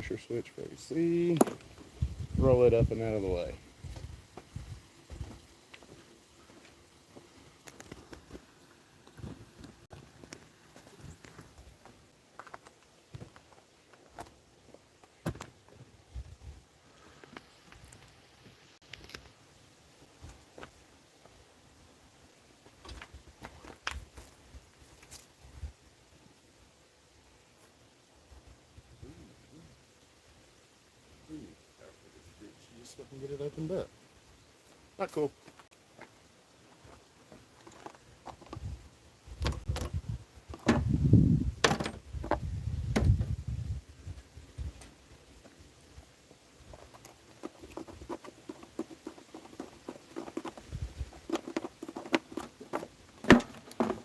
pressure switch for AC, roll it up and out of the way. So I can get it opened up. Not cool.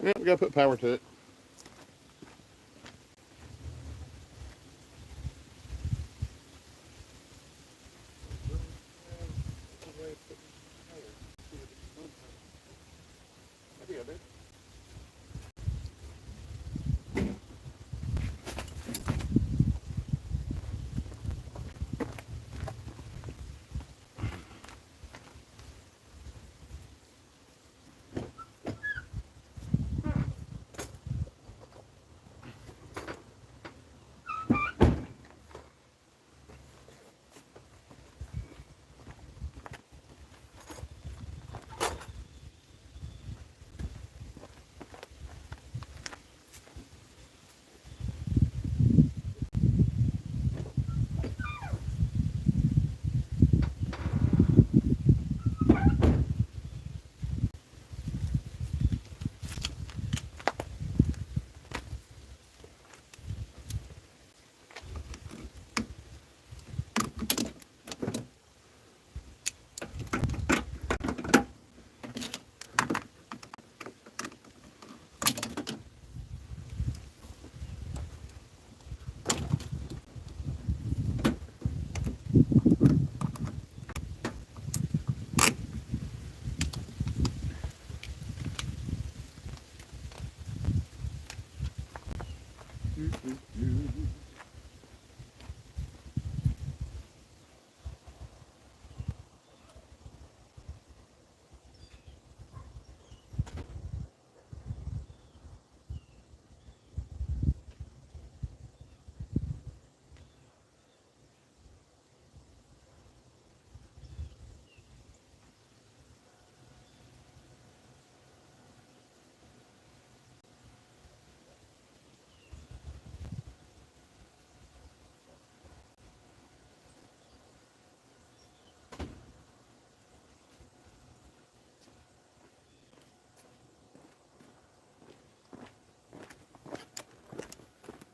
Yeah, we gotta put power to it.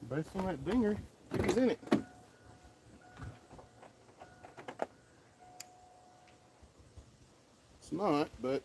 Based on that dinger, he's in it. It's not, but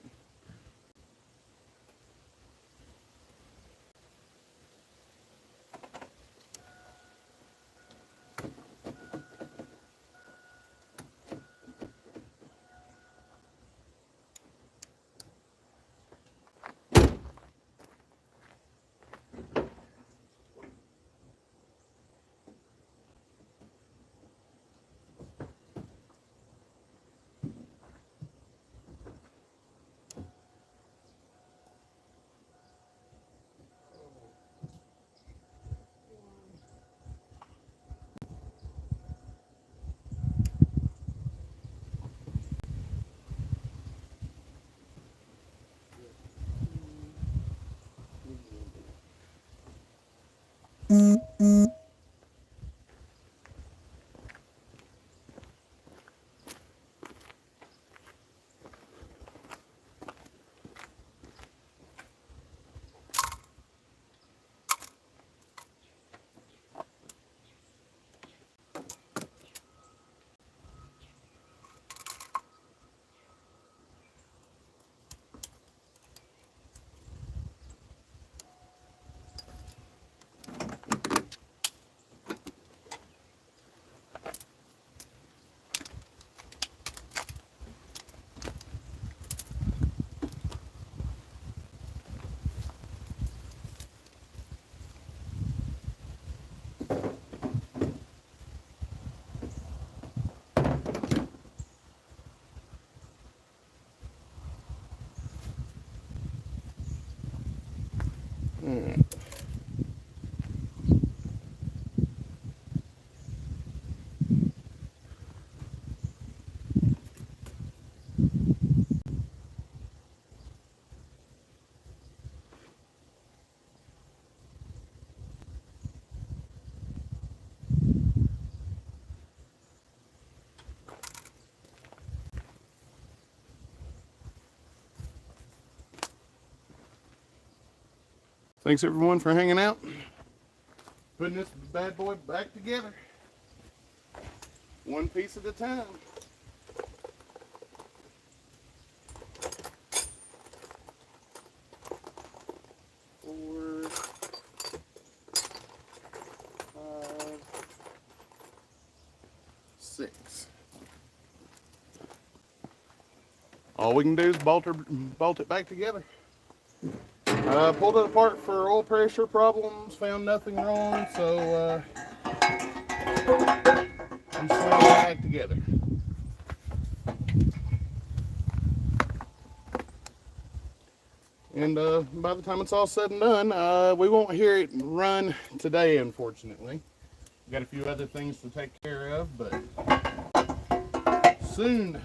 Thanks everyone for hanging out. Putting this bad boy back together. One piece at a time. Four, 5, 6. All we can do is bolt it back together. Pulled it apart for oil pressure problems, found nothing wrong, so I'm slowing it back together. And by the time it's all said and done, we won't hear it run today, unfortunately. We've got a few other things to take care of, but soon.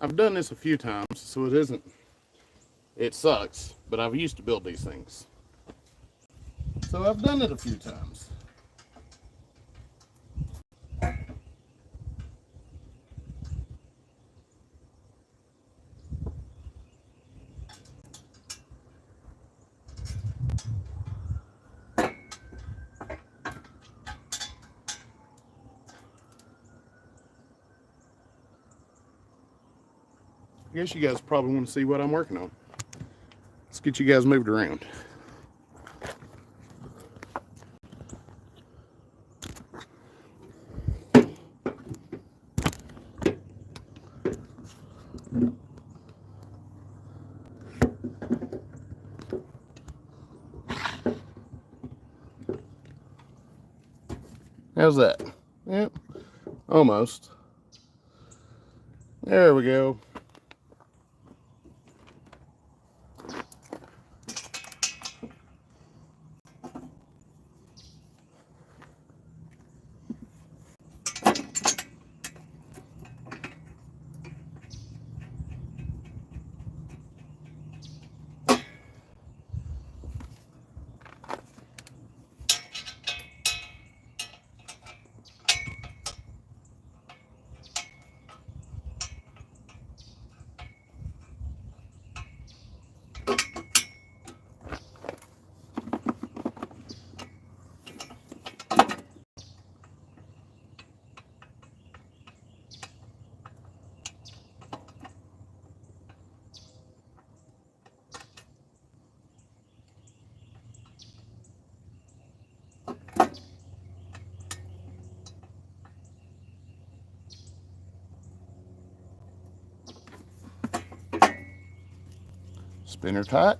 I've done this a few times, so it sucks, but I've used to build these things. So I've done it a few times. I guess you guys probably want to see what I'm working on. Let's get you guys moved around. How's that? Yep, almost. There we go. Spinner tight.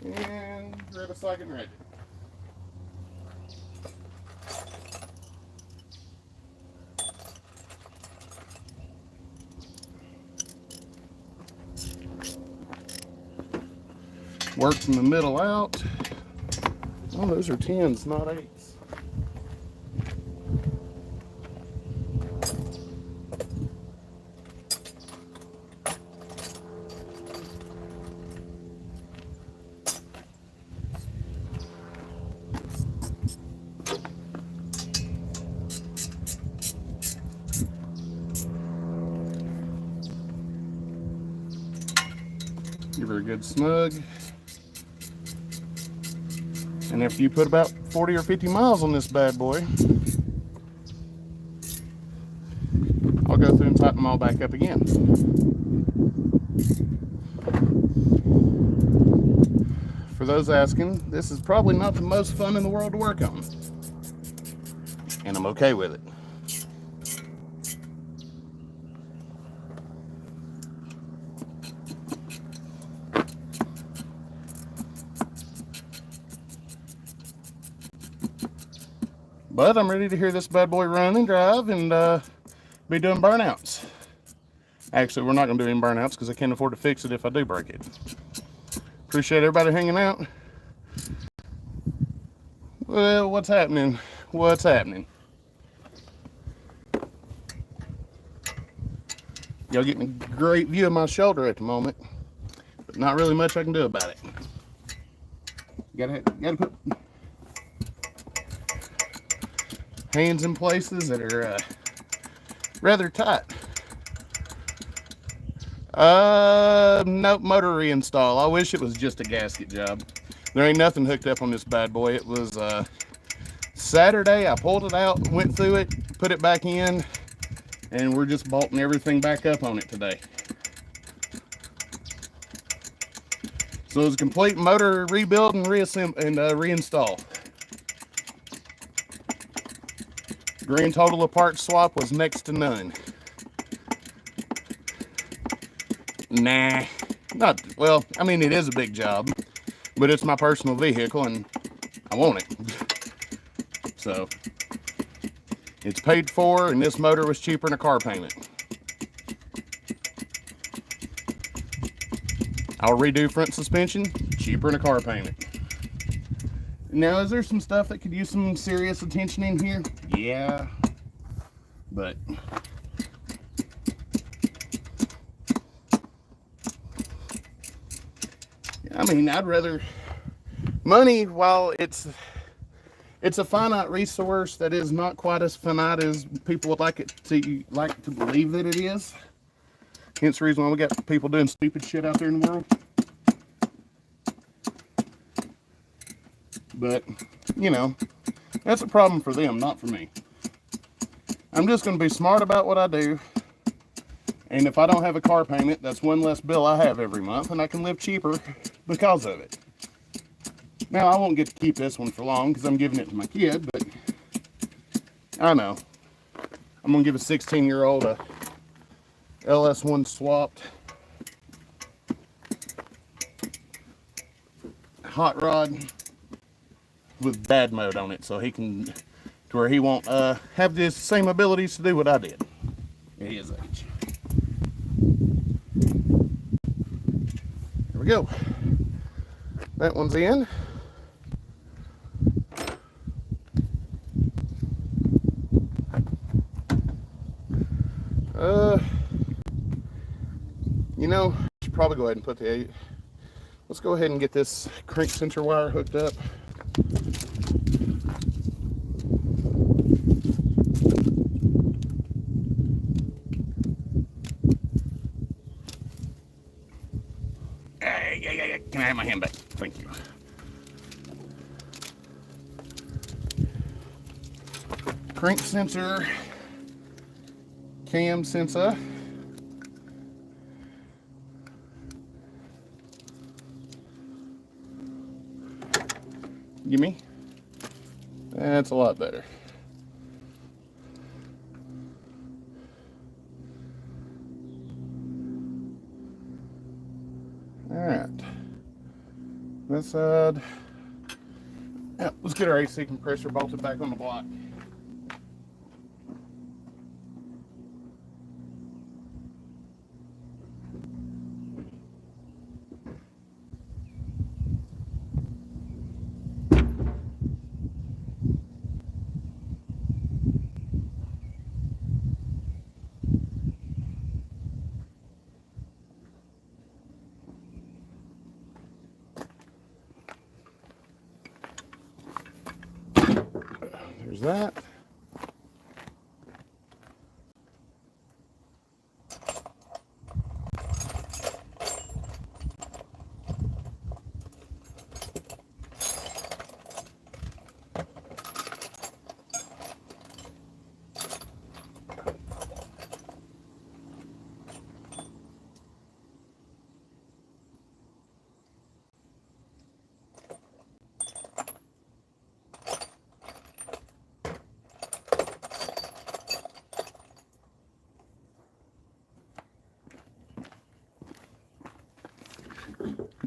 And grab a second ratchet. Work from the middle out. Oh, those are 10s, not 8s. Give her a good snug. And after you put about 40 or 50 miles on this bad boy, I'll go through and tighten them all back up again. For those asking, this is probably not the most fun in the world to work on. And I'm okay with it. But I'm ready to hear this bad boy run and drive and be doing burnouts. Actually, we're not going to do any burnouts because I can't afford to fix it if I do break it. Appreciate everybody hanging out. Well, what's happening? What's happening? Y'all getting a great view of my shoulder at the moment, but not really much I can do about it. Gotta put hands in places that are rather tight. Nope, motor reinstall. I wish it was just a gasket job. There ain't nothing hooked up on this bad boy. It was Saturday. I pulled it out, went through it, put it back in, and we're just bolting everything back up on it today. So it was a complete motor rebuild and reinstall. Grand total of parts swap was next to none. Nah, not well. I mean, it is a big job, but it's my personal vehicle and I want it. So it's paid for, and this motor was cheaper than a car payment. I'll redo front suspension, cheaper than a car payment. Now, is there some stuff that could use some serious attention in here? Yeah, but I mean, I'd rather money, while it's a finite resource that is not quite as finite as people would like to believe that it is. Hence the reason why we got people doing stupid shit out there in the world. But, you know, that's a problem for them, not for me. I'm just going to be smart about what I do. And if I don't have a car payment, that's one less bill I have every month, and I can live cheaper because of it. Now, I won't get to keep this one for long because I'm giving it to my kid, but I know. I'm going to give a 16-year-old a LS1 swapped hot rod with bad mode on it, so he can, to where he won't have the same abilities to do what I did at his age. There we go. That one's in. You know, I should probably go ahead and put let's go ahead and get this crank sensor wire hooked up. Can I have my hand back? Thank you. Crank sensor, cam sensor. Gimme. That's a lot better. Alright. This side. Yeah, let's get our AC compressor bolted back on the block. There's that.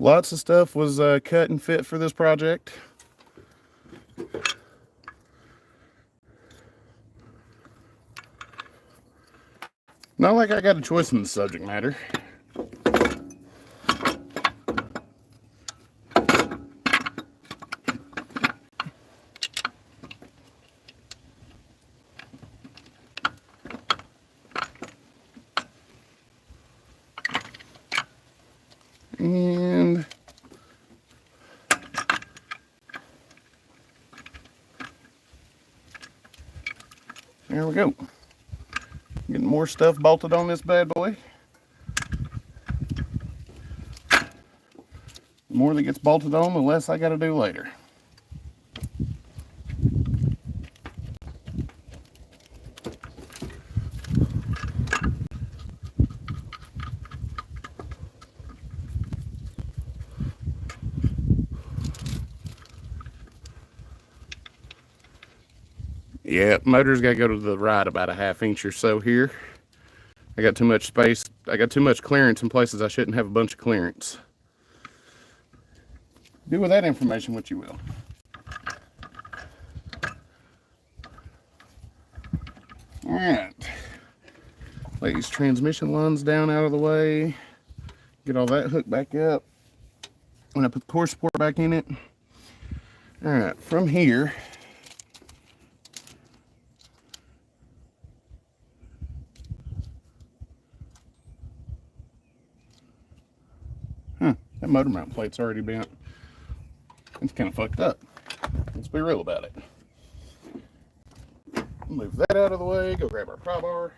Lots of stuff was cut and fit for this project. Not like I got a choice in the subject matter. And there we go. Getting more stuff bolted on this bad boy. The more that gets bolted on, the less I got to do later. Yeah, motor's got to go to the right about a ½ inch or so here. I got too much space. I got too much clearance in places I shouldn't have a bunch of clearance. Do with that information what you will. Alright. Lay these transmission lines down out of the way. Get all that hooked back up. When I put the core support back in it. Alright, from here, that motor mount plate's already bent. It's kind of fucked up. Let's be real about it. Move that out of the way, go grab our pry bar.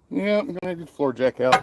Yeah, I'm gonna get the floor jack out.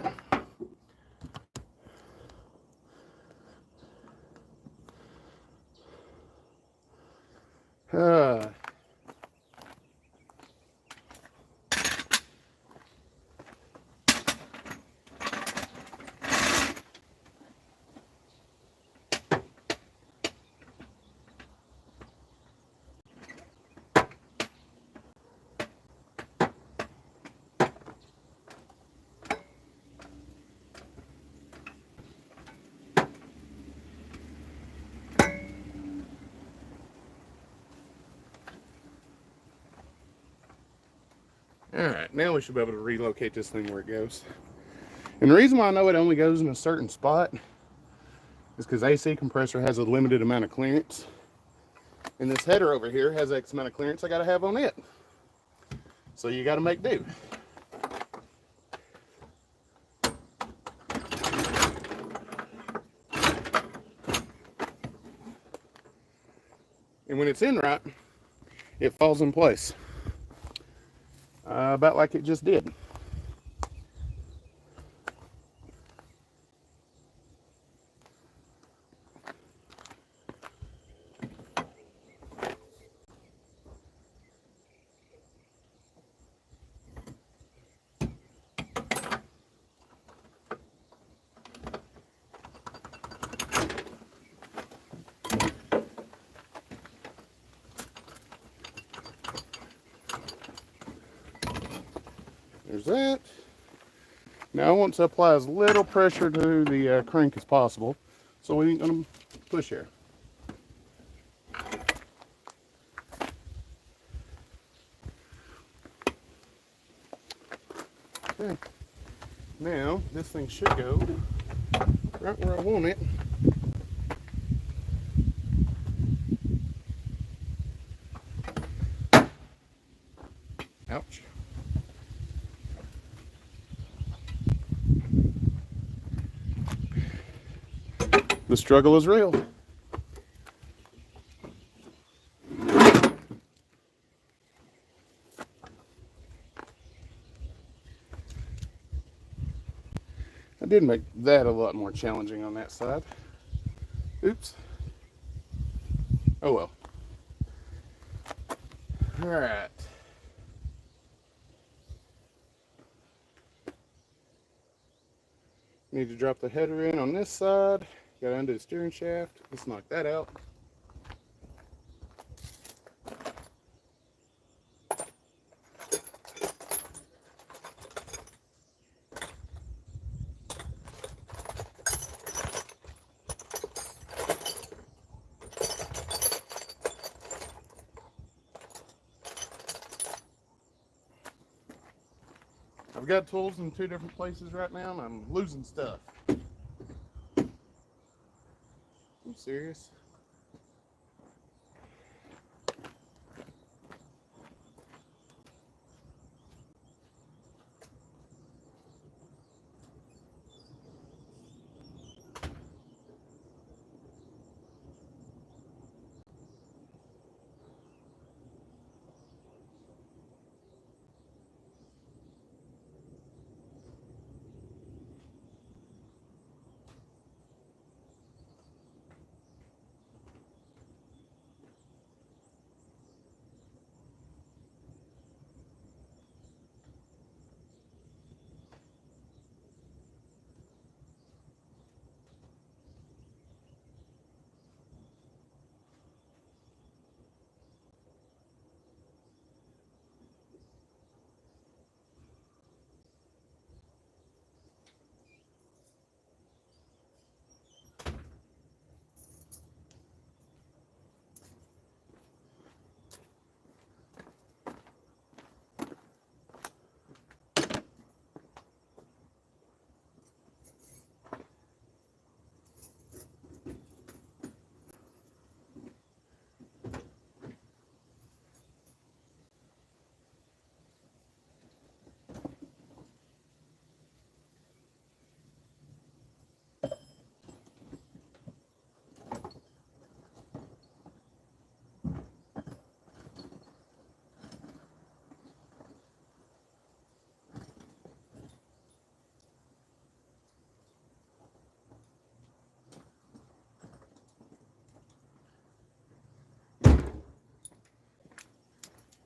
Alright, now we should be able to relocate this thing where it goes. And the reason why I know it only goes in a certain spot is because AC compressor has a limited amount of clearance. And this header over here has X amount of clearance I gotta have on it. So you gotta make do. And when it's in right, it falls in place. About like it just did. There's that. Now I want to apply as little pressure to the crank as possible, so we ain't gonna push here. Okay. Now this thing should go right where I want it. Ouch. The struggle is real. I did make that a lot more challenging on that side. Oops. Oh well. Alright. Need to drop the header in on this side. Gotta undo the steering shaft. Let's knock that out. I've got tools in 2 different places right now and I'm losing stuff. I'm serious.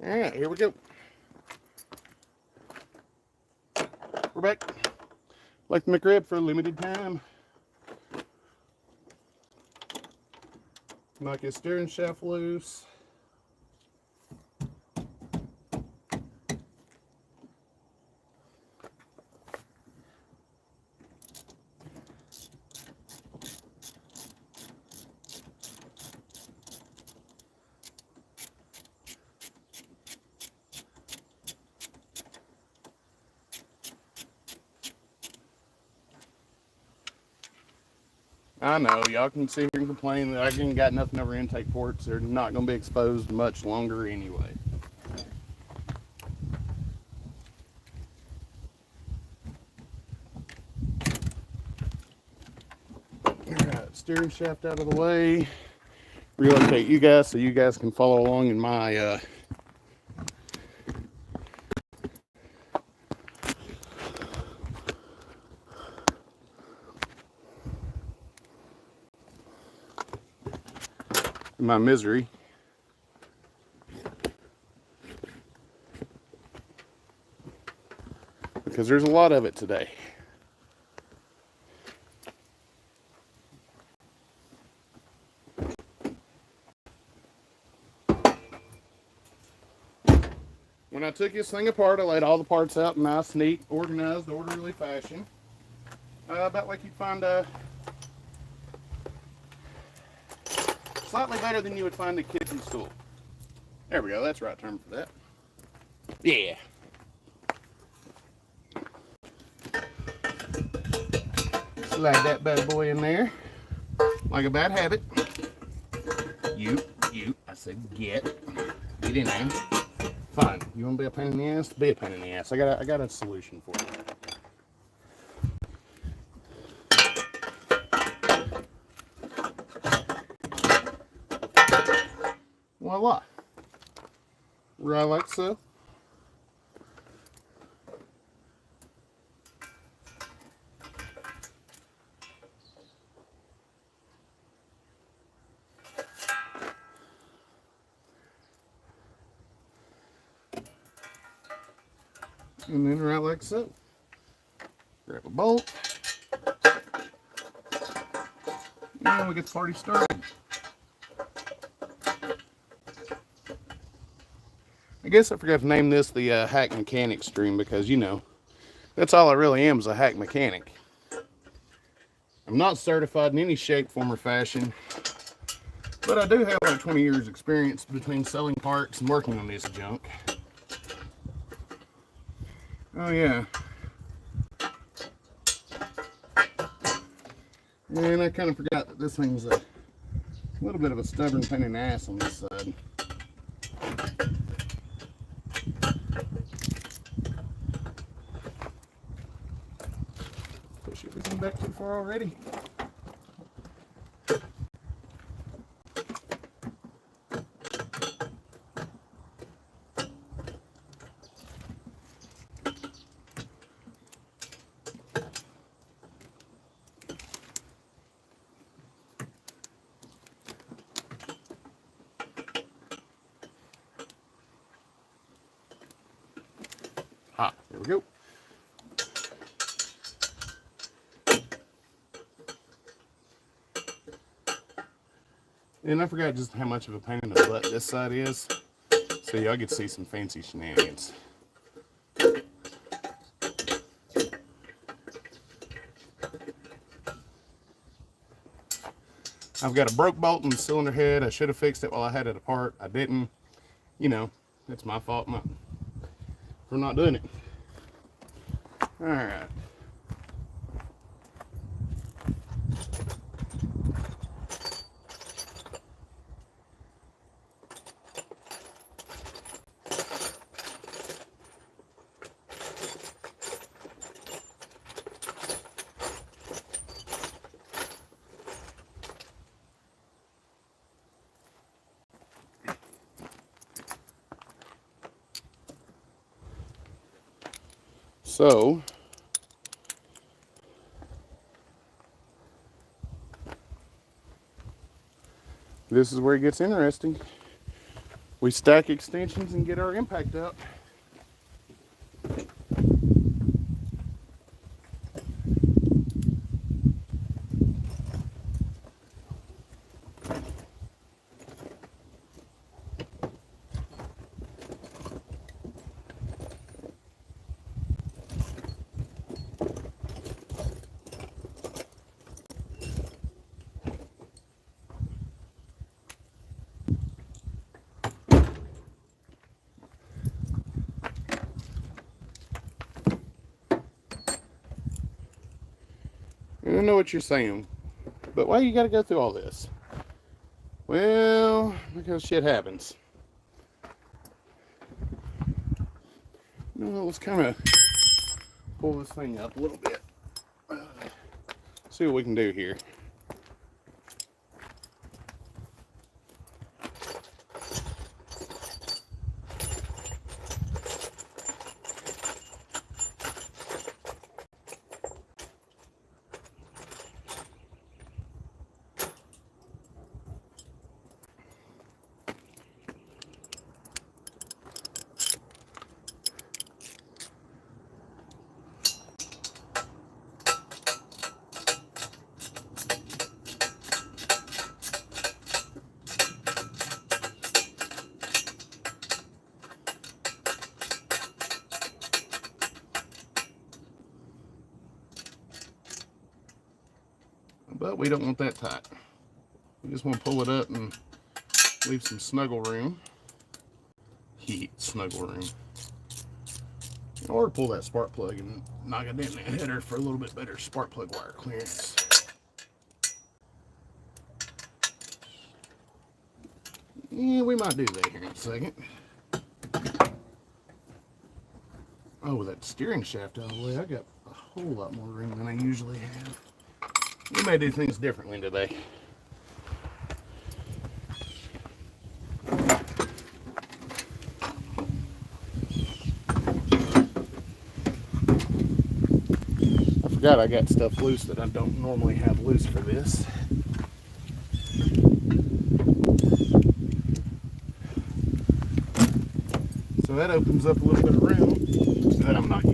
Alright, here we go. We're back. Like the McRib for a limited time. Knock his steering shaft loose. I know, y'all can sit here and complain that I ain't got nothing over intake ports. They're not going to be exposed much longer anyway. Alright, steering shaft out of the way. Relocate you guys so you guys can follow along in my misery. Because there's a lot of it today. When I took this thing apart, I laid all the parts out in nice, neat, organized, orderly fashion. About like you'd find slightly better than you would find the kids in school. There we go, that's the right term for that. Yeah. Slide that bad boy in there. Like a bad habit. You, I said get in there. Fine. You want to be a pain in the ass? Be a pain in the ass. I got a solution for you. Voila. Right like so. And then right like so. Grab a bolt. And we get the party started. I guess I forgot to name this the hack mechanic stream because, you know, that's all I really am, is a hack mechanic. I'm not certified in any shape, form, or fashion, but I do have like 20 years experience between selling parts and working on this junk. Oh yeah. And I kind of forgot that this thing's a little bit of a stubborn pain in the ass on this side. Push everything back too far already. Ah, there we go. And I forgot just how much of a pain in the butt this side is, so y'all get to see some fancy shenanigans. I've got a broke bolt in the cylinder head. I should have fixed it while I had it apart. I didn't. You know, it's my fault for not doing it. All right. So, this is where it gets interesting. We stack extensions and get our impact up. I know what you're saying, but why you gotta go through all this? Well, because shit happens. Let's kind of pull this thing up a little bit. See what we can do here. But we don't want that tight. We just want to pull it up and leave some snuggle room. Snuggle room. Or pull that spark plug and knock it in that header for a little bit better spark plug wire clearance. Yeah, we might do that here in a second. Oh, with that steering shaft out of the way, I got a whole lot more room than I usually have. We may do things differently today. I forgot I got stuff loose that I don't normally have loose for this. So that opens up a little bit of room that I'm not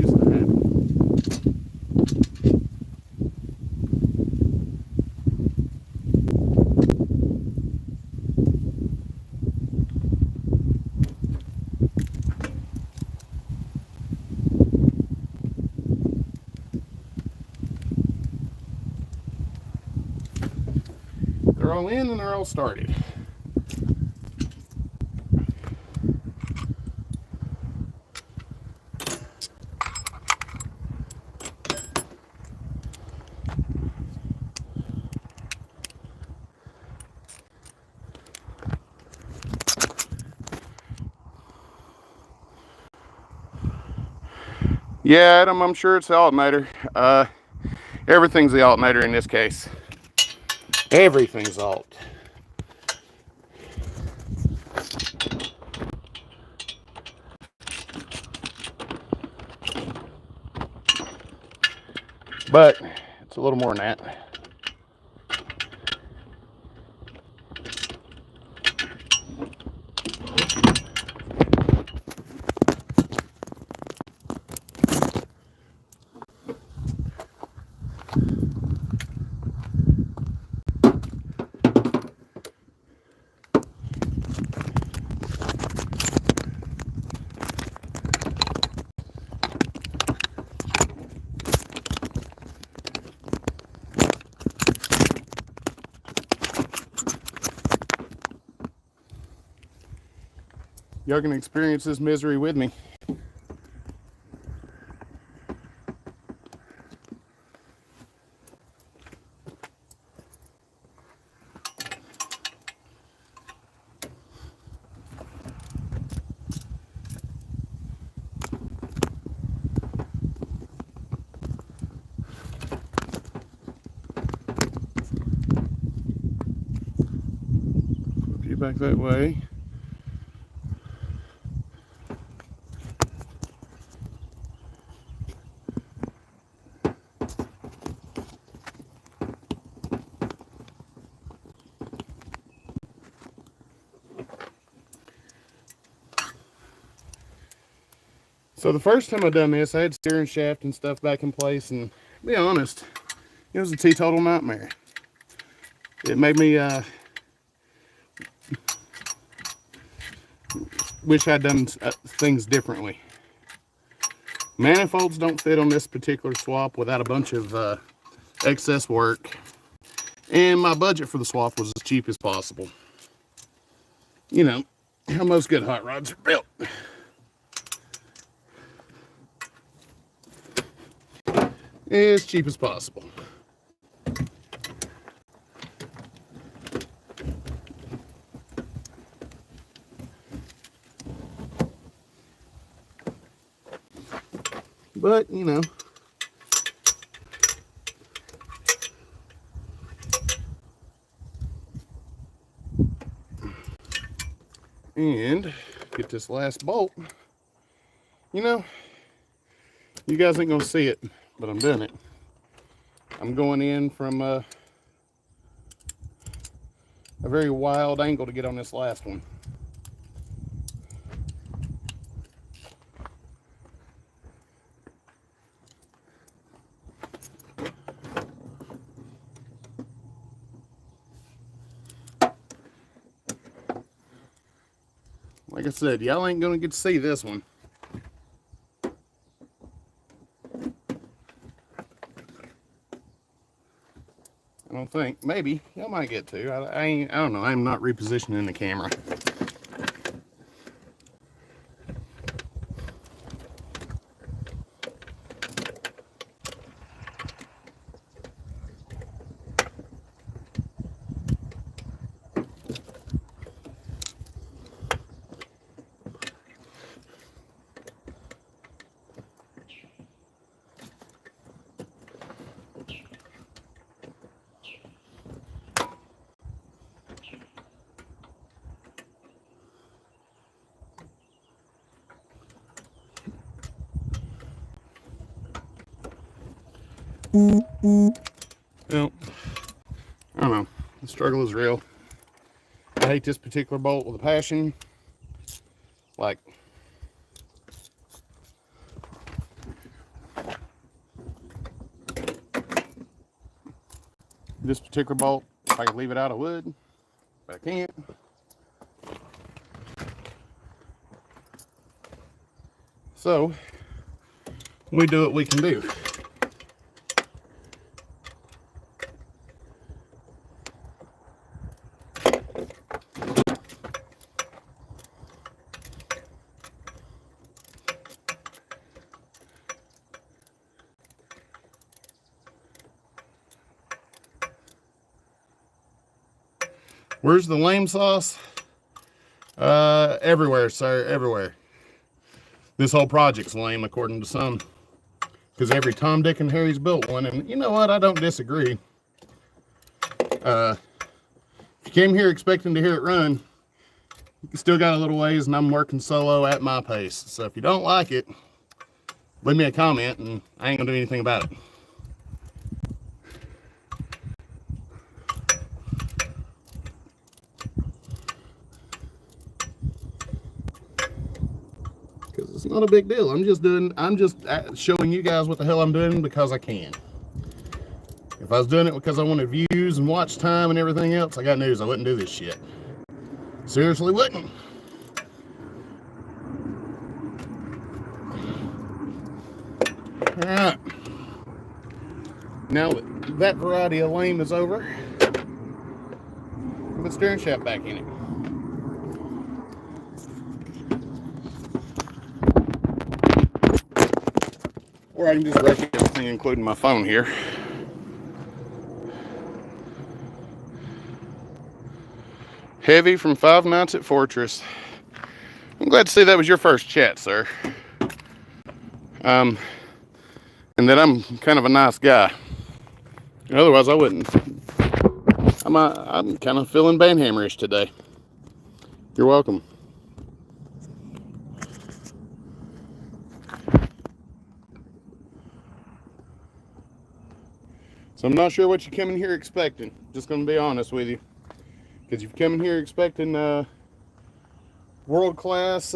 all in and they're all started. Yeah, Adam, I'm sure it's the alternator. Everything's the alternator in this case. Everything's alt. But it's a little more than that. Y'all can experience this misery with me. Flip you back that way. So the first time I done this, I had steering shaft and stuff back in place, and to be honest, it was a teetotal nightmare. It made me wish I'd done things differently. Manifolds don't fit on this particular swap without a bunch of excess work, and my budget for the swap was as cheap as possible. You know how most good hot rods are built. As cheap as possible. But, you know, and get this last bolt. You know, you guys ain't gonna see it, but I'm doing it. I'm going in from a very wild angle to get on this last one. Like I said, y'all ain't gonna get to see this one. I don't think. Maybe. Y'all might get to. I don't know. I'm not repositioning the camera. Well, I don't know. The struggle is real. I hate this particular bolt with a passion. Like, this particular bolt, if I could leave it out, I would, but I can't. So, we do what we can do. Where's the lame sauce? Everywhere, sir, everywhere. This whole project's lame, according to some. Because every Tom, Dick, and Harry's built one, and you know what? I don't disagree. If you came here expecting to hear it run, you still got a little ways, and I'm working solo at my pace. So if you don't like it, leave me a comment, and I ain't gonna do anything about it. Because it's not a big deal. I'm just showing you guys what the hell I'm doing because I can. If I was doing it because I wanted views and watch time and everything else, I got news. I wouldn't do this shit. Seriously wouldn't. Alright. Now that variety of lame is over, put the steering shaft back in it. Or I can just wreck everything, including my phone here. Heavy from 5 Nights at Fortress. I'm glad to see that was your first chat, sir. And that I'm kind of a nice guy. Otherwise, I wouldn't. I'm kind of feeling banhammerish today. You're welcome. So I'm not sure what you come in here expecting. Just going to be honest with you. Because you've come in here expecting world-class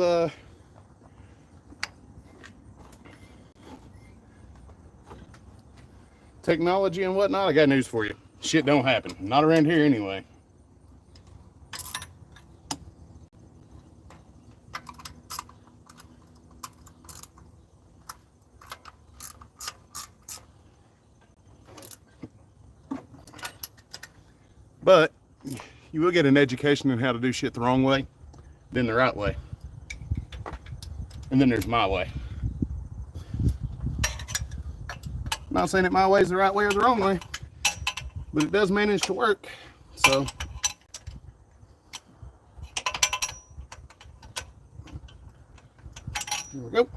technology and whatnot. I got news for you. Shit don't happen. Not around here anyway. But you will get an education on how to do shit the wrong way, then the right way. And then there's my way. I'm not saying that my way is the right way or the wrong way, but it does manage to work. So here we go.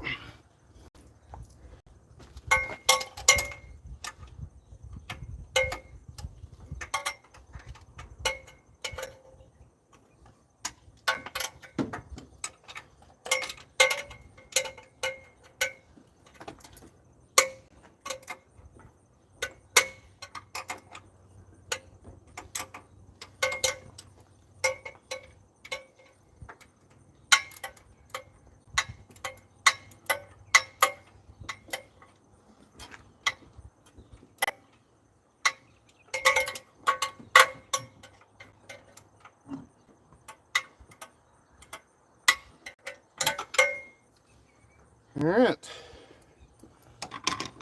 All right,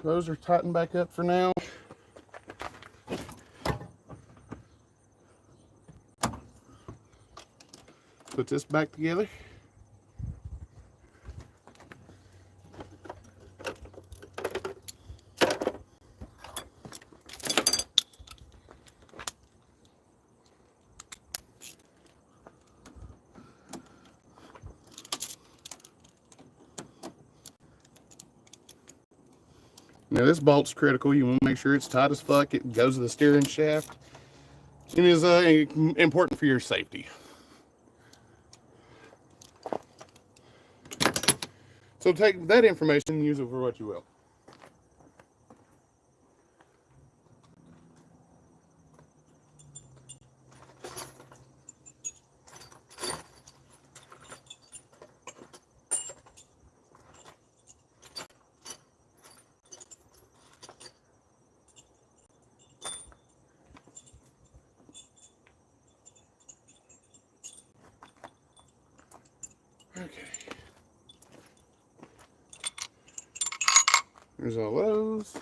those are tightened back up for now. Put this back together. Now this bolt's critical. You want to make sure it's tight as fuck. It goes to the steering shaft. It is important for your safety. So take that information and use it for what you will. Okay. There's all those.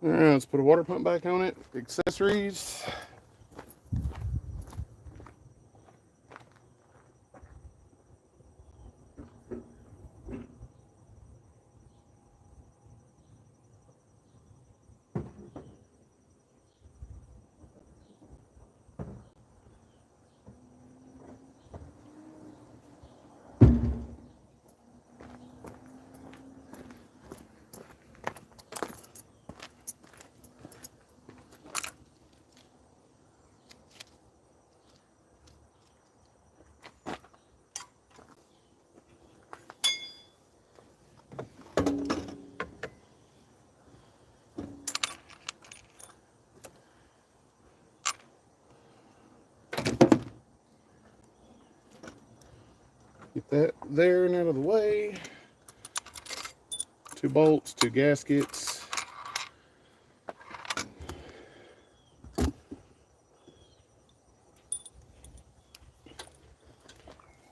All right, let's put a water pump back on it. Accessories. Get that there and out of the way. 2 bolts, 2 gaskets.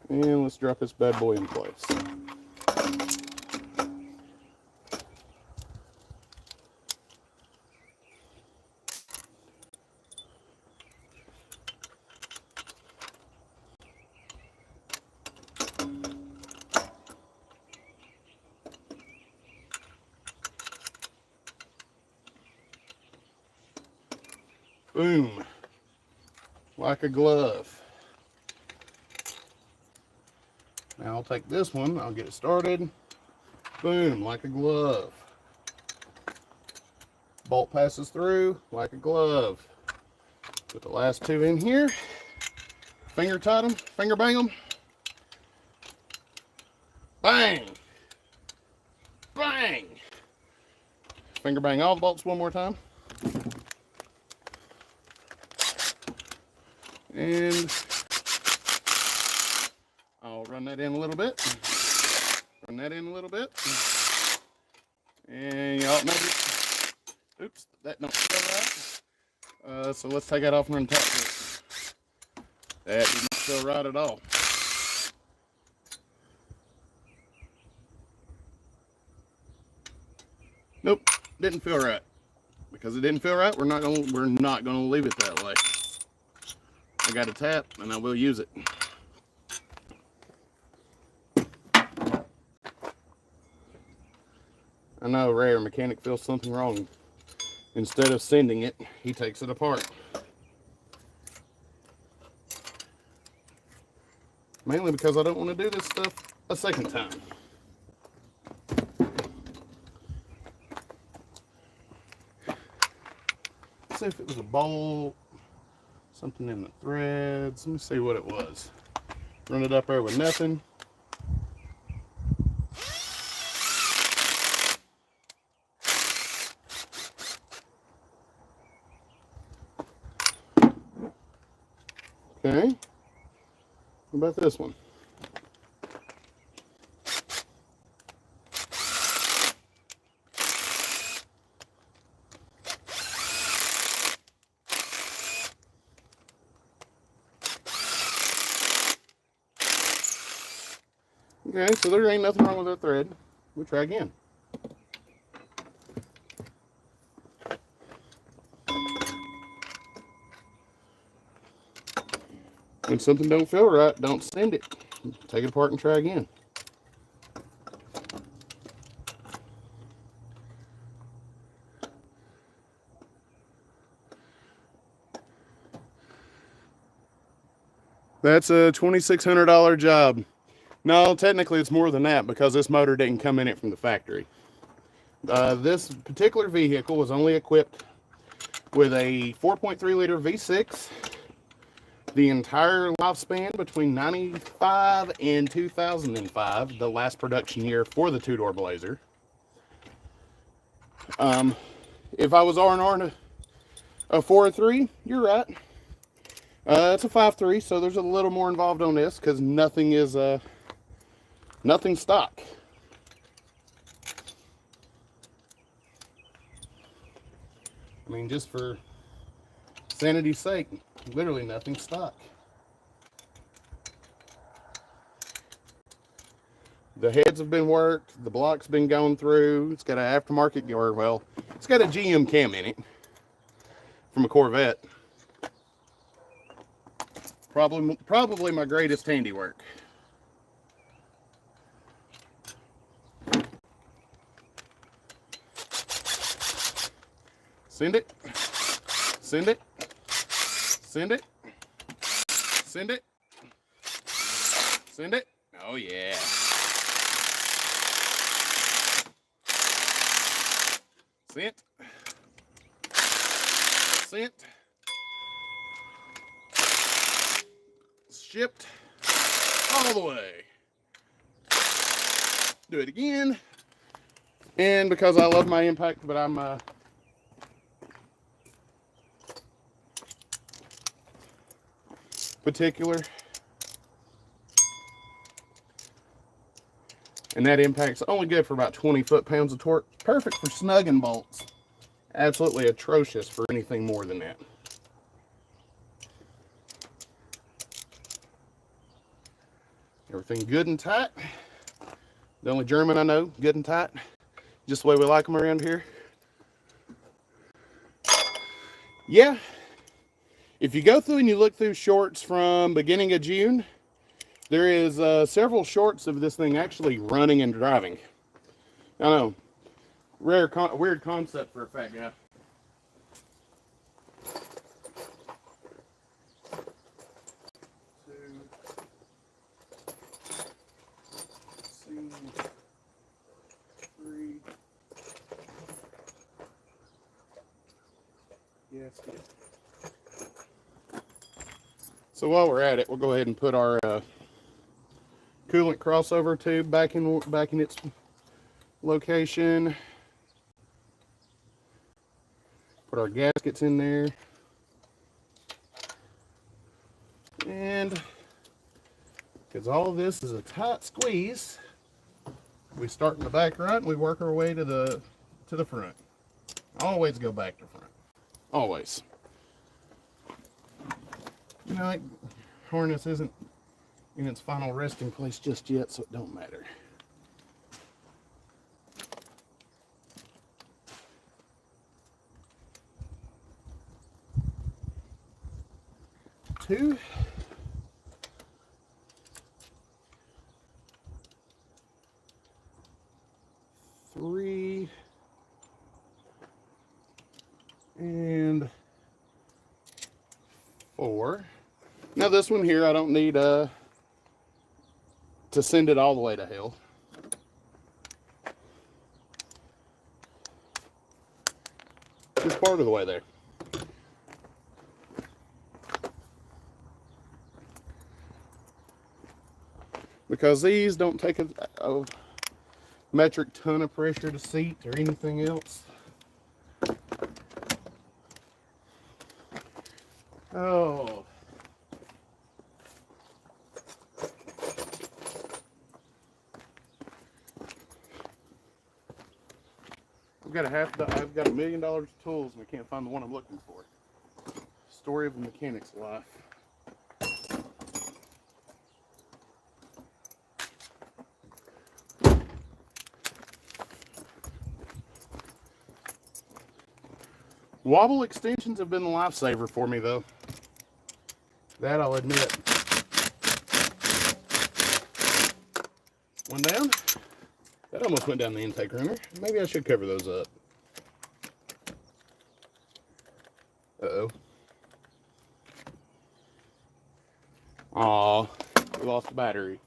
And let's drop this bad boy in place. Boom, like a glove. Now I'll take this one, I'll get it started. Boom, like a glove. Bolt passes through like a glove. Put the last 2 in here. Finger tight them, finger bang them. Bang! Bang! Finger bang all the bolts one more time. And I'll run that in a little bit. Run that in a little bit. And y'all maybe, oops, that don't feel right. So let's take that off and run top to it. That did not feel right at all. Nope, didn't feel right. Because it didn't feel right, we're not gonna leave it that way. I got a tap and I will use it. I know a rare mechanic feels something wrong. Instead of sending it, he takes it apart. Mainly because I don't want to do this stuff a second time. Let's see if it was a bolt, something in the threads. Let me see what it was. Run it up there with nothing. Okay, what about this one? Okay, so there ain't nothing wrong with that thread. We'll try again. When something don't feel right, don't send it. Take it apart and try again. That's a $2,600 job. No, technically it's more than that because this motor didn't come in it from the factory. This particular vehicle was only equipped with a 4.3 liter V6. The entire lifespan between 95 and 2005, the last production year for the 2-door Blazer. If I was R&R a 4.3, you're right. It's a 5.3, so there's a little more involved on this because nothing is nothing stock. I mean, just for sanity's sake, literally nothing stock. The heads have been worked. The block's been gone through. It's got an aftermarket, or well, it's got a GM cam in it from a Corvette. Probably my greatest handiwork. Send it. Send it. Send it. Send it. Send it. Oh yeah. Sent. Sent. Shipped all the way. Do it again. And because I love my impact, but I'm particular, and that impact's only good for about 20 foot-pounds of torque. Perfect for snugging bolts. Absolutely atrocious for anything more than that. Everything good and tight. The only German I know, good and tight. Just the way we like them around here. Yeah. If you go through and you look through shorts from beginning of June, there is several shorts of this thing actually running and driving. I know. Weird concept for a fat guy. Yes. So while we're at it, we'll go ahead and put our coolant crossover tube back in its location. Put our gaskets in there. And because all of this is a tight squeeze, we start in the back right and we work our way to the front. Always go back to front. Always. You know, that harness isn't in its final resting place just yet, so it don't matter. Two. Three. And 4. Now this one here, I don't need to send it all the way to hell. Just part of the way there. Because these don't take a metric ton of pressure to seat or anything else. Oh. I've got $1 million of tools and I can't find the one I'm looking for. Story of a mechanic's life. Wobble extensions have been the lifesaver for me though. That I'll admit. One down. That almost went down the intake runner. Maybe I should cover those up. Uh-oh. Aw, we lost the battery.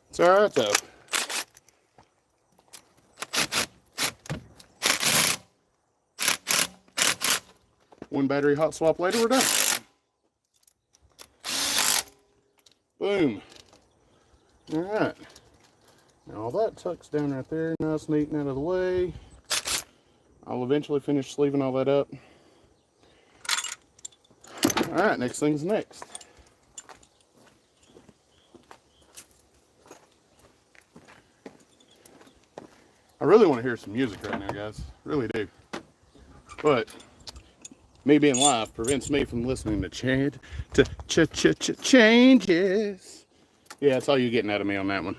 It's all right though. One battery hot swap later, we're done. Boom. Alright. Now all that tucks down right there, nice, neat, and out of the way. I'll eventually finish sleeving all that up. Alright, next thing's next. I really want to hear some music right now, guys. Really do. But me being live prevents me from listening to changes. Yeah, that's all you're getting out of me on that one.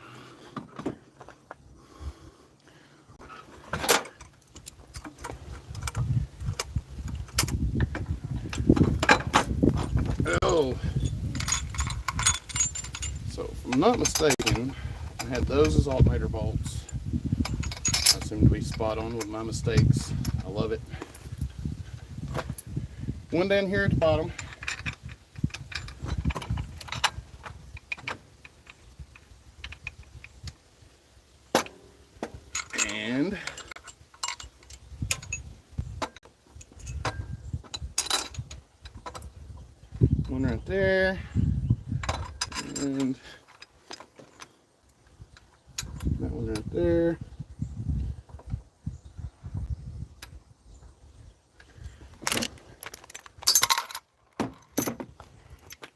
Oh. So, if I'm not mistaken, I had those as alternator bolts. I seem to be spot on with my mistakes. I love it. One down here at the bottom. And one right there. And that one right there.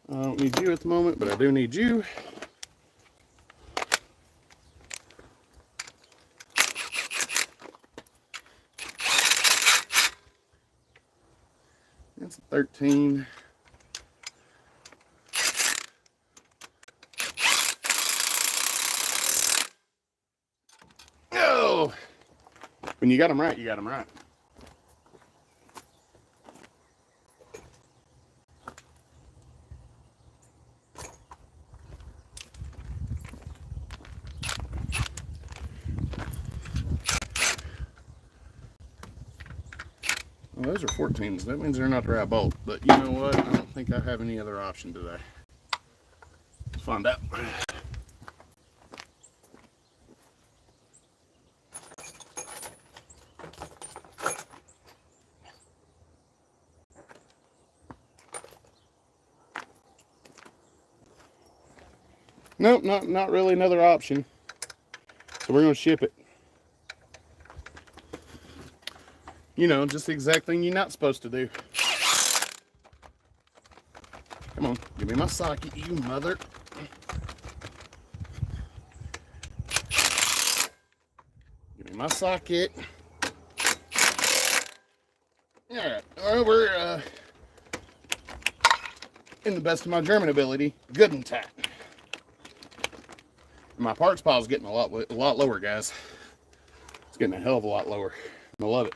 I don't need you at the moment, but I do need you. That's a 13. Oh! When you got them right, you got them right. Well, those are 14s. That means they're not the right bolt. But you know what? I don't think I have any other option today. Let's find out. Nope, not really another option. So we're going to ship it. You know, just the exact thing you're not supposed to do. Come on, give me my socket, you mother. Give me my socket. Alright, well, we're in the best of my German ability, good and tight. My parts pile's getting a lot lower, guys. It's getting a hell of a lot lower. I love it.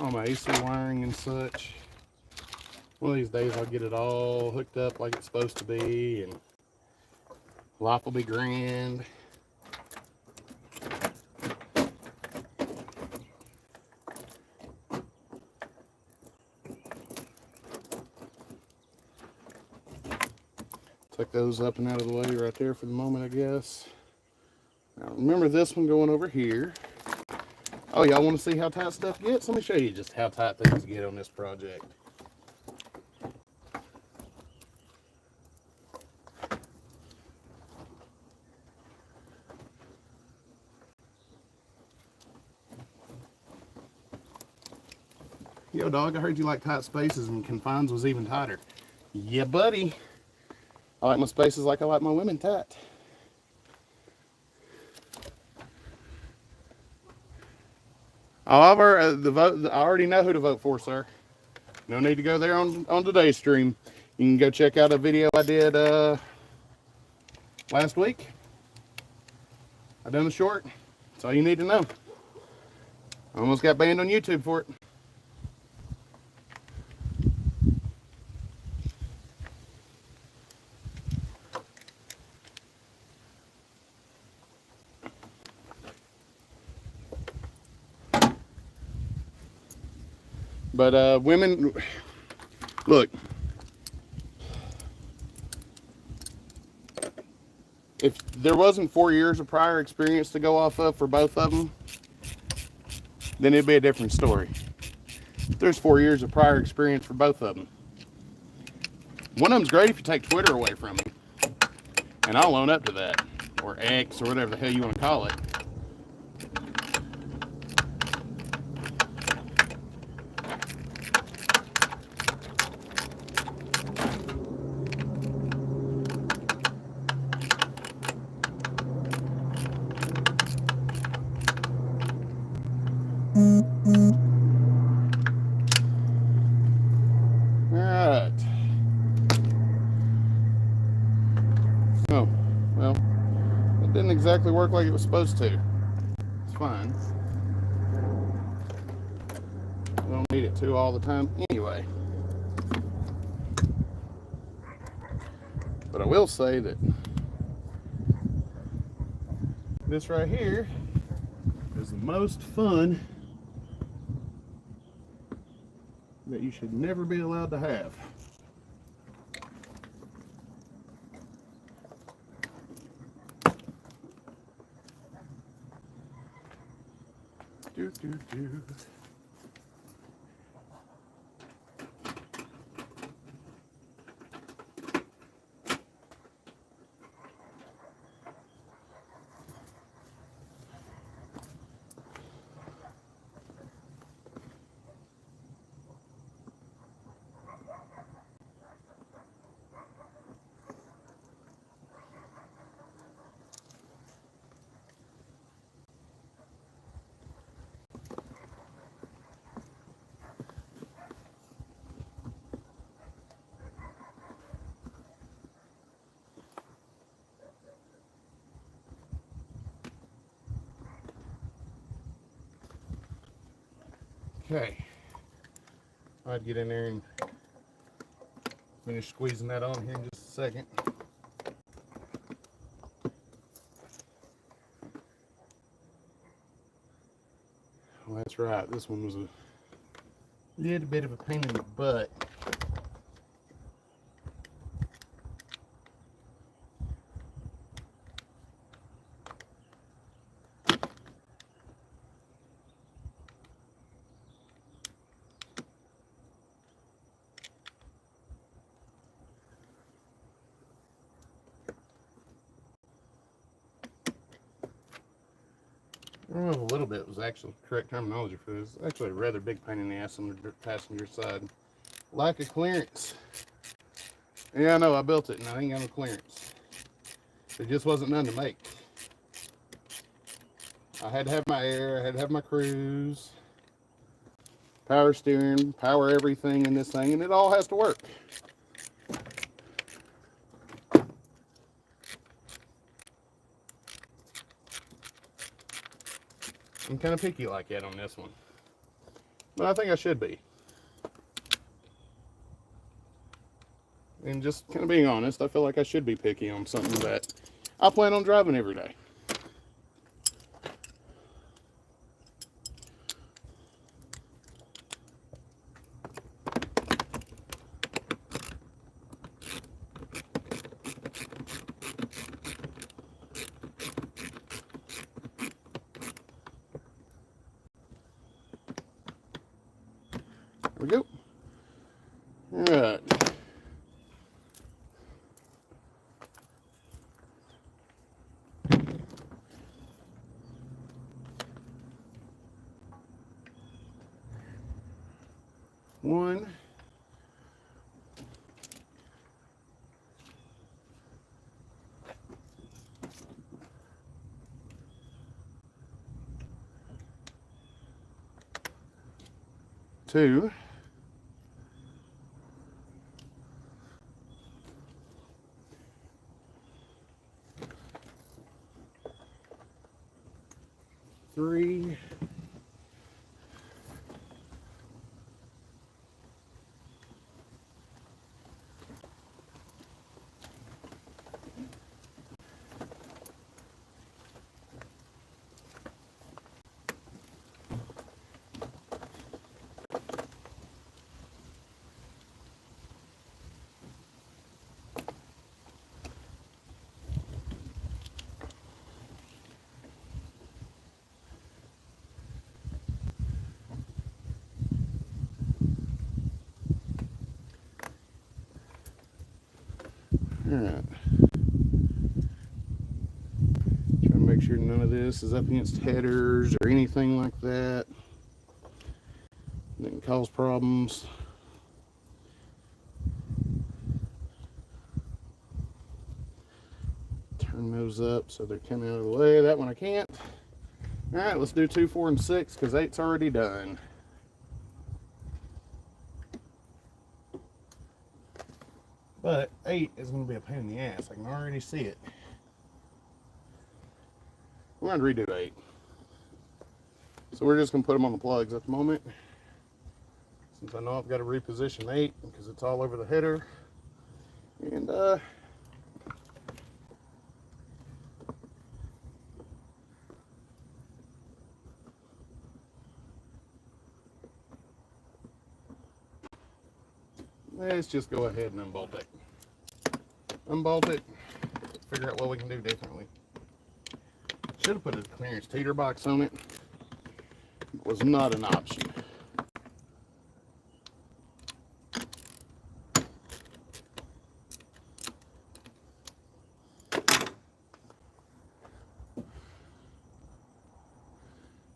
All my AC wiring and such. One of these days I'll get it all hooked up like it's supposed to be, and life will be grand. Tuck those up and out of the way right there for the moment, I guess. Now remember this one going over here. Oh, y'all want to see how tight stuff gets? Let me show you just how tight things get on this project. Yo, dog, I heard you like tight spaces and confines was even tighter. Yeah, buddy. I like my spaces like I like my women tight. However, the vote, I already know who to vote for, sir. No need to go there on today's stream. You can go check out a video I did last week. I done a short. That's all you need to know. I almost got banned on YouTube for it. But women, look, if there wasn't 4 years of prior experience to go off of for both of them, then it'd be a different story. There's 4 years of prior experience for both of them. One of them's great if you take Twitter away from me, and I'll own up to that, or X, or whatever the hell you want to call it. Alright. Oh, well, it didn't exactly work like it was supposed to. It's fine. We don't need it to all the time anyway. But I will say that this right here is the most fun that you should never be allowed to have. Do. Okay, I'd get in there and finish squeezing that on here in just a second. Well, that's right, this one was a little bit of a pain in the butt. Oh, a little bit was actually correct terminology for this. It's actually a rather big pain in the ass on the passenger side. Lack of clearance. Yeah, I know, I built it and I ain't got no clearance. It just wasn't none to make. I had to have my air, I had to have my cruise, power steering, power everything in this thing, and it all has to work. I'm kind of picky like that on this one, but I think I should be. And just kind of being honest, I feel like I should be picky on something that I plan on driving every day. There we go. All right. 1. 2. 3. Alright. Trying to make sure none of this is up against headers or anything like that. That can cause problems. Turn those up so they're coming out of the way. That one I can't. Alright, let's do 2, 4, and 6 because 8's already done. But 8 is going to be a pain in the ass. I can already see it. We're going to redo 8. So we're just going to put them on the plugs at the moment. Since I know I've got to reposition 8 because it's all over the header. And let's just go ahead and unbolt it. Unbolt it. Figure out what we can do differently. Should have put a clearance teeter box on it. It was not an option.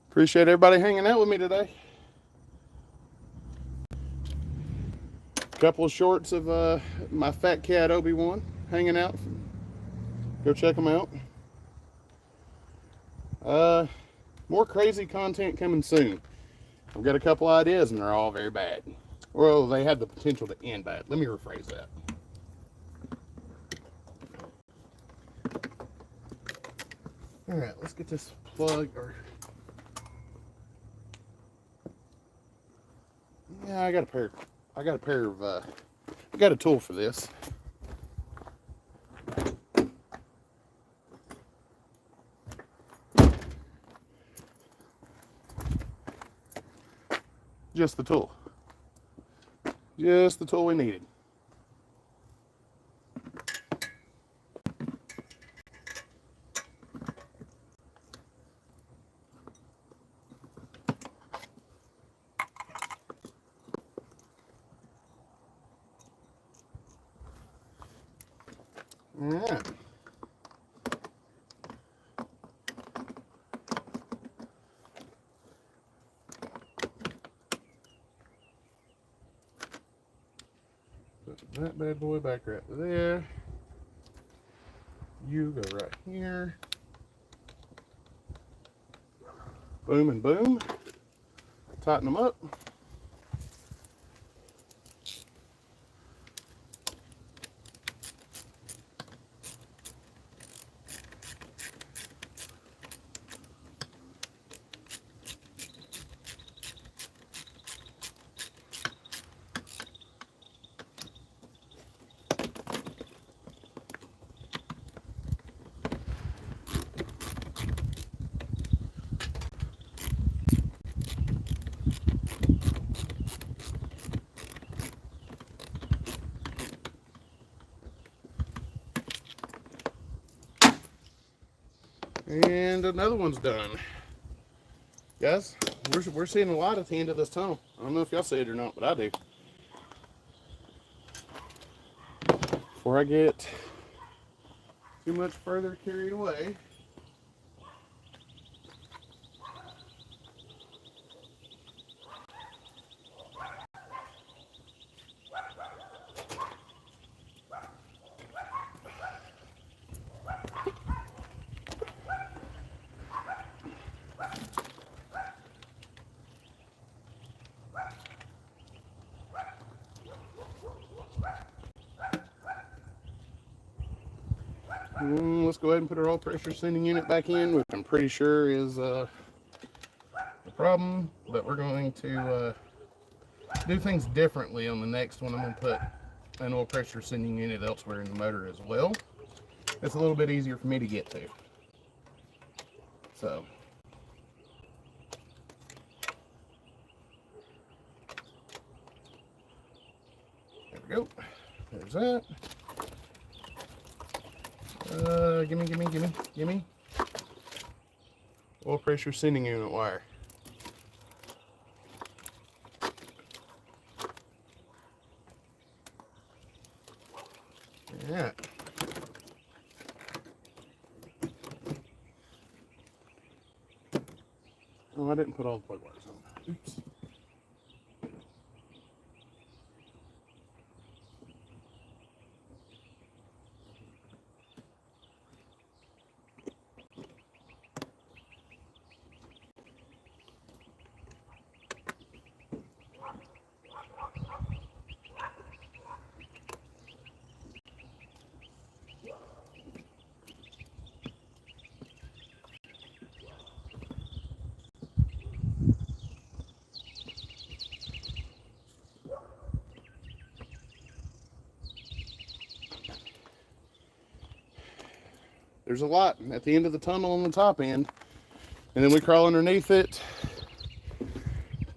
Appreciate everybody hanging out with me today. Couple of shorts of my fat cat Obi-Wan hanging out. Go check them out. More crazy content coming soon. I've got a couple ideas and they're all very bad. Well, they have the potential to end bad. Let me rephrase that. All right, let's get this plug. Yeah, I got a pair of I got a tool for this. Just the tool. Just the tool we needed. All right. Put that bad boy back right there. You go right here. Boom and boom. Tighten them up. And another one's done. Guys, we're seeing a light at the end of this tunnel. I don't know if y'all see it or not, but I do. Before I get too much further carried away, Let's go ahead and put our oil pressure sending unit back in, which I'm pretty sure is the problem, but we're going to do things differently on the next one. I'm going to put an oil pressure sending unit elsewhere in the motor as well. It's a little bit easier for me to get to. So there we go. There's that. Gimme. Oil pressure sending unit wire. Yeah. Oh, I didn't put all the plug wires on. Oops. There's a lot at the end of the tunnel on the top end, and then we crawl underneath it.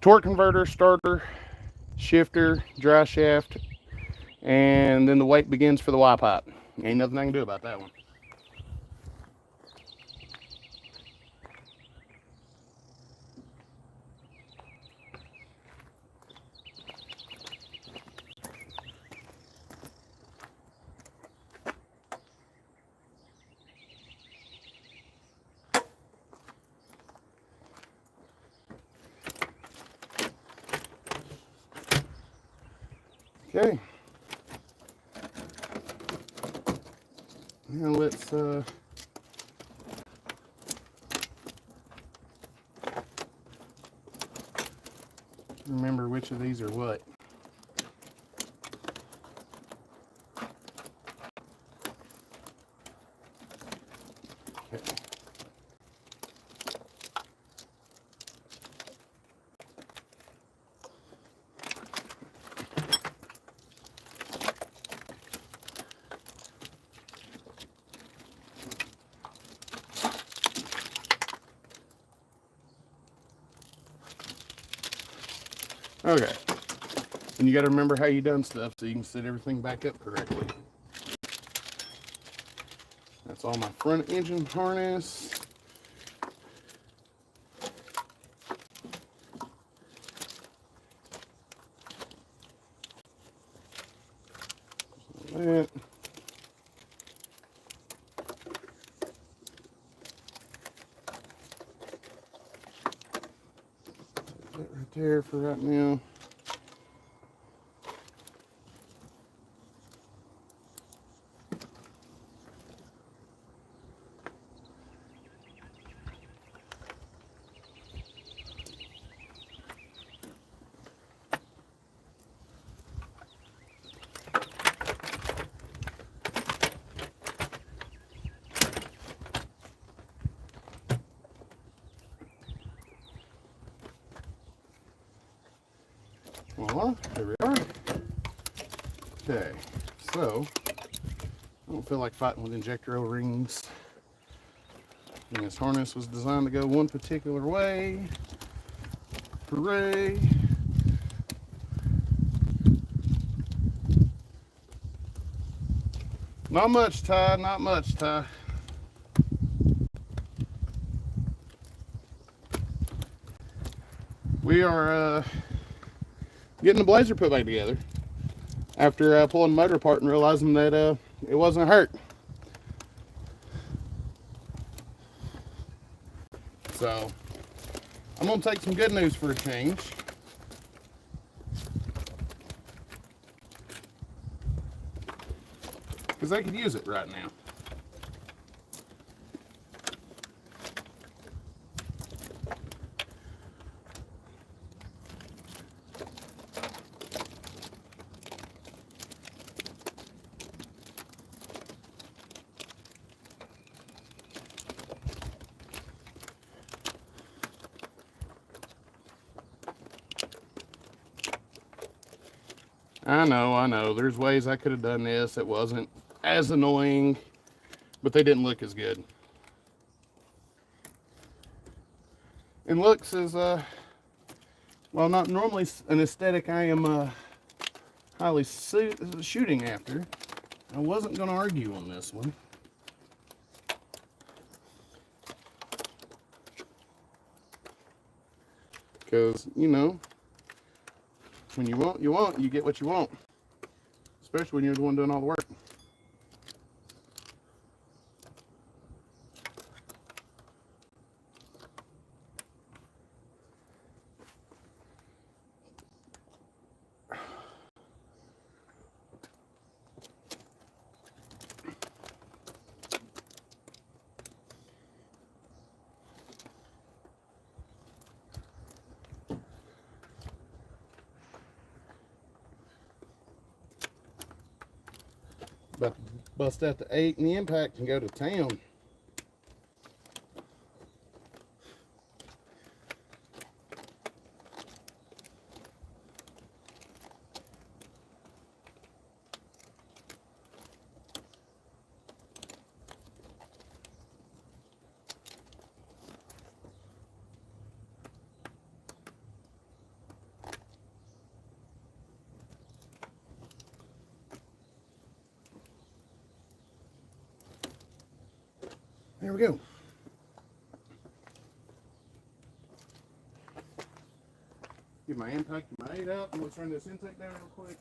Torque converter, starter, shifter, dry shaft, and then the wait begins for the Y pipe. Ain't nothing I can do about that one. Okay. Now let's remember which of these are what. Okay. Okay. And you got to remember how you done stuff so you can set everything back up correctly. That's all my front engine harness. That. That right there for right now. Well, here we are. Okay, so I don't feel like fighting with injector O-rings. And this harness was designed to go one particular way. Hooray! Not much, Ty, not much, Ty. We are getting the blazer put back together after pulling the motor apart and realizing that it wasn't hurt. So I'm gonna take some good news for a change. Because I could use it right now. I know. There's ways I could have done this that wasn't as annoying, but they didn't look as good. And looks is, well, not normally an aesthetic I am highly shooting after. I wasn't going to argue on this one. Because, you know, when you want, you get what you want. Especially when you're the one doing all the work. About to bust out the 8 and the impact and go to town. There we go. Get my impact and my 8 out, and we'll turn this intake down real quick.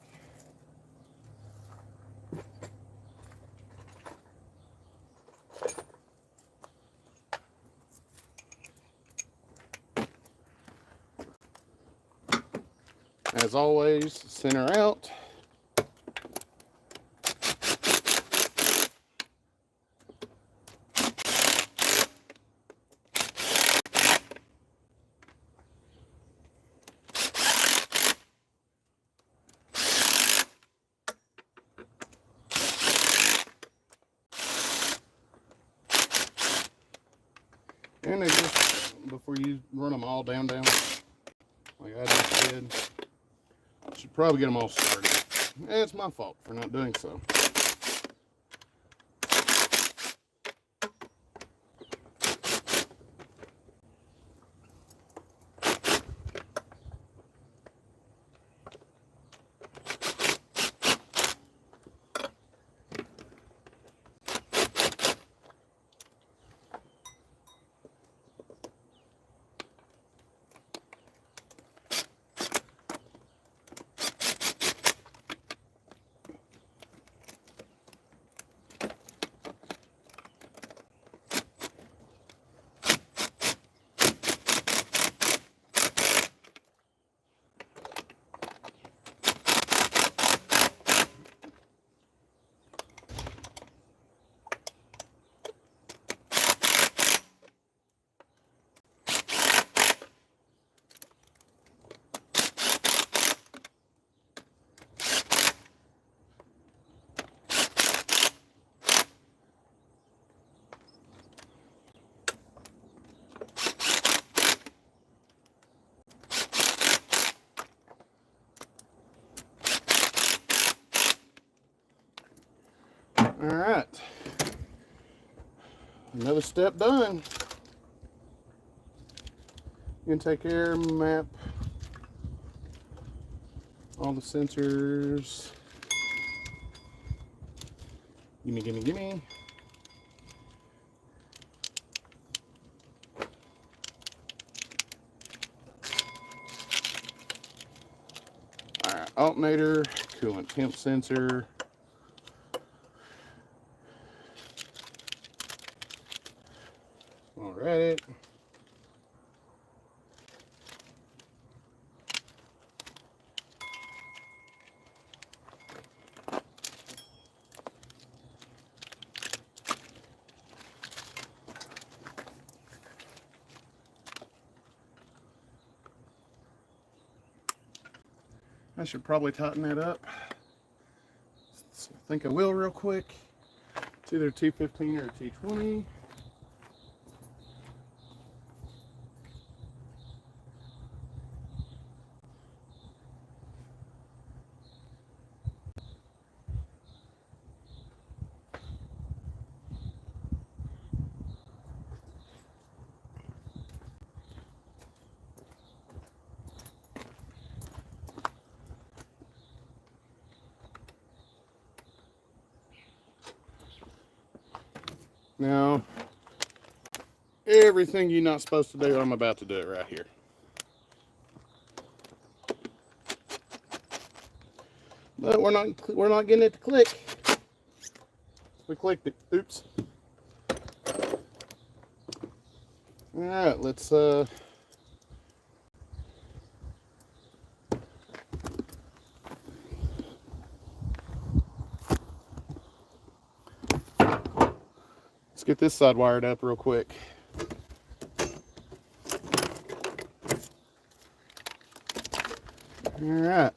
As always, center out. And they just, before you run them all down, like I just did, should probably get them all started. It's my fault for not doing so. All right, another step done. Intake air map, all the sensors. Gimme, gimme, gimme. All right, alternator, coolant temp sensor. All right. I should probably tighten that up. So I think I will real quick. It's either T15 or T20. Now, everything you're not supposed to do, I'm about to do it right here. But we're not getting it to click. We clicked it. Oops. All right, let's get this side wired up real quick. All right.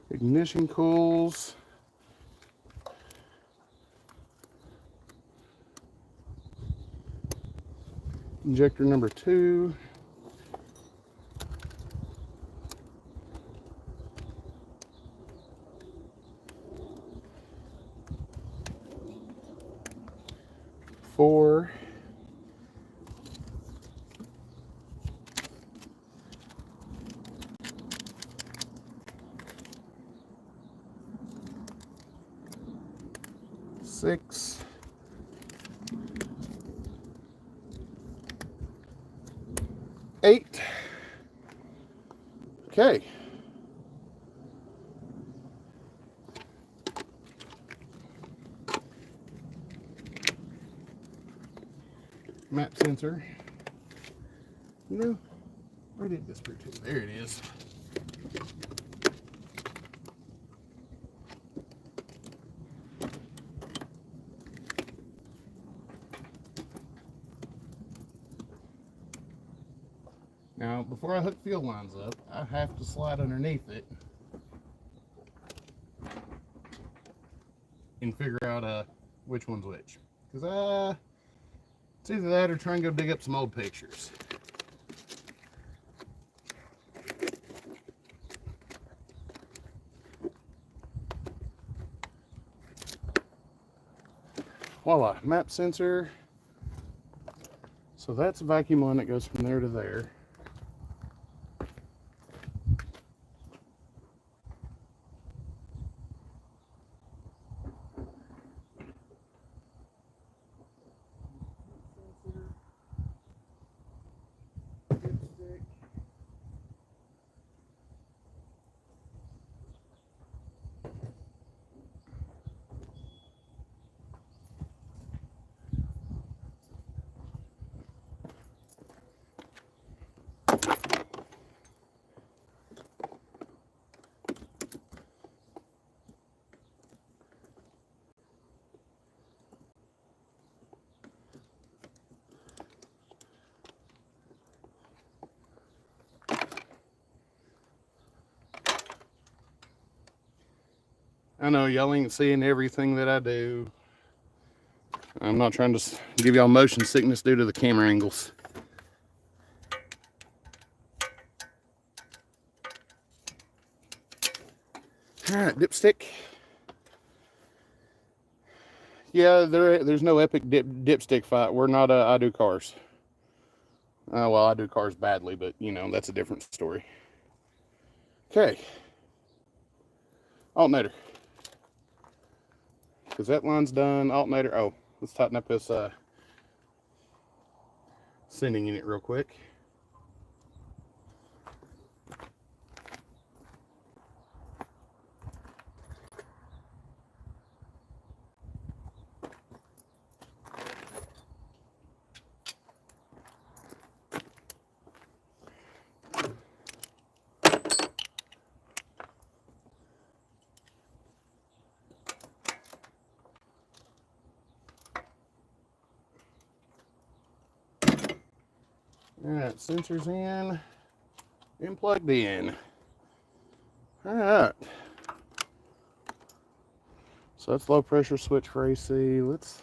Ignition coils. Injector number 2. Four. Six. 8. Okay. Map sensor. You know, where did this screw to? There it is. Now, before I hook field lines up, I have to slide underneath it and figure out which one's which. Because it's either that or try and go dig up some old pictures. Voila, map sensor. So that's a vacuum line that goes from there to there. I know y'all ain't seeing everything that I do. I'm not trying to give y'all motion sickness due to the camera angles. All right, dipstick. Yeah, there's no epic dipstick fight. We're not I do cars. Well, I do cars badly, but you know, that's a different story. Okay. Alternator. Because that line's done. Alternator. Oh, let's tighten up this sending unit real quick. Alright, sensors in and plugged in. Alright. So that's low pressure switch for AC. Let's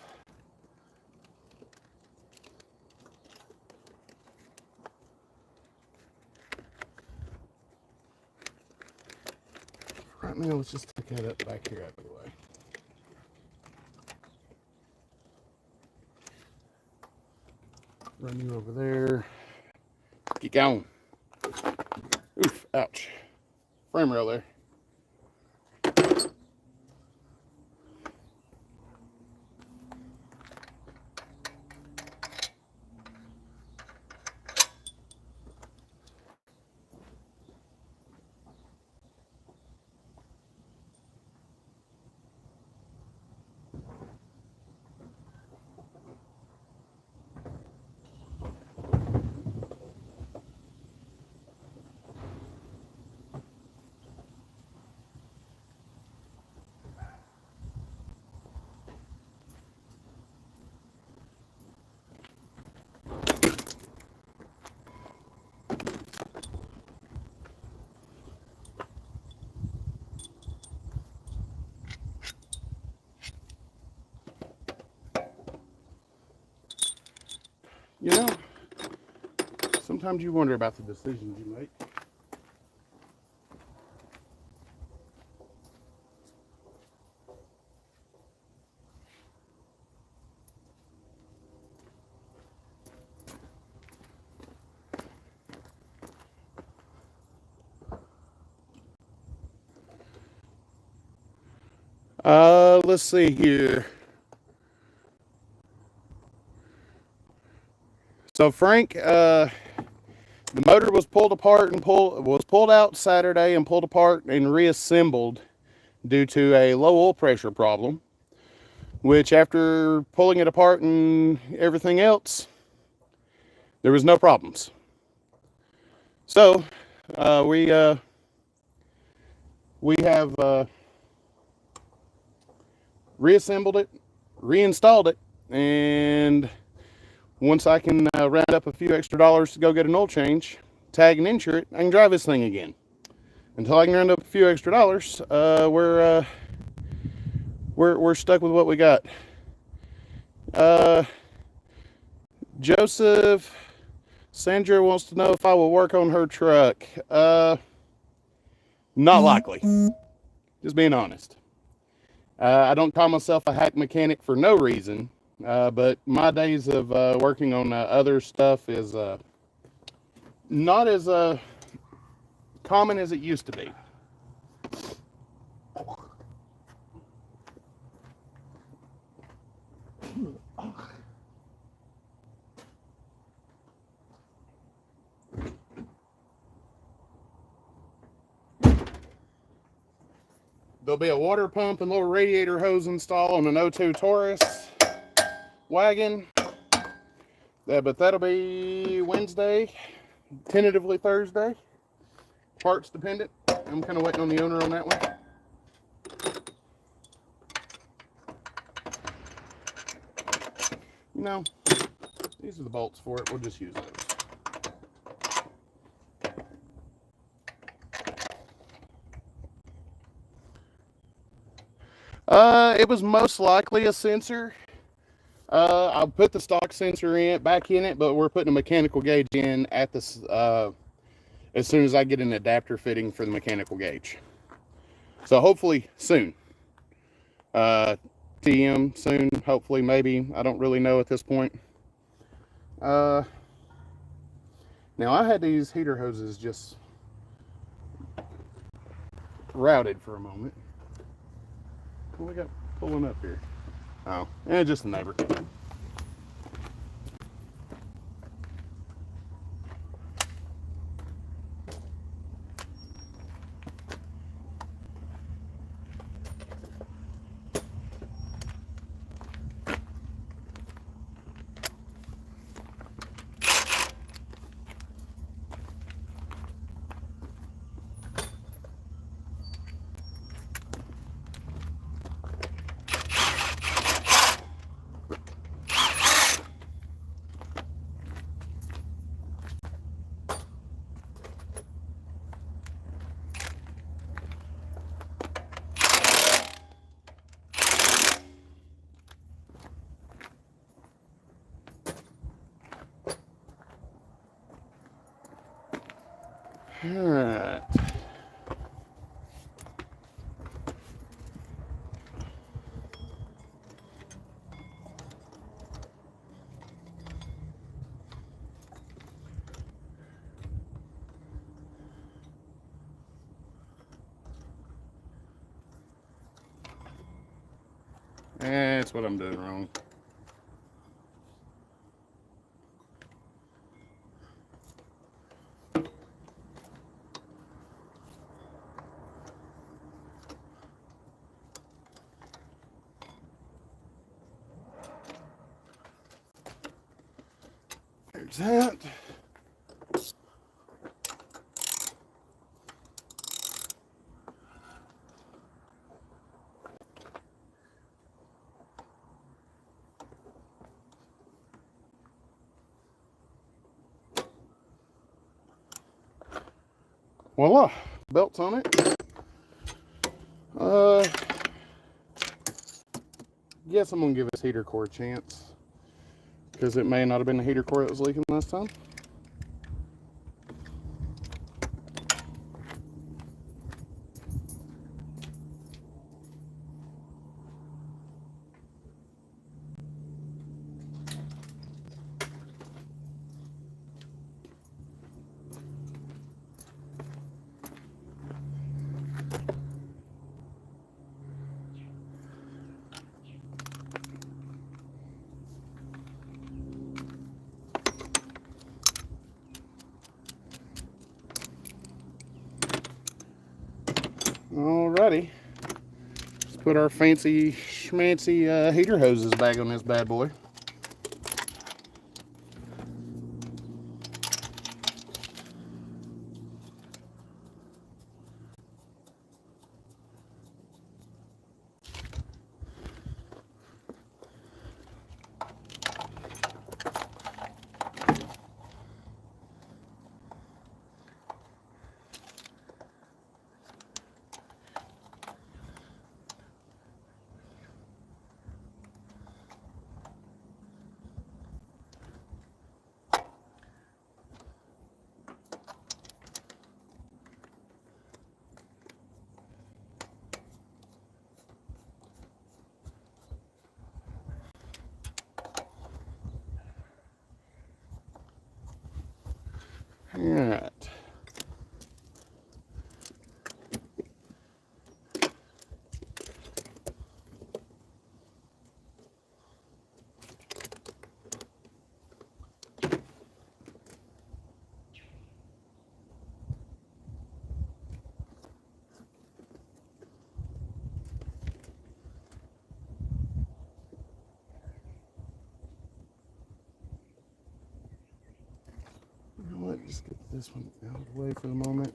Right now, let's just take that up back here out of the way. Run you over there. Get going. Oof, ouch. Frame rail there. You know, sometimes you wonder about the decisions you make. Let's see here. So Frank, the motor was pulled apart and pulled out Saturday and pulled apart and reassembled due to a low oil pressure problem, which after pulling it apart and everything else, there was no problems. So we have reassembled it, reinstalled it, and once I can round up a few extra dollars to go get an oil change, tag and insure it, I can drive this thing again. Until I can round up a few extra dollars, we're stuck with what we got. Joseph, Sandra wants to know if I will work on her truck. Not likely. Just being honest. I don't call myself a hack mechanic for no reason, but my days of working on other stuff is not as common as it used to be. There'll be a water pump and little radiator hose install on an 02 Taurus wagon. But that'll be Wednesday, tentatively Thursday. Parts dependent. I'm kind of waiting on the owner on that one. You know, these are the bolts for it. We'll just use those. It was most likely a sensor. I'll put the stock sensor back in it, but we're putting a mechanical gauge in at this as soon as I get an adapter fitting for the mechanical gauge. So hopefully soon. TM soon, hopefully, maybe. I don't really know at this point. Now I had these heater hoses just routed for a moment. What we got pulling up here? Oh, just the neighbor. All right. That's what I'm doing wrong. There's that. Voila, belt's on it. Guess I'm gonna give this heater core a chance, because it may not have been the heater core that was leaking last time. Alrighty, let's put our fancy schmancy heater hoses back on this bad boy. Alright. You know what, just get this one out of the way for the moment.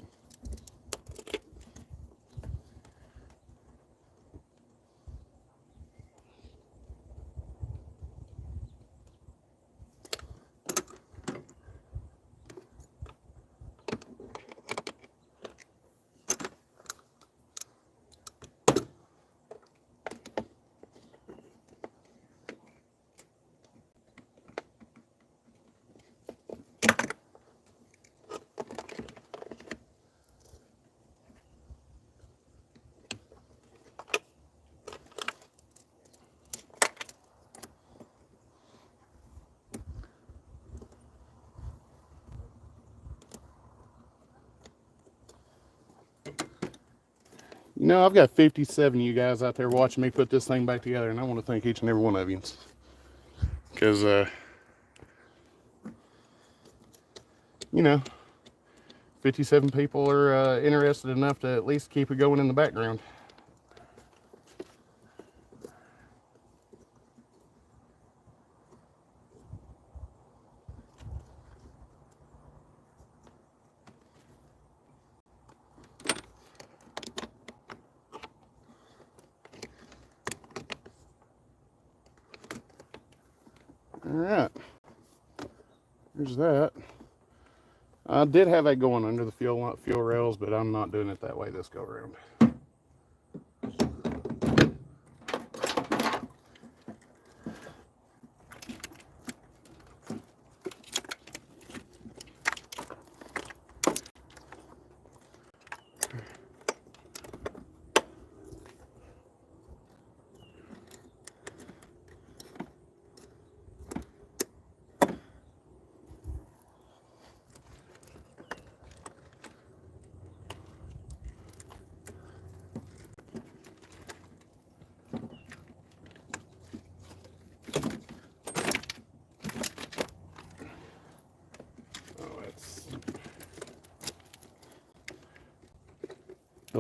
You know, I've got 57 of you guys out there watching me put this thing back together, and I want to thank each and every one of you. Because, you know, 57 people are interested enough to at least keep it going in the background. Alright, there's that. I did have that going under the fuel rails, but I'm not doing it that way this go around.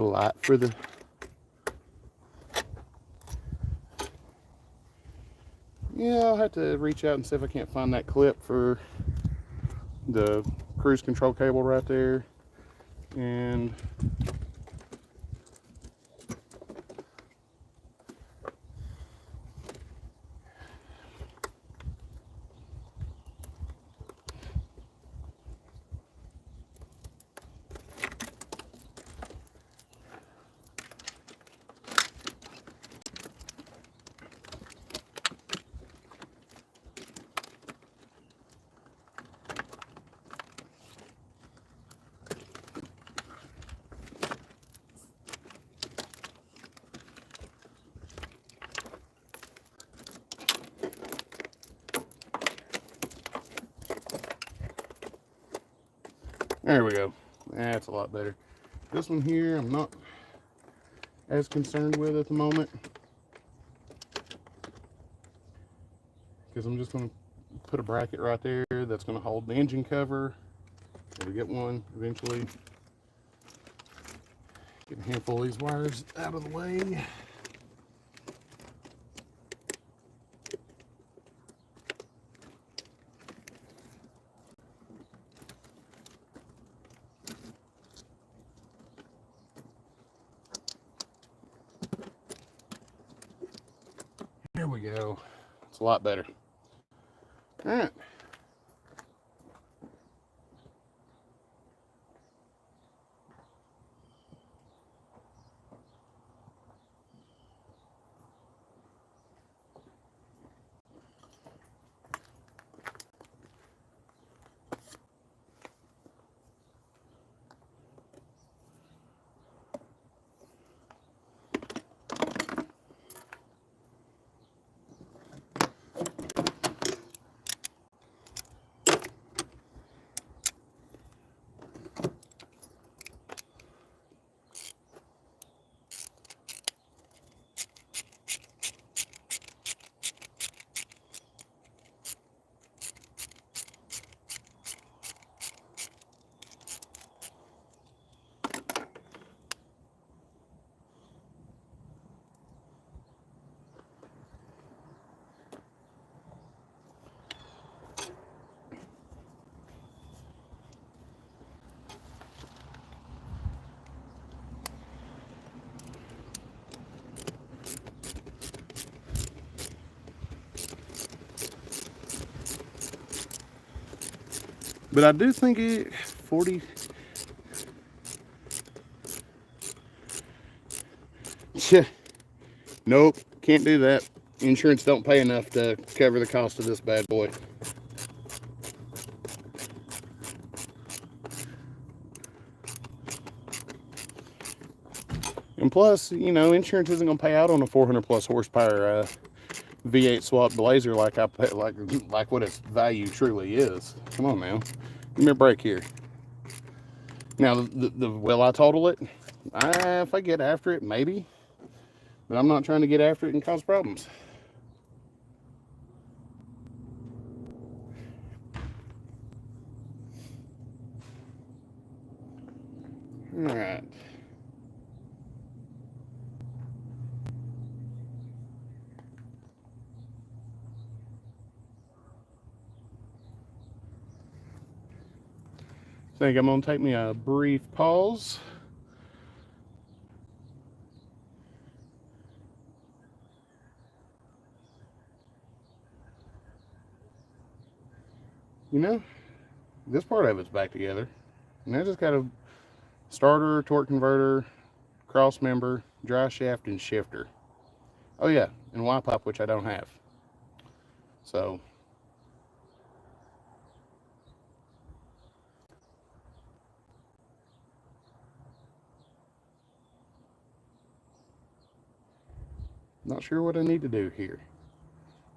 light for the... Yeah, I'll have to reach out and see if I can't find that clip for the cruise control cable right there. And there we go. That's a lot better. This one here, I'm not as concerned with at the moment, because I'm just going to put a bracket right there that's going to hold the engine cover. We'll get one eventually. Get a handful of these wires out of the way. There we go. It's a lot better. All right. But I do think it 40. Yeah. Nope, can't do that. Insurance don't pay enough to cover the cost of this bad boy. And plus, you know, insurance isn't going to pay out on a 400 plus horsepower V8 swap Blazer like I pay, like what its value truly is. Come on now, give me a break here. Now, will I total it? If I get after it, maybe. But I'm not trying to get after it and cause problems. All right. I think I'm going to take me a brief pause. You know, this part of it's back together. And I just got a starter, torque converter, cross member, dry shaft, and shifter. Oh yeah, and Y pipe, which I don't have. So, not sure what I need to do here.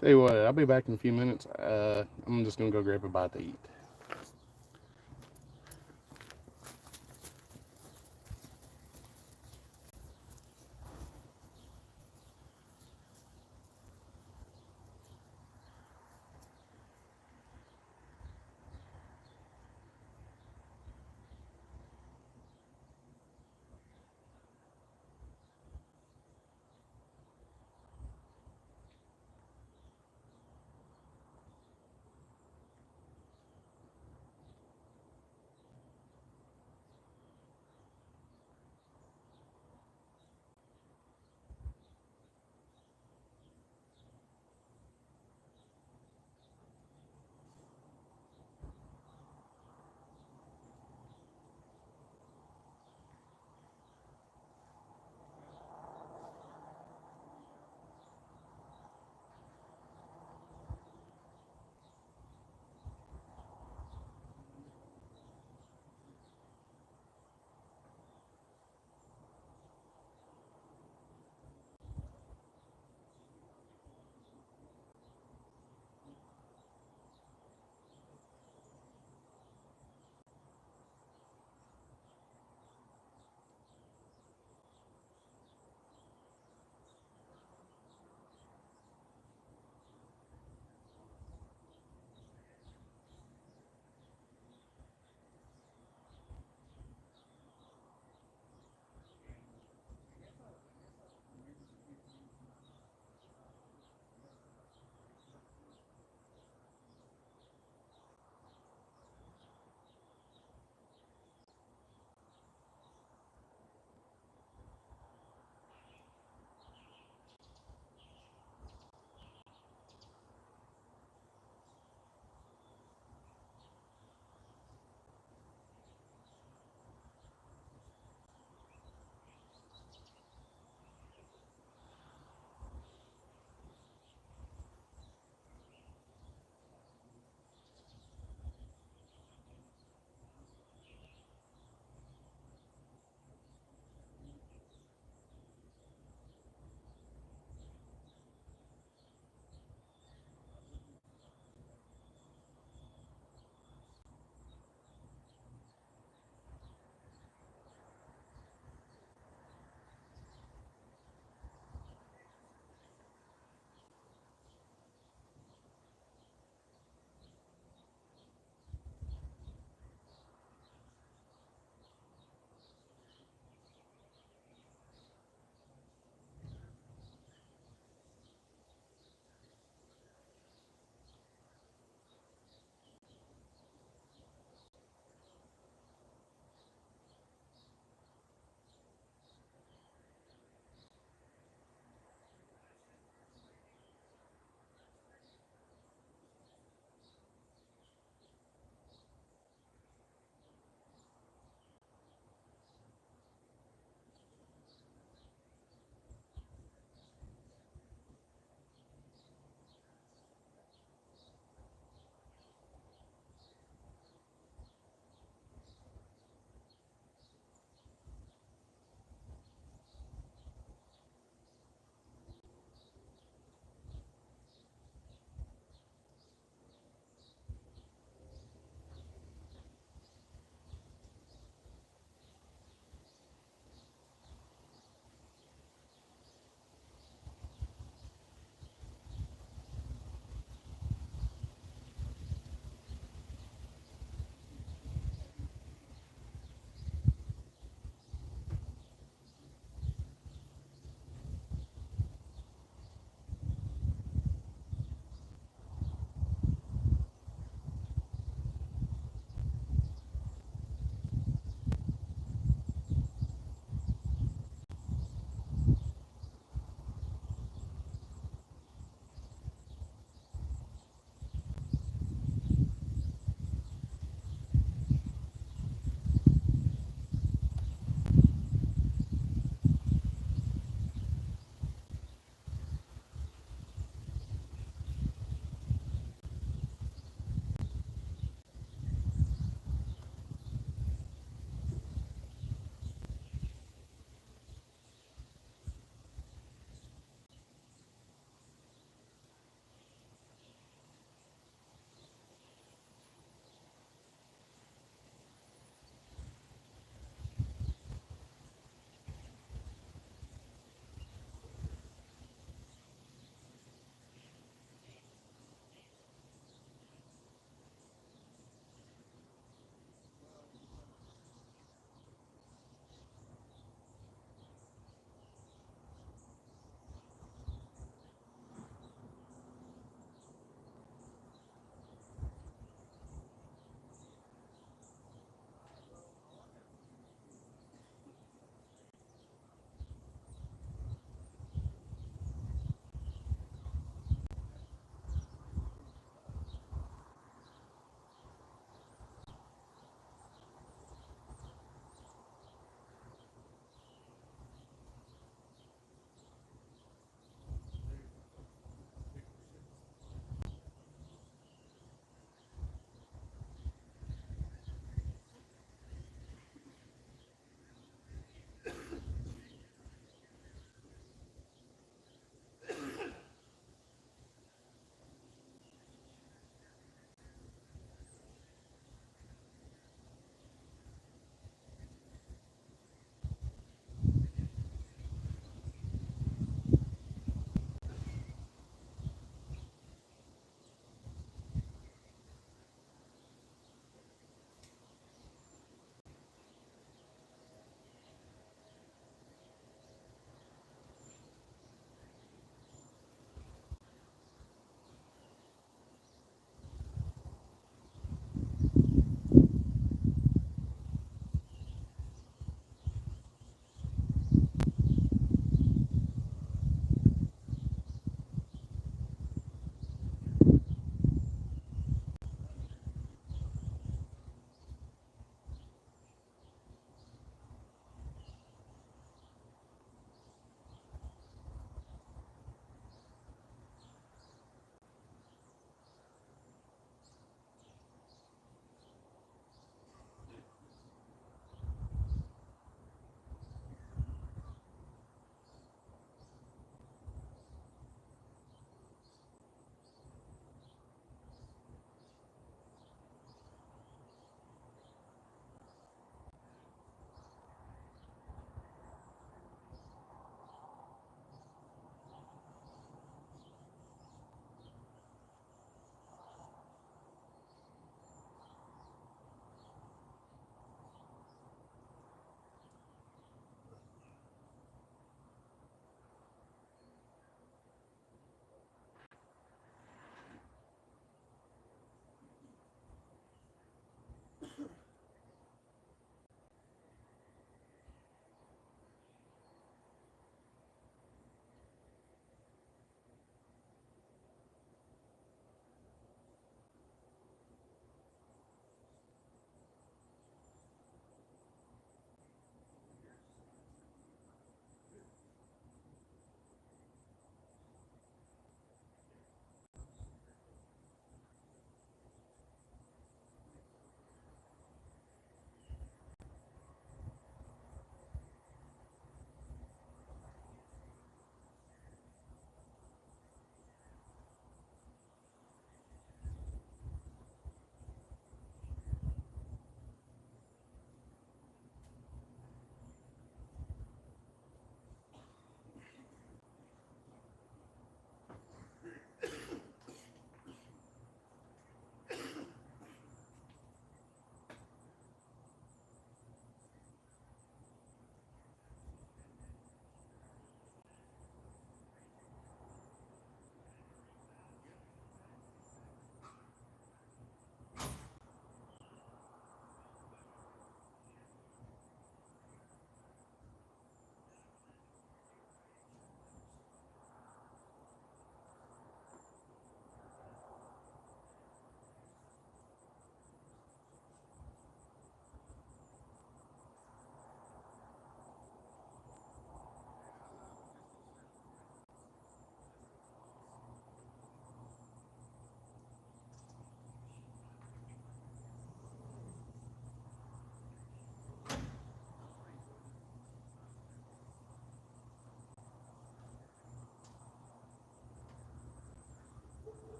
Tell you what, I'll be back in a few minutes. I'm just going to go grab a bite to eat.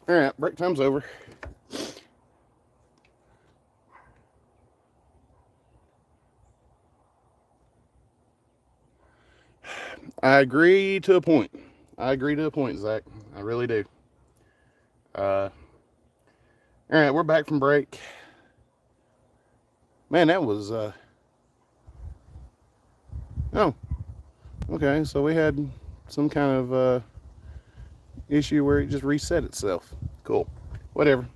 All right, break time's over. I agree to a point. I agree to a point, Zach. I really do. All right, we're back from break. Man, that was, oh, okay. So we had some kind of issue where it just reset itself. Cool. Whatever.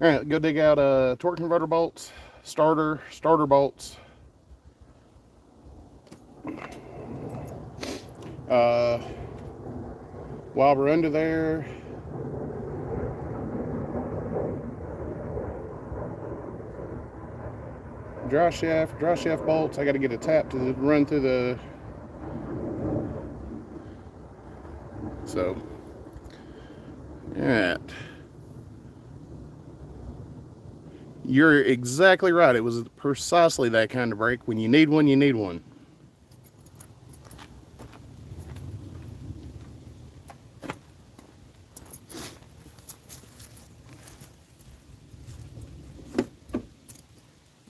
All right, go dig out torque converter bolts, starter bolts. While we're under there, dry shaft bolts. I got to get a tap to run through the. So, all right. You're exactly right. It was precisely that kind of brake. When you need one, you need one.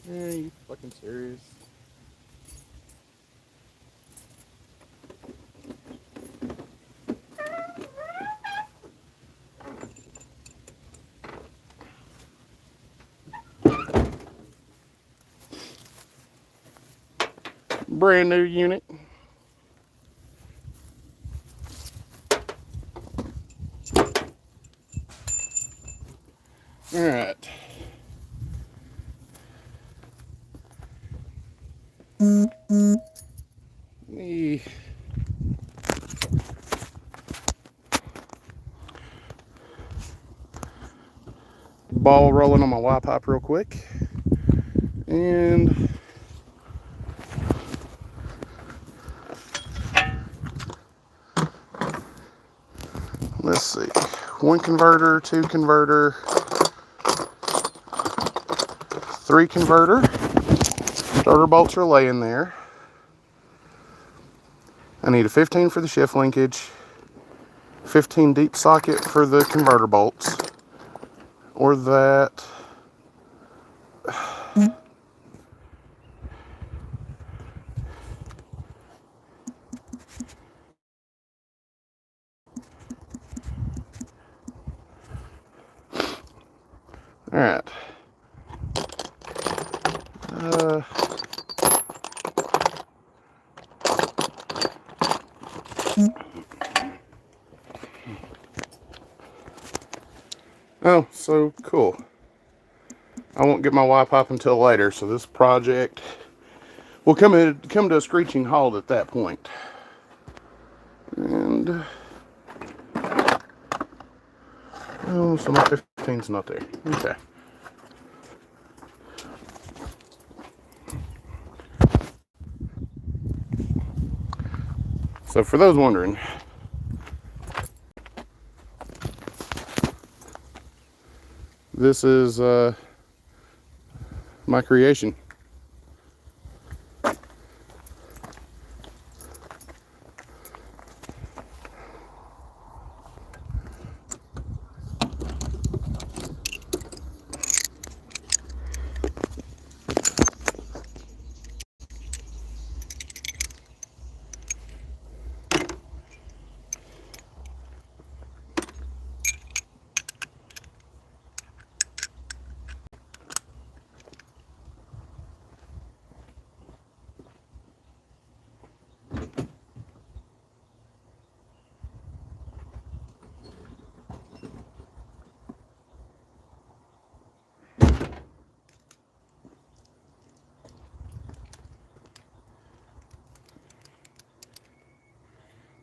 Are you fucking serious? Brand new unit. All right. Me. Ball rolling on my Y pipe real quick. And let's see. 1 converter, 2 converter, 3 converter. Starter bolts are laying there. I need a 15 for the shift linkage, 15 deep socket for the converter bolts, or that. All right. Oh, so cool. I won't get my Y pipe until later, so this project will come to a screeching halt at that point. And oh, so my 15's not there. Okay. So for those wondering, this is my creation.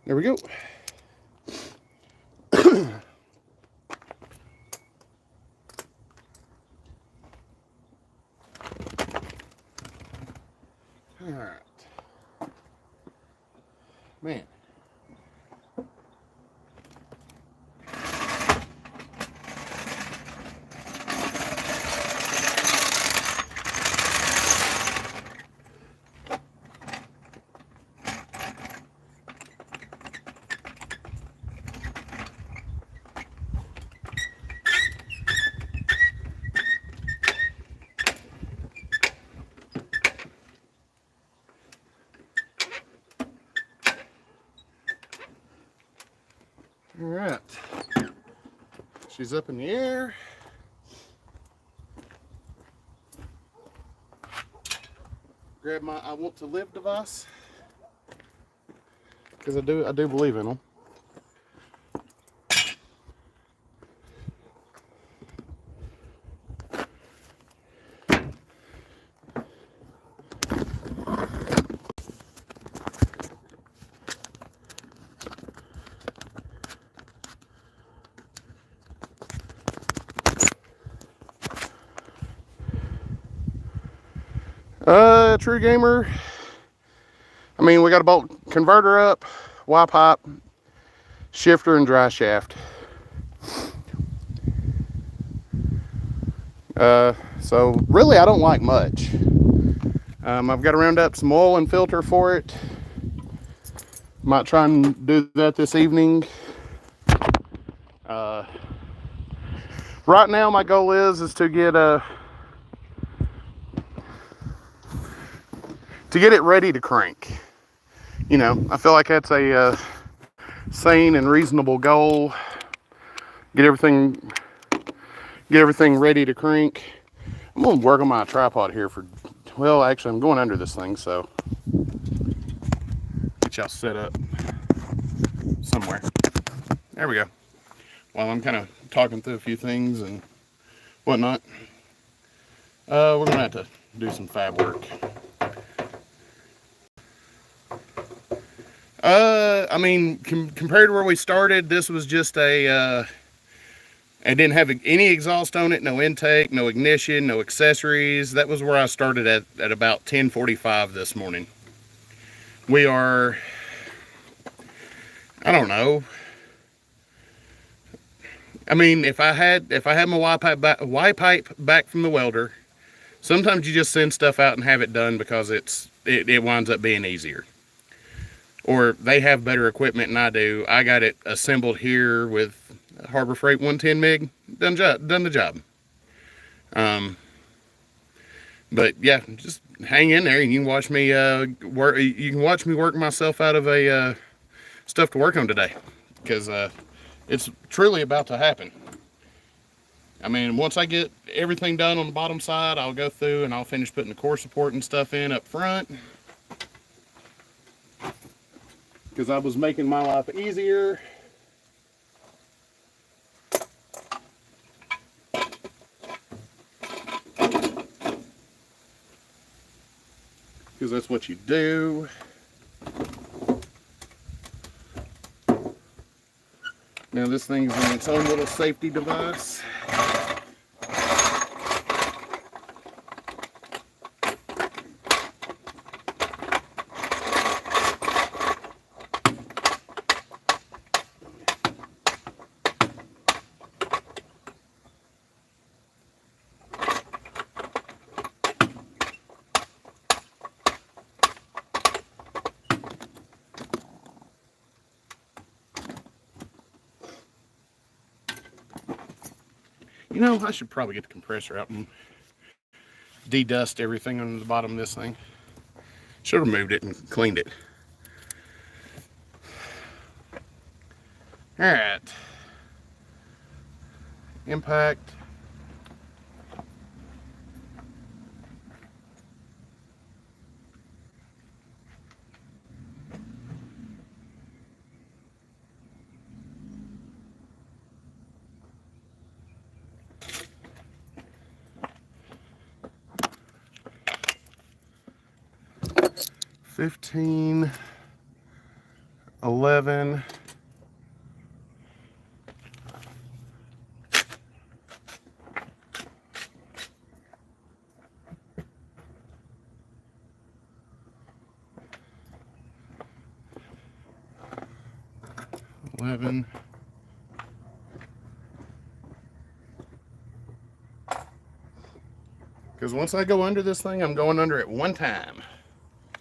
There we go. All right. Man. right. She's up in the air. Grab my I want to live device, because I do believe in them. True gamer. I mean, we got a bolt converter up, Y pipe, shifter, and dry shaft. So really, I don't like much. I've got to round up some oil and filter for it. Might try and do that this evening. Right now, my goal is to get it ready to crank. You know, I feel like that's a sane and reasonable goal. Get everything ready to crank. I'm gonna work on my tripod here for, well, actually I'm going under this thing, so get y'all set up somewhere. There we go. While I'm kind of talking through a few things and whatnot, we're gonna have to do some fab work. I mean, compared to where we started, this was just a, I didn't have any exhaust on it, no intake, no ignition, no accessories. That was where I started at about 10:45 this morning. We are, I don't know. I mean, if I had my Y pipe back from the welder, sometimes you just send stuff out and have it done because it winds up being easier. Or they have better equipment than I do. I got it assembled here with Harbor Freight 110 MIG. Done the job. But yeah, just hang in there and you can watch me work. You can watch me work myself out of a stuff to work on today, because it's truly about to happen. I mean, once I get everything done on the bottom side, I'll go through and I'll finish putting the core support and stuff in up front, because I was making my life easier. Because that's what you do. Now this thing's in its own little safety device. You know, I should probably get the compressor out and de-dust everything on the bottom of this thing. Should have removed it and cleaned it. Alright. Impact. $15, $11. Because once I go under this thing, I'm going under it one time.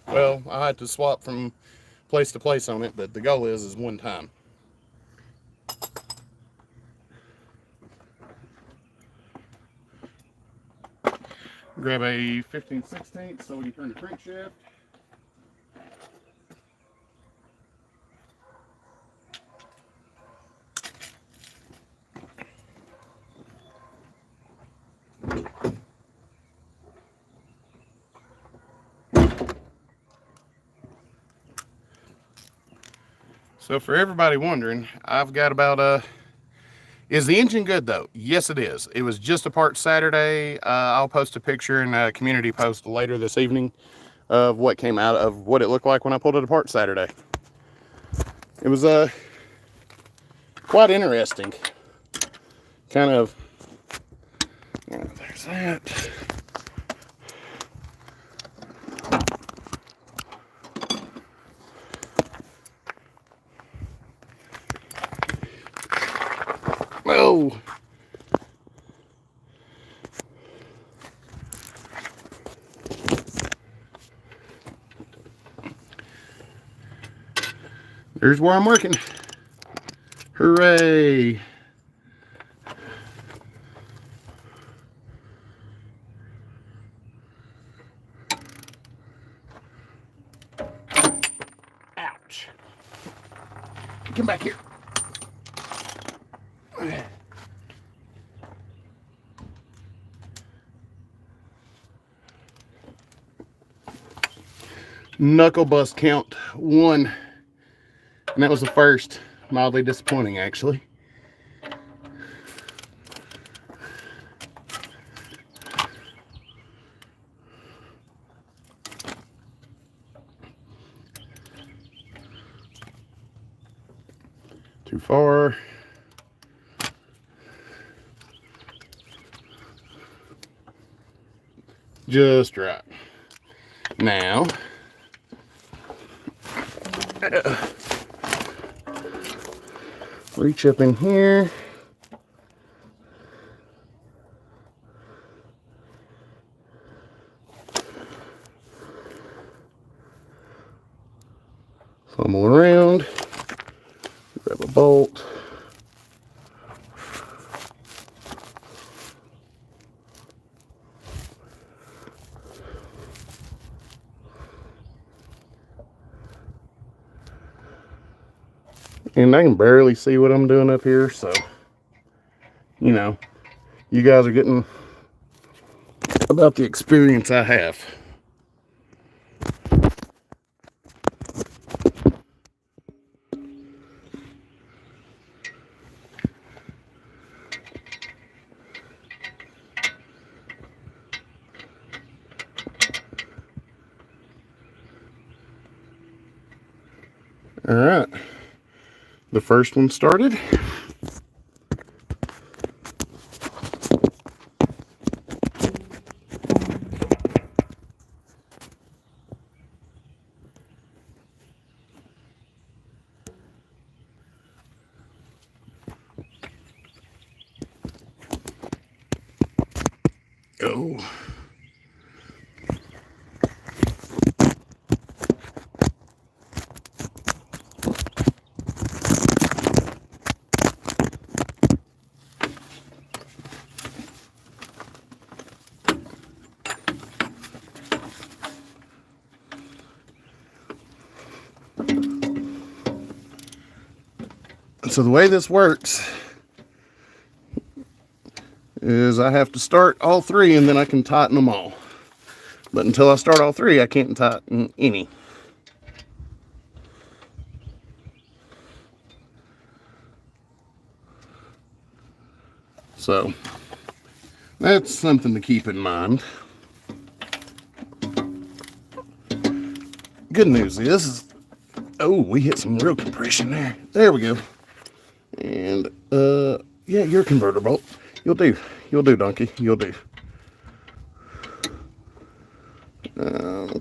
Well, I had to swap from place to place on it, but the goal is one time. Grab a 15/16 so we can turn the crankshaft. So for everybody wondering, I've got about is the engine good though? Yes, it is. It was just a part Saturday. I'll post a picture in a community post later this evening of what came out of what it looked like when I pulled it apart Saturday. It was quite interesting. Kind of, there's that. Oh. There's where I'm working. Hooray. Ouch. Come back here. Knuckle bust count 1. And that was the first. Mildly disappointing, actually. Too far. Just right. Now, reach up in here. Fumble around. Grab a bolt. And I can barely see what I'm doing up here, so, you know, you guys are getting about the experience I have. All right, the first one started. Go. So the way this works is I have to start all 3 and then I can tighten them all. But until I start all 3, I can't tighten any. So that's something to keep in mind. Good news is, oh, we hit some real compression there. There we go. And yeah, your converter bolt. You'll do, donkey. You'll do.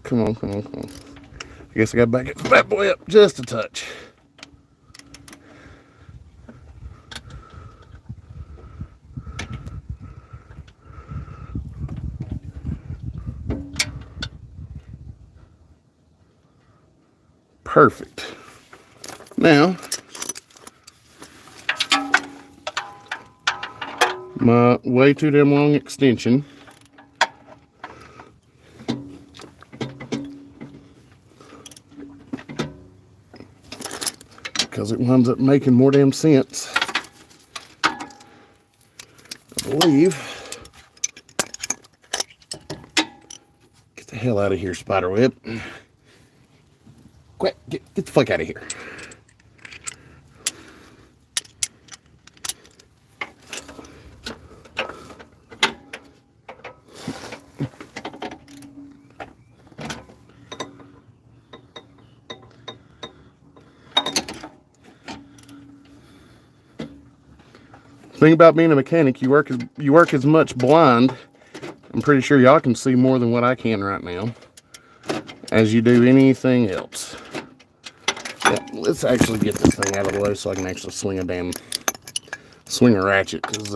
Come on. I guess I gotta back it, that boy up just a touch. Perfect. Now, my way too damn long extension because it winds up making more damn sense, I believe. Get the hell out of here, spiderweb. Quick, get the fuck out of here. Thing about being a mechanic, you work as much blind. I'm pretty sure y'all can see more than what I can right now, as you do anything else. Yeah, let's actually get this thing out of the way so I can actually swing a ratchet, because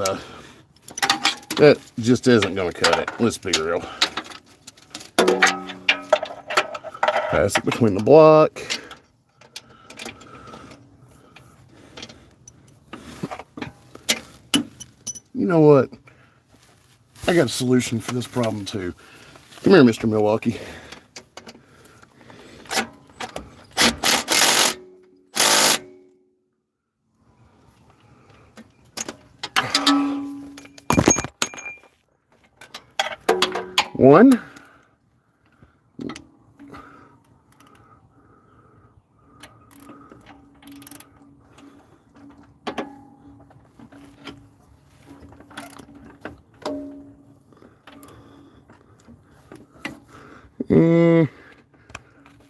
that just isn't going to cut it. Let's be real. Pass it between the block. You know what? I got a solution for this problem too. Come here, Mr. Milwaukee. One.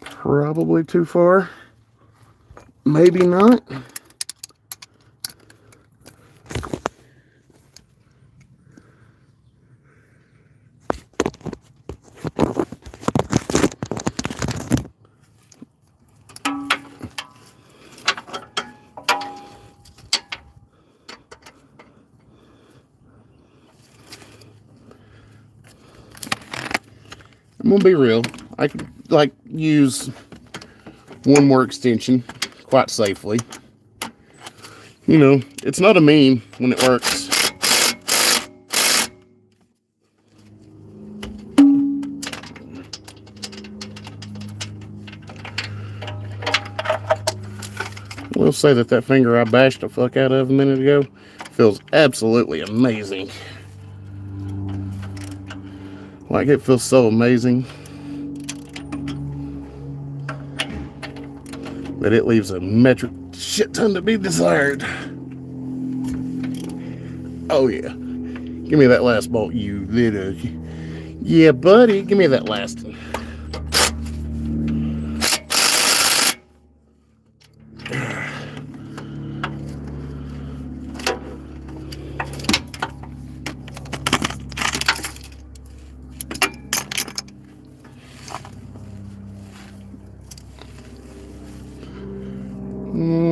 Probably too far. Maybe not. I'm gonna be real. I could use one more extension quite safely. You know, it's not a mean when it works. We'll say that finger I bashed the fuck out of a minute ago feels absolutely amazing. Like, it feels so amazing that it leaves a metric shit ton to be desired. Oh yeah. Give me that last bolt, you little... Yeah, buddy, give me that last one.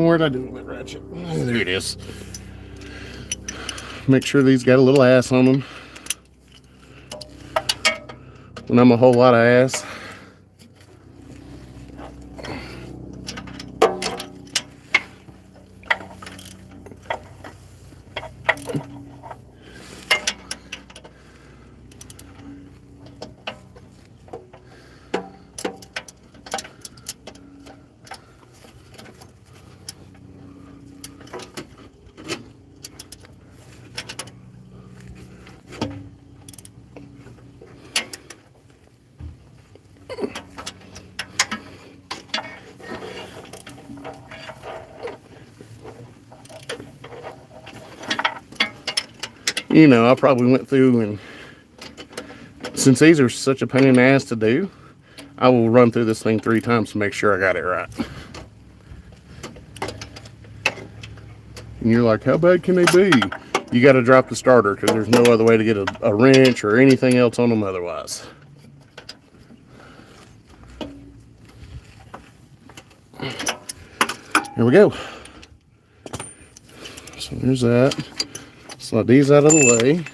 Where'd I do my ratchet? There it is. Make sure these got a little ass on them. When I'm a whole lot of ass. You know, I probably went through, and since these are such a pain in the ass to do, I will run through this thing 3 times to make sure I got it right. And you're like, how bad can they be? You got to drop the starter, because there's no other way to get a wrench or anything else on them otherwise. Here we go. So there's that. Slide these out of the way.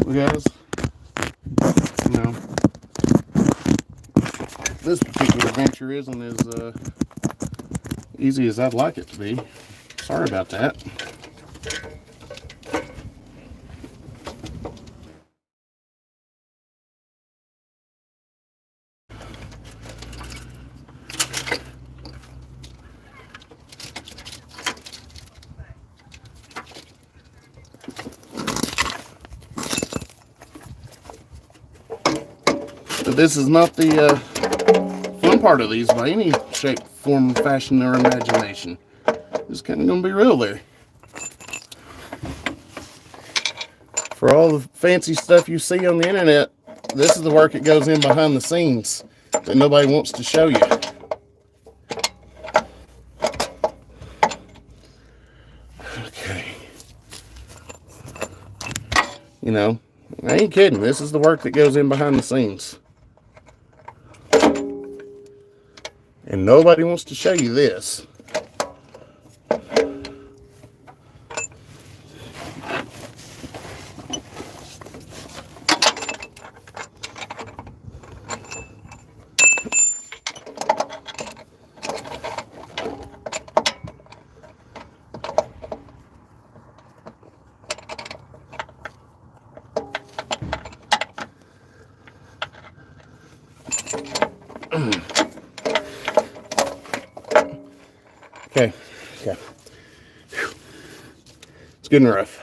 Because, you know, this particular venture isn't as easy as I'd like it to be. Sorry about that. But this is not the fun part of these by any shape, form, fashion, or imagination. It's kind of going to be real there. For all the fancy stuff you see on the internet, this is the work that goes in behind the scenes that nobody wants to show you. Okay. You know, I ain't kidding. This is the work that goes in behind the scenes. And nobody wants to show you this. Okay, okay. Whew. It's getting rough.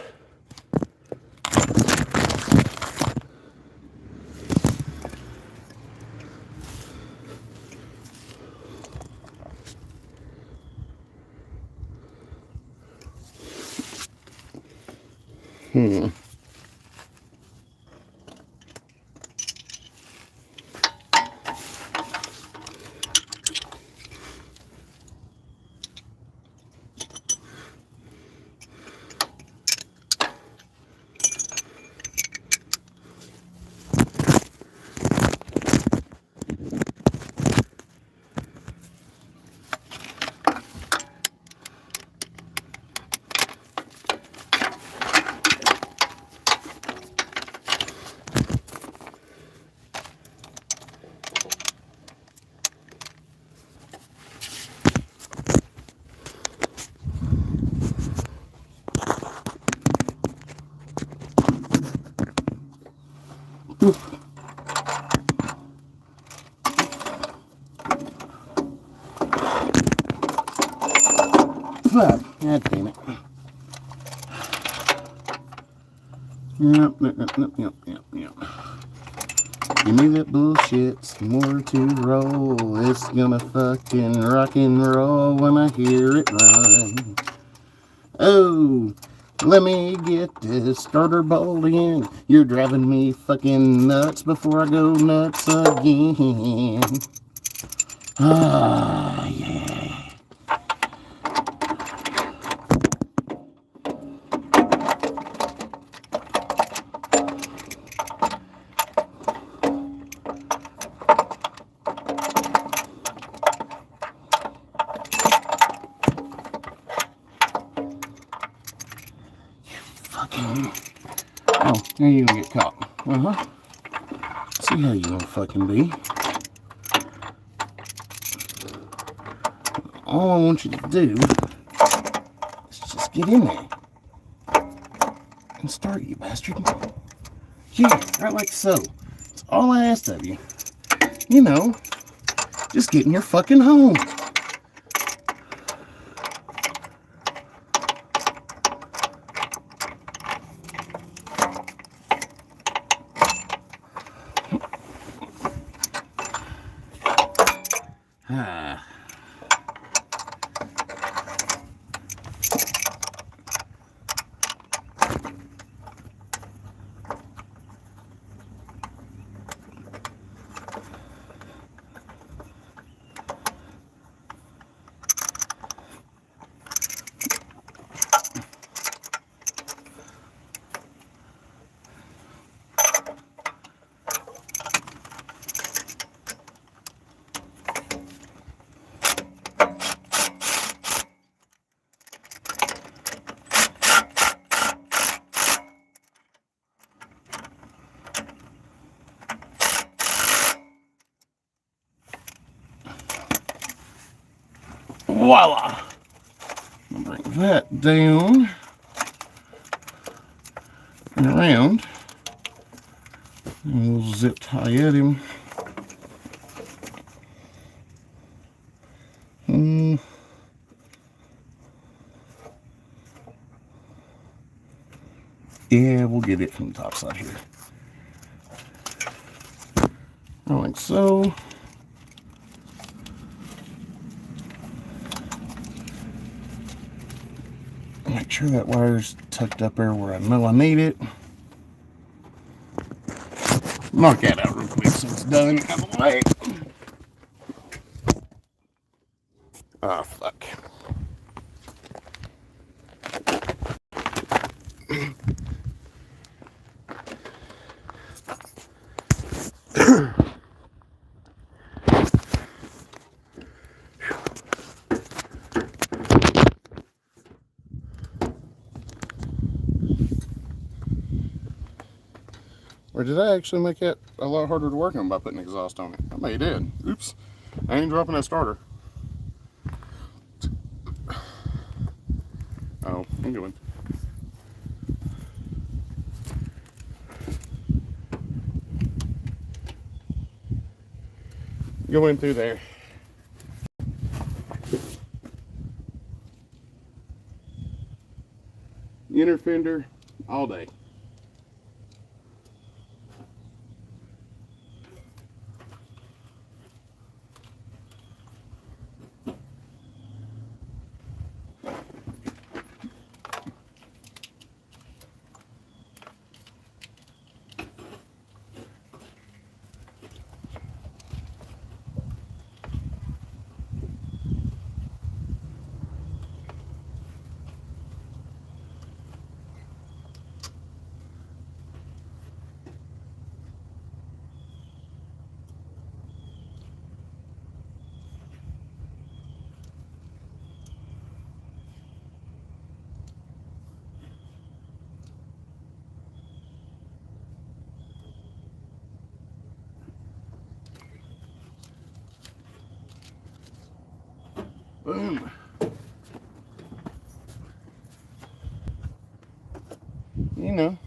God damn it. Yep. Give me that bullshit, some more to roll. It's gonna fucking rock and roll when I hear it run. Oh, let me get this starter bolt in. You're driving me fucking nuts before I go nuts again. Ah, yeah. Oh, now you gonna get caught. See how you gonna fucking be. All I want you to do is just get in there and start, you bastard. Yeah, right like so. That's all I asked of you. You know, just get in your fucking home. Voila! I'll bring that down and around. And we'll zip tie at him. Yeah, we'll get it from the top side here. Like so. Make sure that wire's tucked up there where I know I need it. Knock that out real quick so it's done. Out of the way. Ah, fuck. Or did I actually make that a lot harder to work on by putting exhaust on it? I may have did. Oops. I ain't dropping that starter. Oh, I'm going. Go in through there. Inner fender all day. Boom. You know.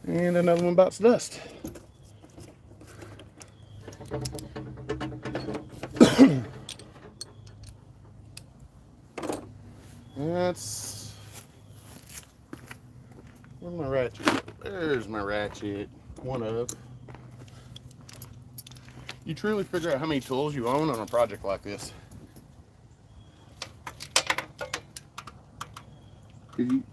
And another one bites dust. That's... Where's my ratchet? There's my ratchet. One of. You truly figure out how many tools you own on a project like this. You...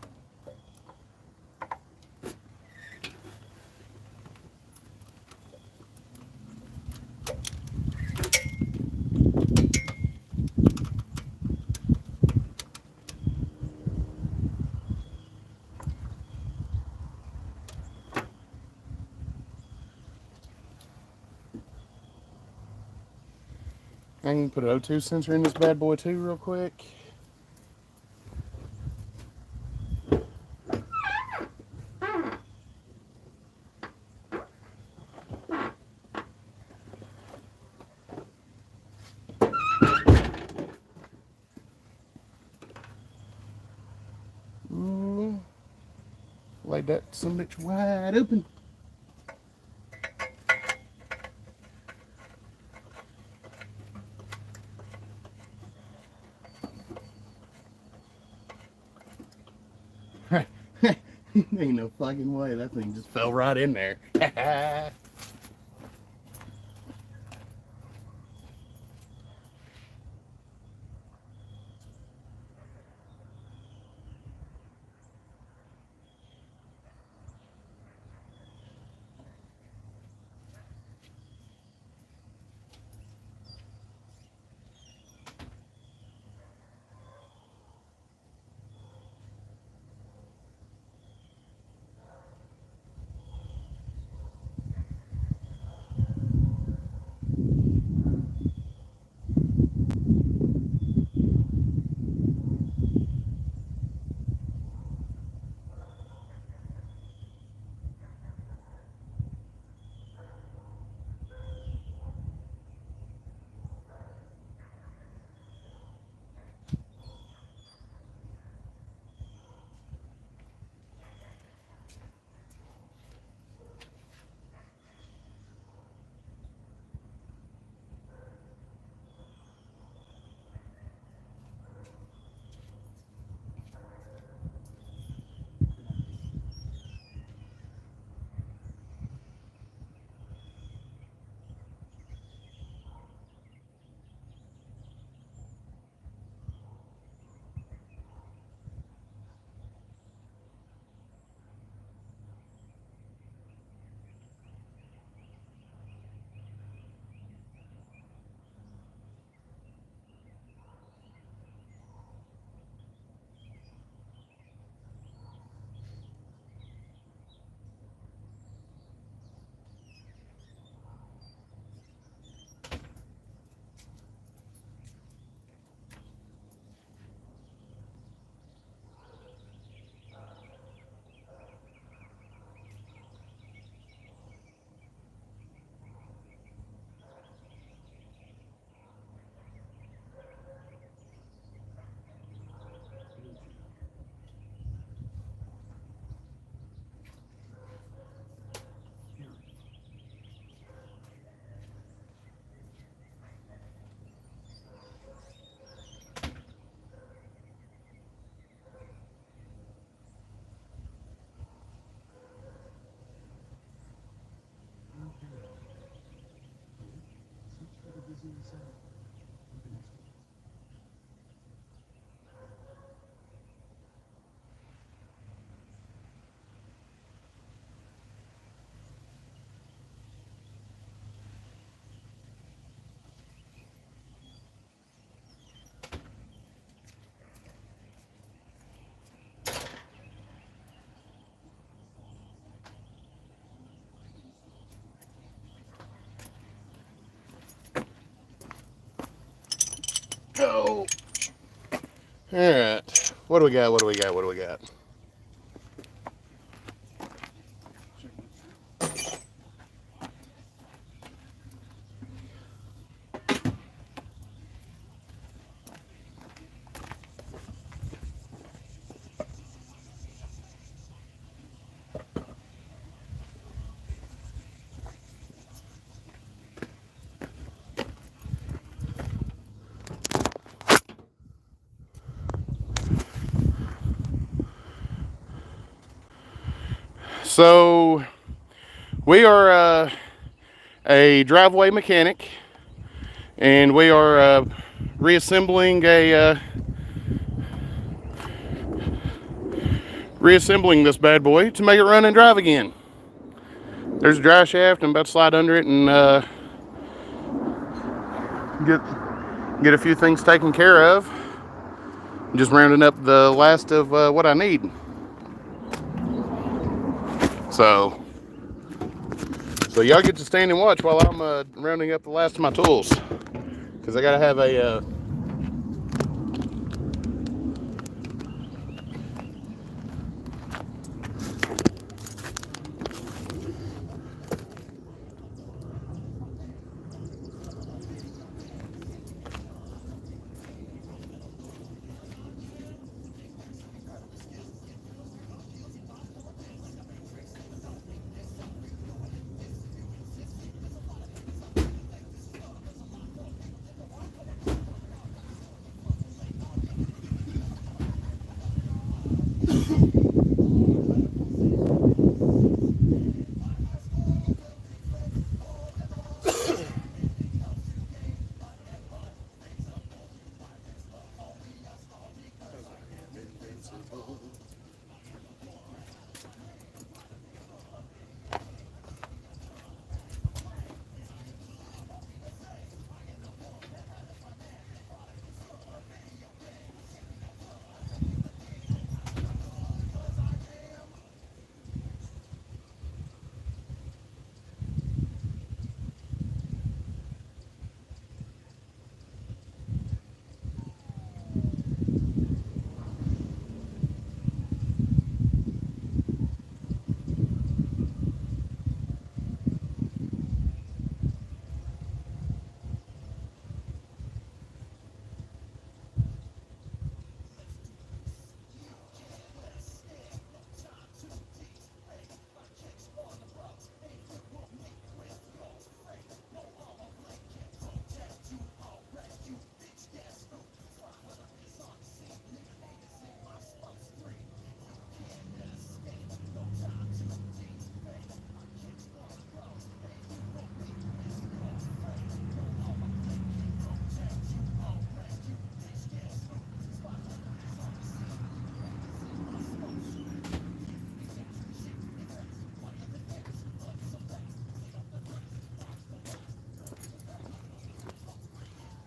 I can put an O2 sensor in this bad boy too real quick. Laid that some bitch wide open. Ain't no fucking way. That thing just fell right in there. go. All right. What do we got? What do we got? What do we got? So we are a driveway mechanic, and we are reassembling reassembling this bad boy to make it run and drive again. There's a dry shaft. I'm about to slide under it and get a few things taken care of. I'm just rounding up the last of what I need. So y'all get to stand and watch while I'm rounding up the last of my tools, because I gotta have a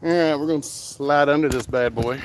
yeah, we're gonna slide under this bad boy.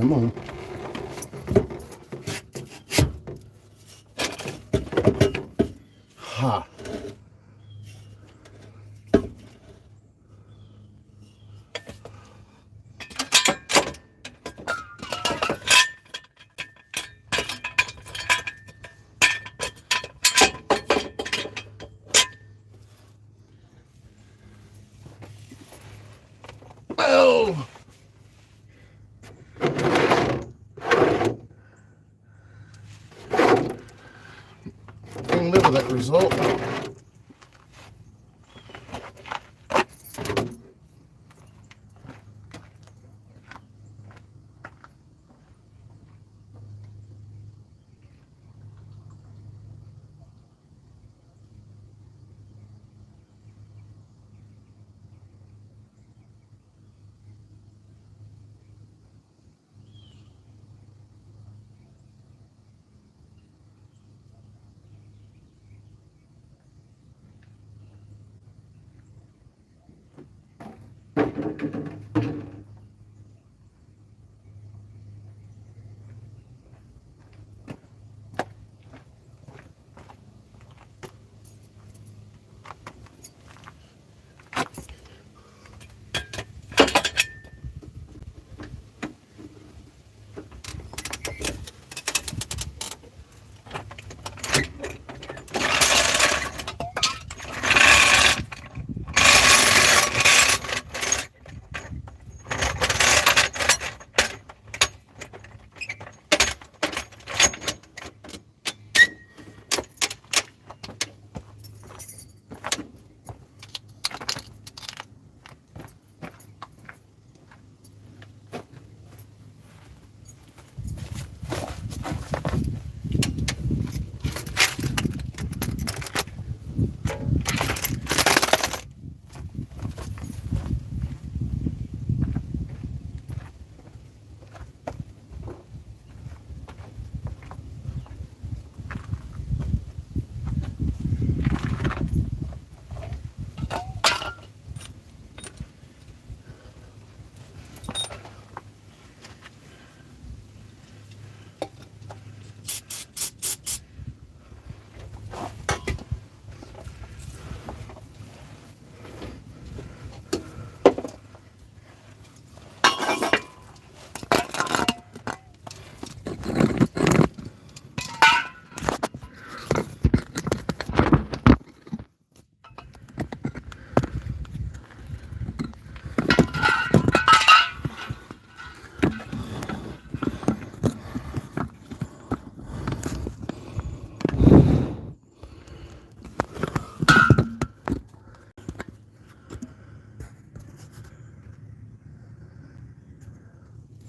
Come on. Ha. Oh. I can live with that result.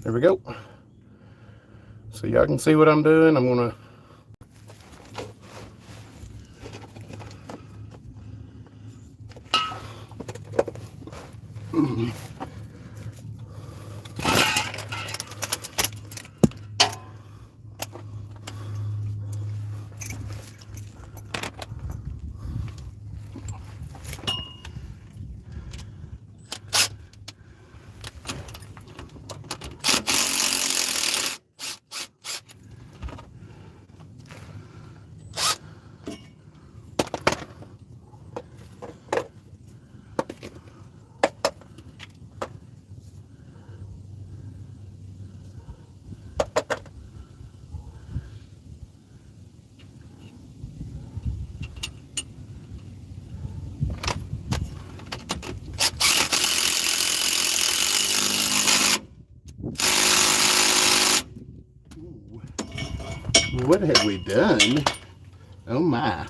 There we go. So y'all can see what I'm doing. I'm gonna what have we done? Oh my.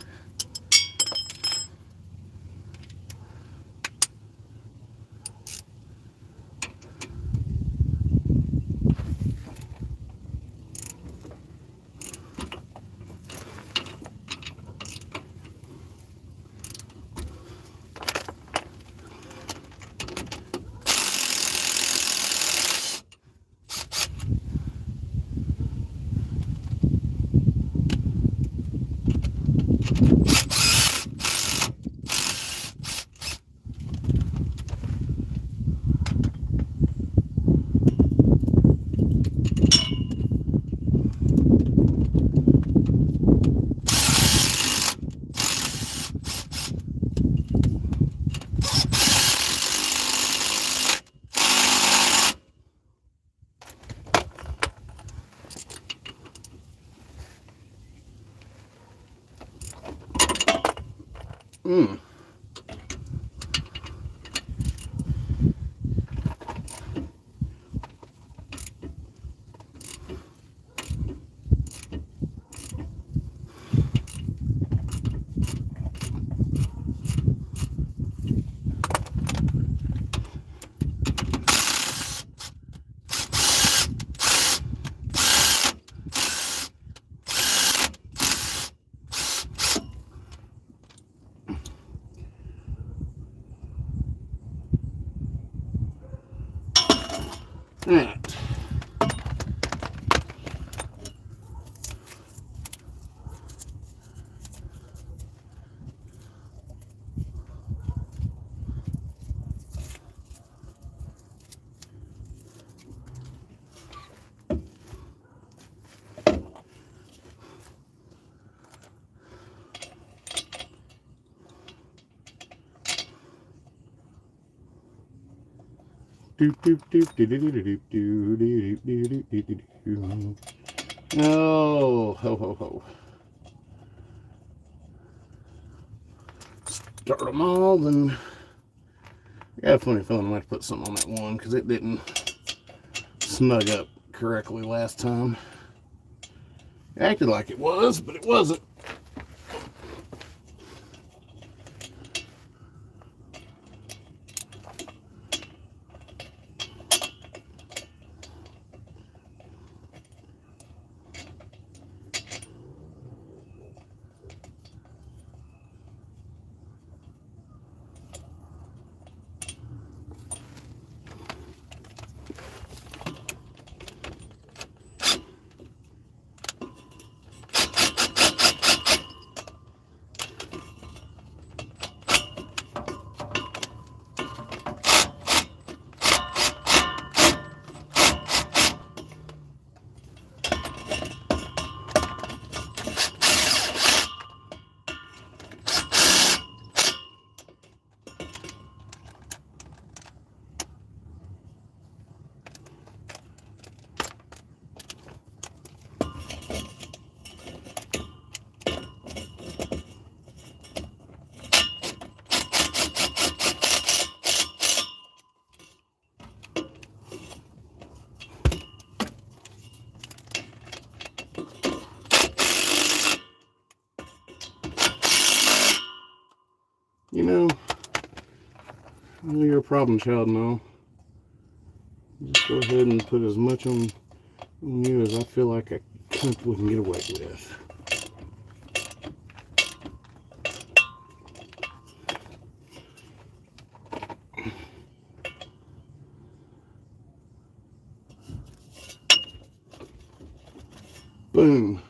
Mm. Right. Oh, ho, ho, ho. Start them all, then I got a funny feeling I might put something on that one because it didn't snug up correctly last time. It acted like it was, but it wasn't. You know, you're a problem child now. Just go ahead and put as much on you as I feel like I comfortably can get away with. Boom.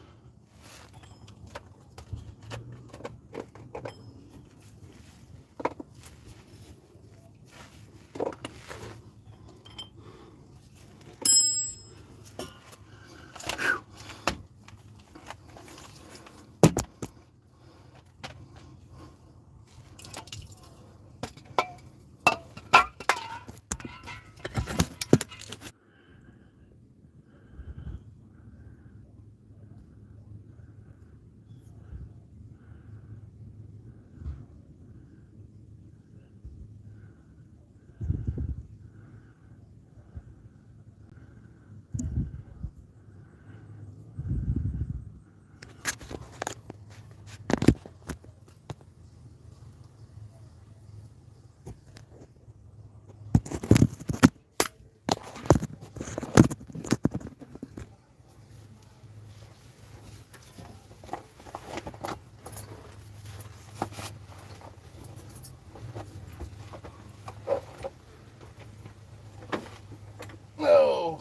No.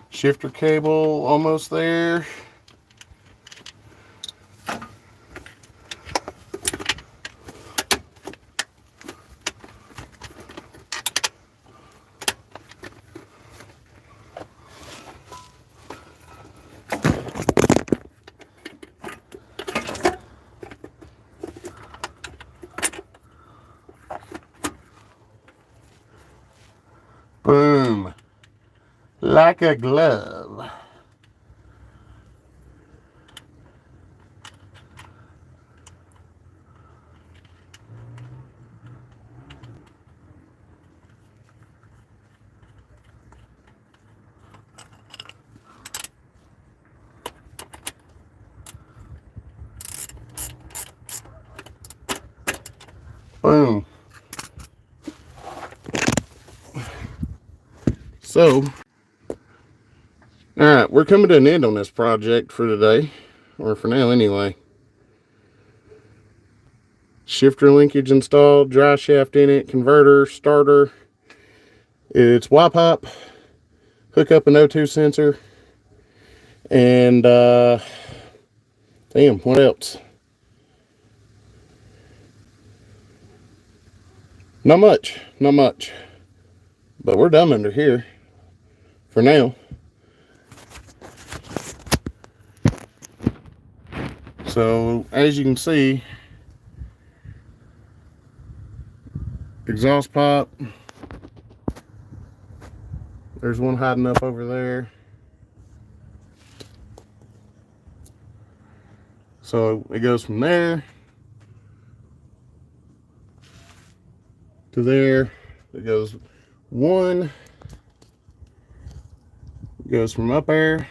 Shifter cable almost there. like a glove. Boom. So, alright, we're coming to an end on this project for today, or for now anyway. Shifter linkage installed, dry shaft in it, converter, starter. It's Y pipe, hook up an O2 sensor, and damn, what else? Not much, not much. But we're done under here for now. So as you can see, exhaust pipe, there's one hiding up over there. So it goes from there to there. It goes one, it goes from up there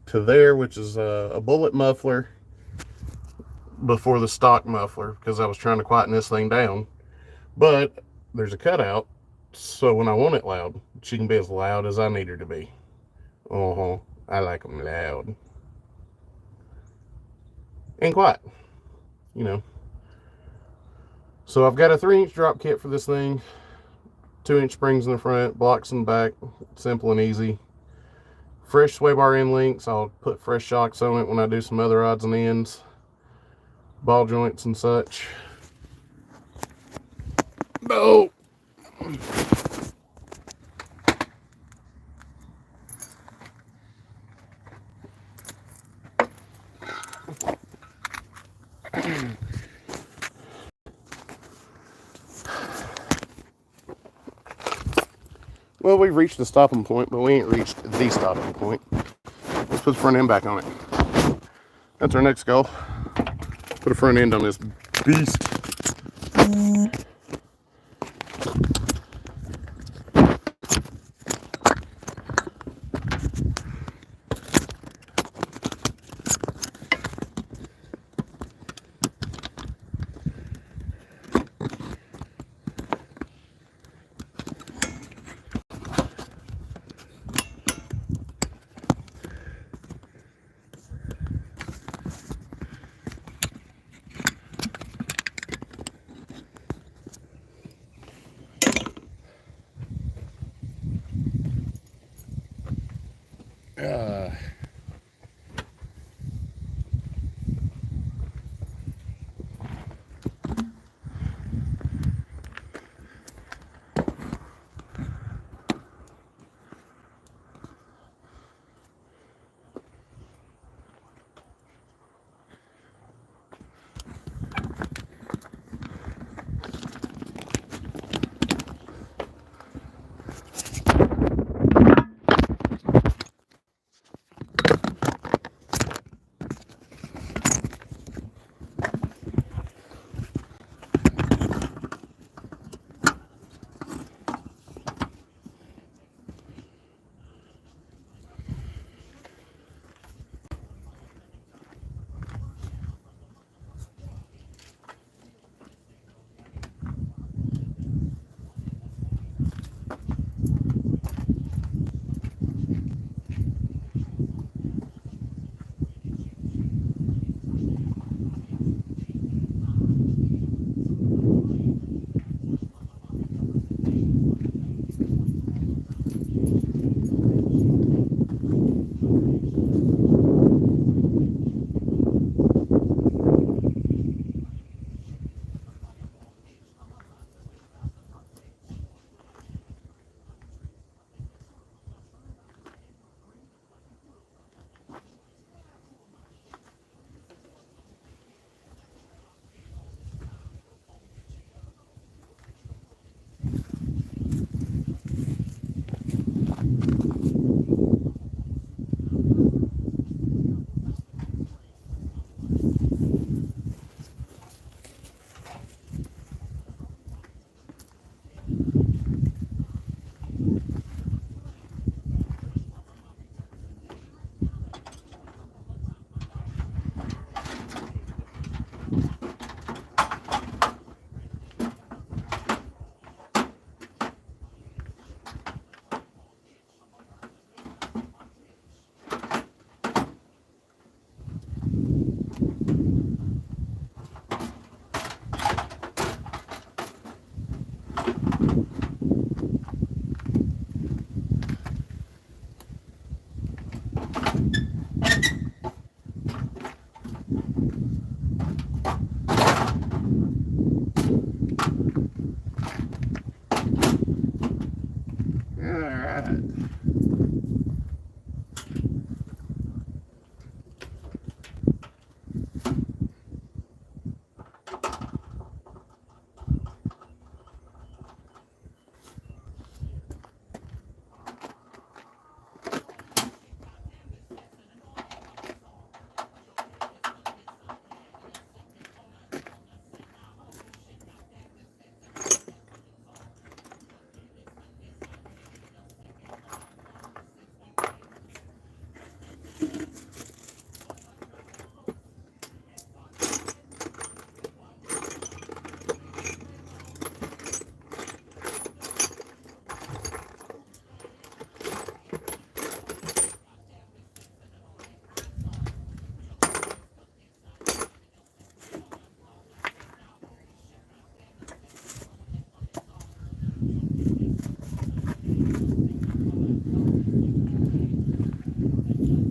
to there, which is a bullet muffler before the stock muffler, because I was trying to quieten this thing down. But there's a cutout, so when I want it loud, she can be as loud as I need her to be. I like them loud and quiet, you know. So I've got a 3-inch drop kit for this thing, 2-inch springs in the front, blocks in the back, simple and easy. Fresh sway bar end links. I'll put fresh shocks on it when I do some other odds and ends, ball joints and such. No. Well, we've reached the stopping point, but we ain't reached the stopping point. Let's put the front end back on it. That's our next goal. Put a front end on this beast.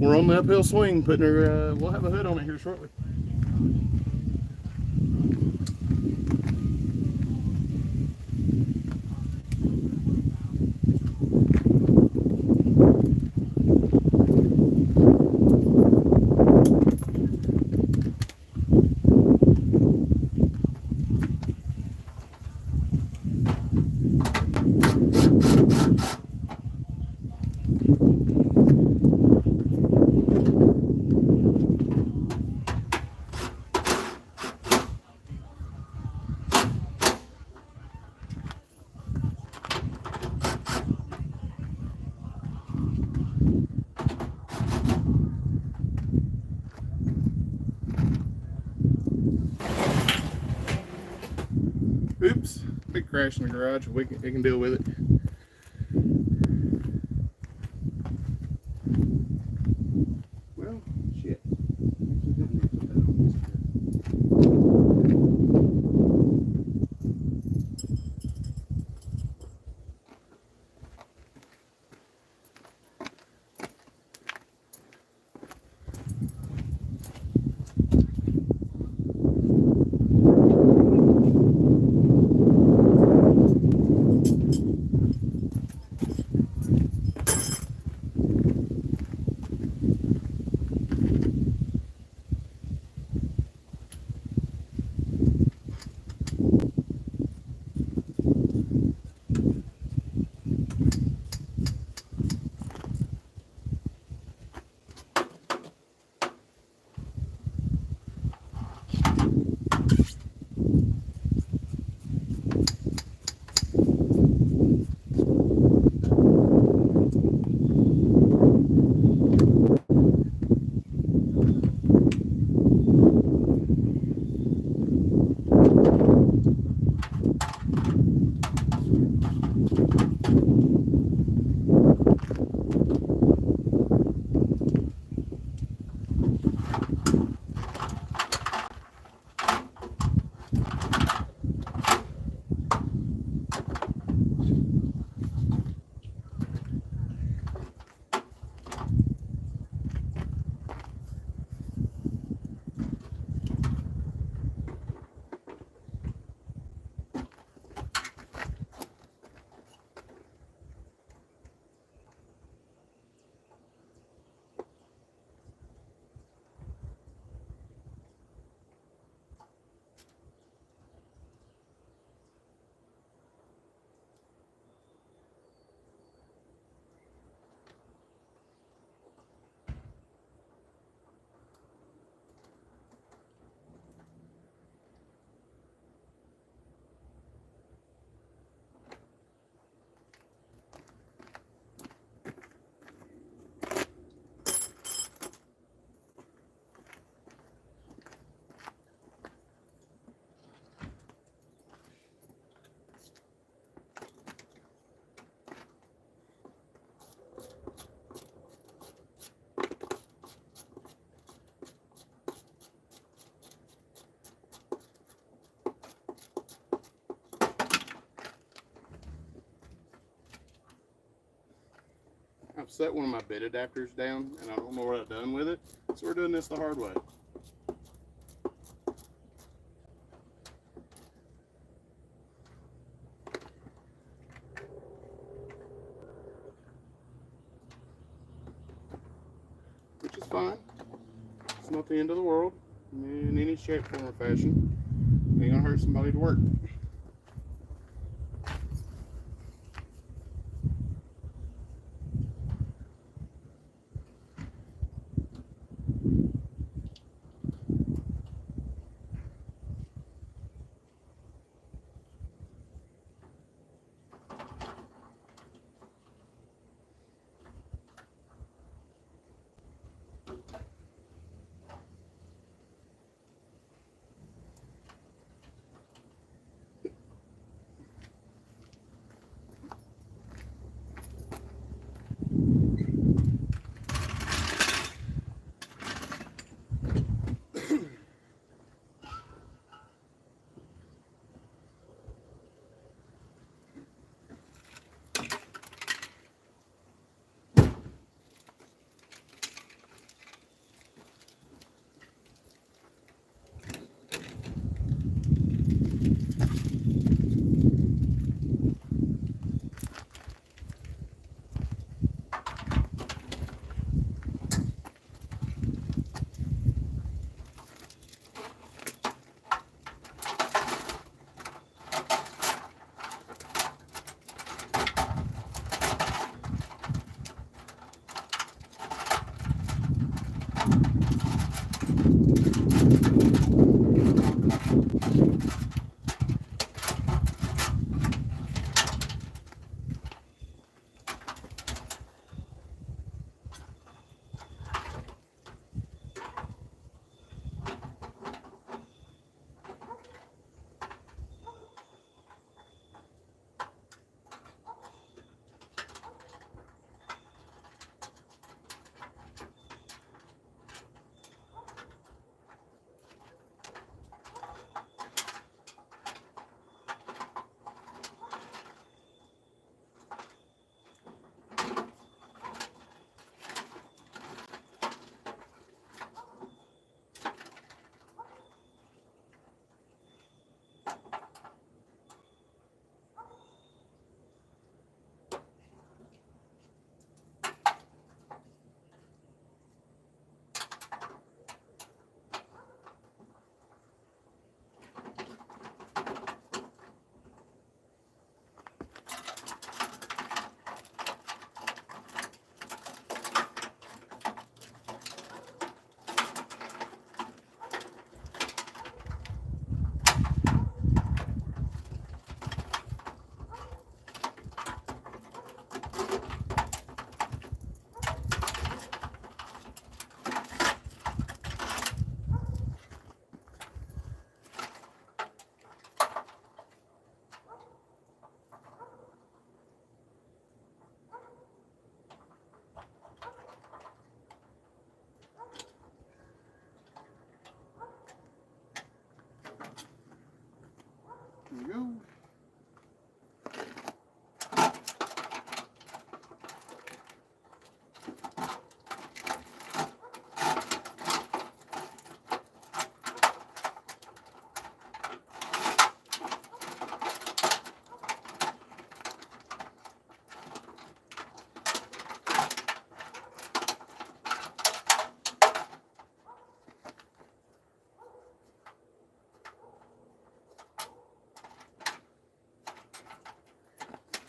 we're on the uphill swing, putting her, we'll have a hood on it here shortly. Oops, big crash in the garage. We can deal with it. Well, shit. I've set one of my bit adapters down and I don't know what I've done with it, so we're doing this the hard way. Which is fine. It's not the end of the world in any shape, form, or fashion. Ain't gonna hurt somebody to work.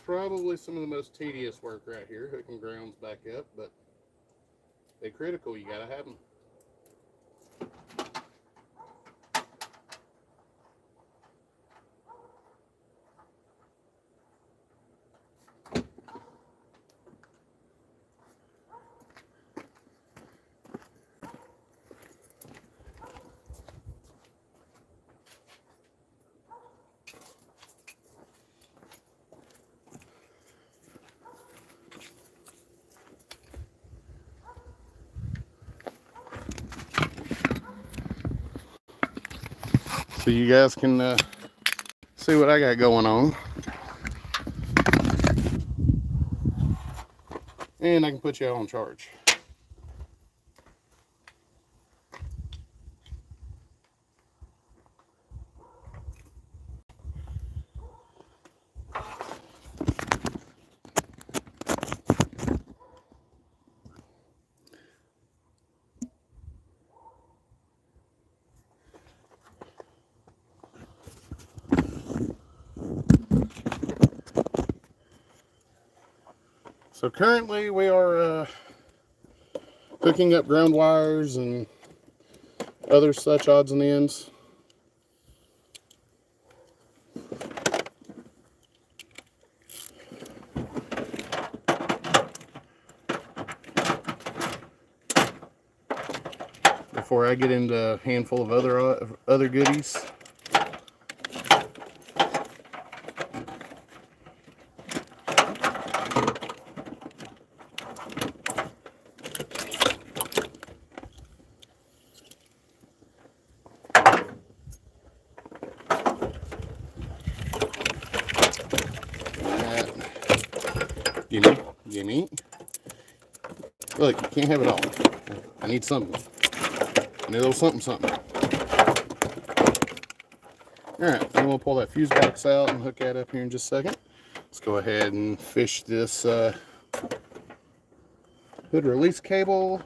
probably some of the most tedious work right here, hooking grounds back up, but they're critical. You gotta have them. So you guys can see what I got going on. And I can put you all on charge. So currently we are hooking up ground wires and other such odds and ends. Before I get into a handful of other goodies. Gimme. Look, you can't have it all. I need something. I need a little something. Alright, then we'll pull that fuse box out and hook that up here in just a second. Let's go ahead and fish this hood release cable.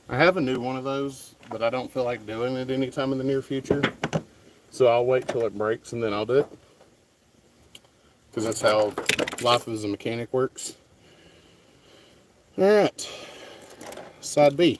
I have a new one of those, but I don't feel like doing it anytime in the near future. So I'll wait till it breaks and then I'll do it. Because that's how life as a mechanic works. Alright, side B.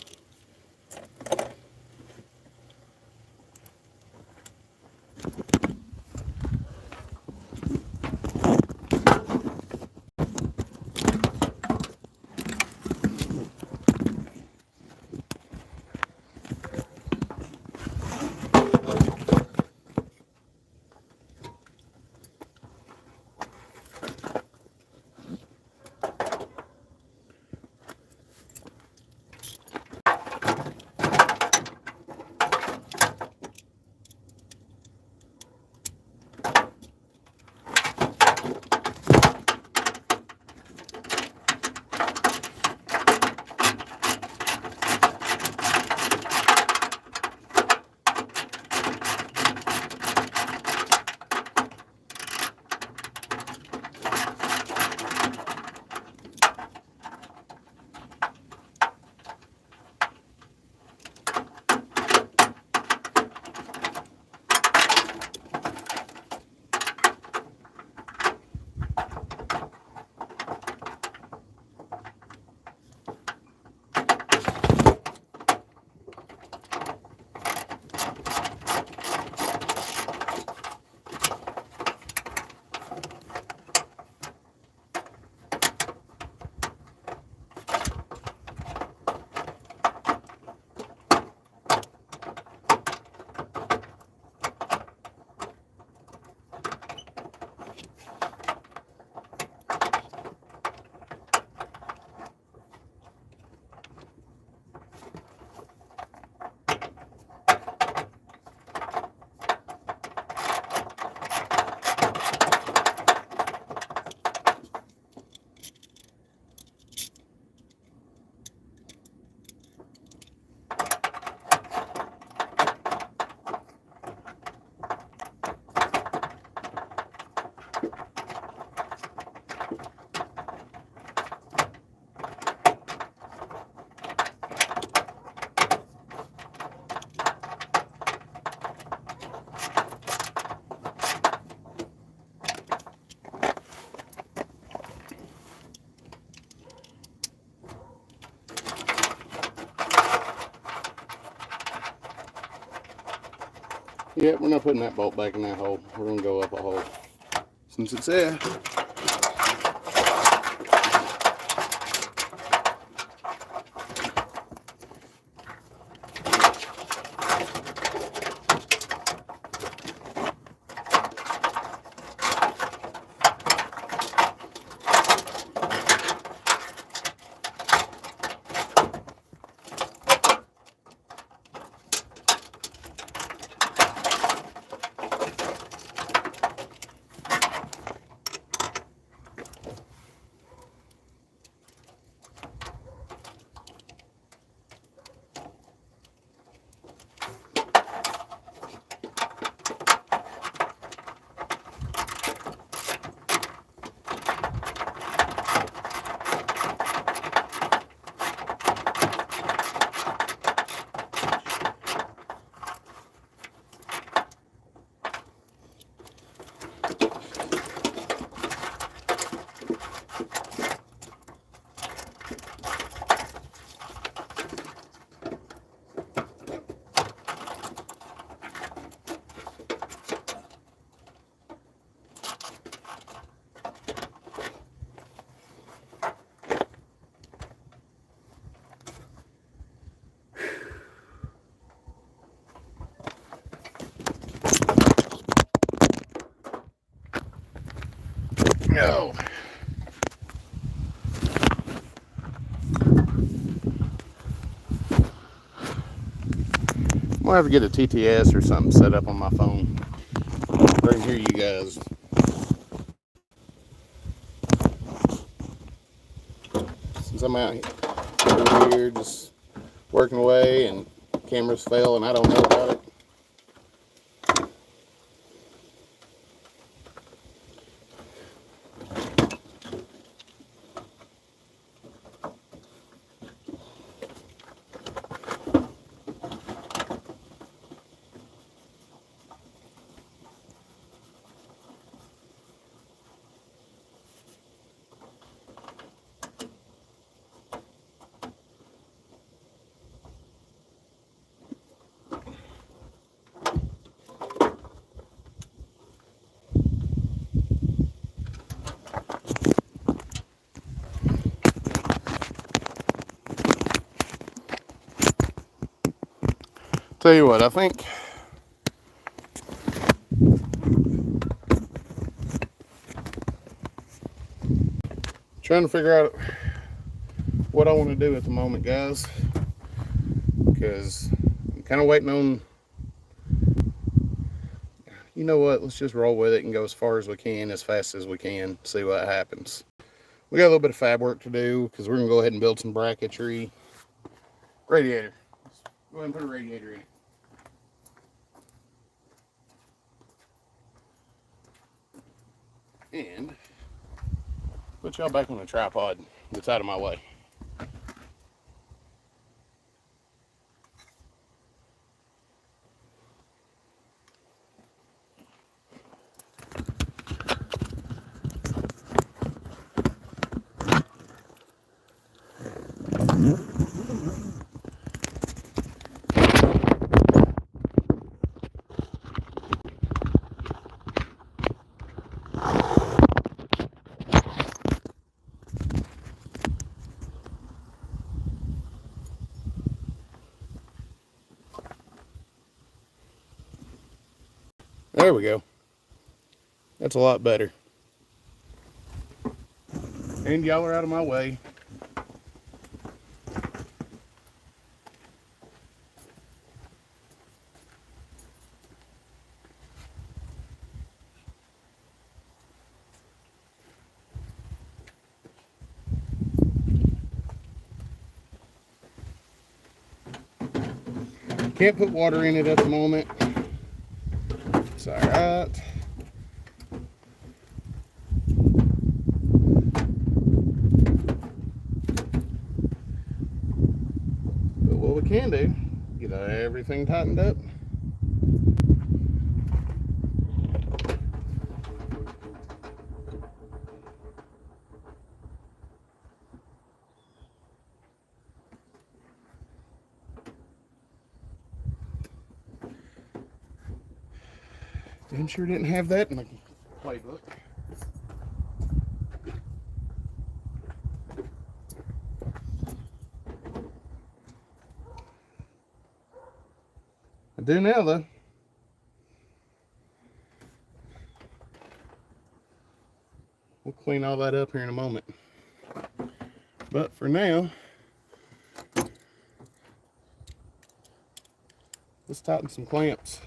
Yeah, we're not putting that bolt back in that hole. We're going to go up a hole. Since it's there. No. I'm gonna have to get a TTS or something set up on my phone. I can hear you guys. Since I'm out here just working away and cameras fail and I don't know about it. Tell you what, I think trying to figure out what I want to do at the moment, guys, because I'm kind of waiting on, you know what, let's just roll with it and go as far as we can, as fast as we can, see what happens. We got a little bit of fab work to do because we're going to go ahead and build some bracketry. Radiator. Let's go ahead and put a radiator in it. And put y'all back on the tripod that's out of my way. There we go. That's a lot better. And y'all are out of my way. Can't put water in it at the moment. It's alright. But what we can do, get everything tightened up. Damn sure didn't have that in the playbook. I do now though. We'll clean all that up here in a moment. But for now, let's tighten some clamps.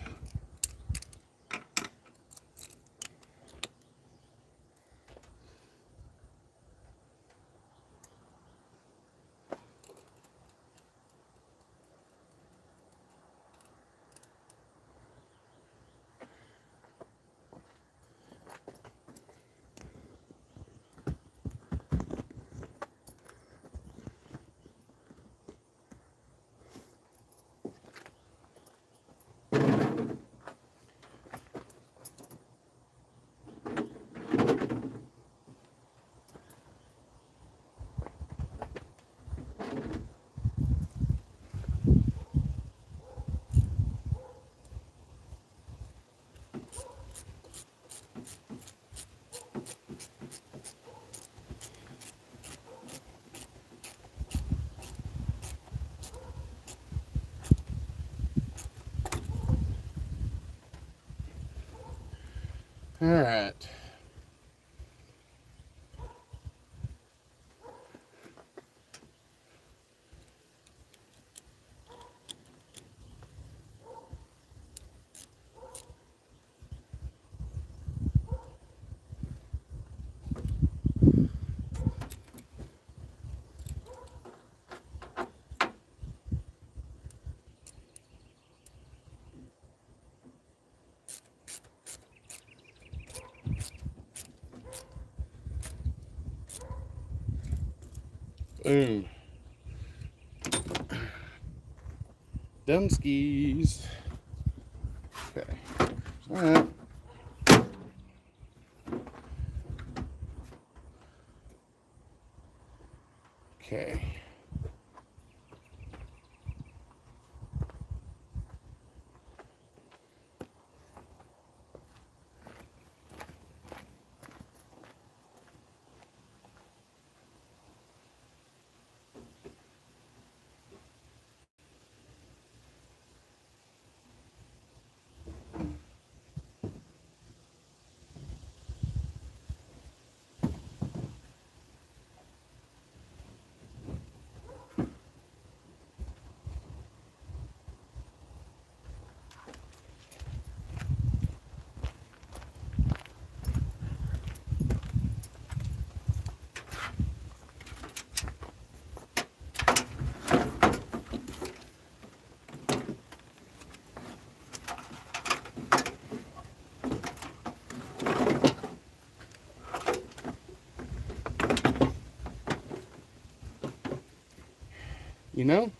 All right. Boom. Dunskies. Okay. All right. Okay. You know,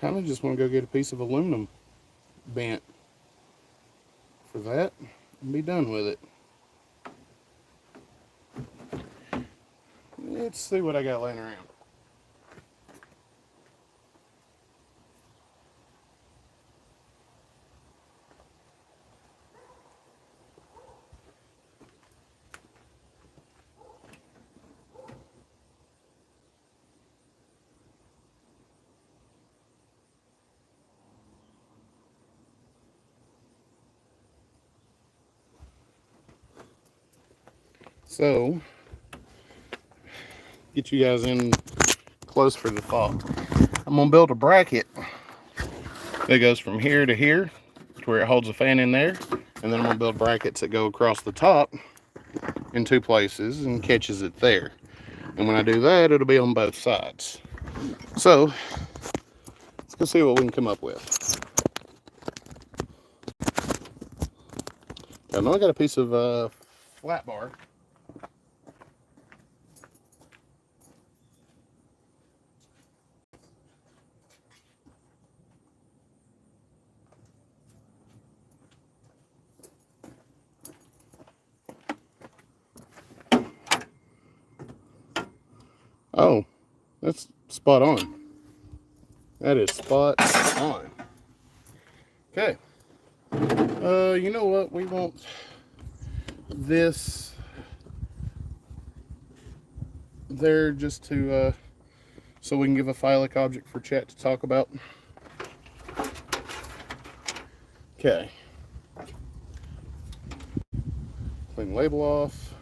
kind of just want to go get a piece of aluminum bent for that and be done with it. Let's see what I got laying around. So, get you guys in close for the thought. I'm going to build a bracket that goes from here to here to where it holds a fan in there. And then I'm going to build brackets that go across the top in two places and catches it there. And when I do that, it'll be on both sides. So, let's go see what we can come up with. I know I got a piece of flat bar. Oh, that's spot on. That is spot on. Okay. You know what? We want this there just to, so we can give a phylic object for chat to talk about. Okay. Clean label off.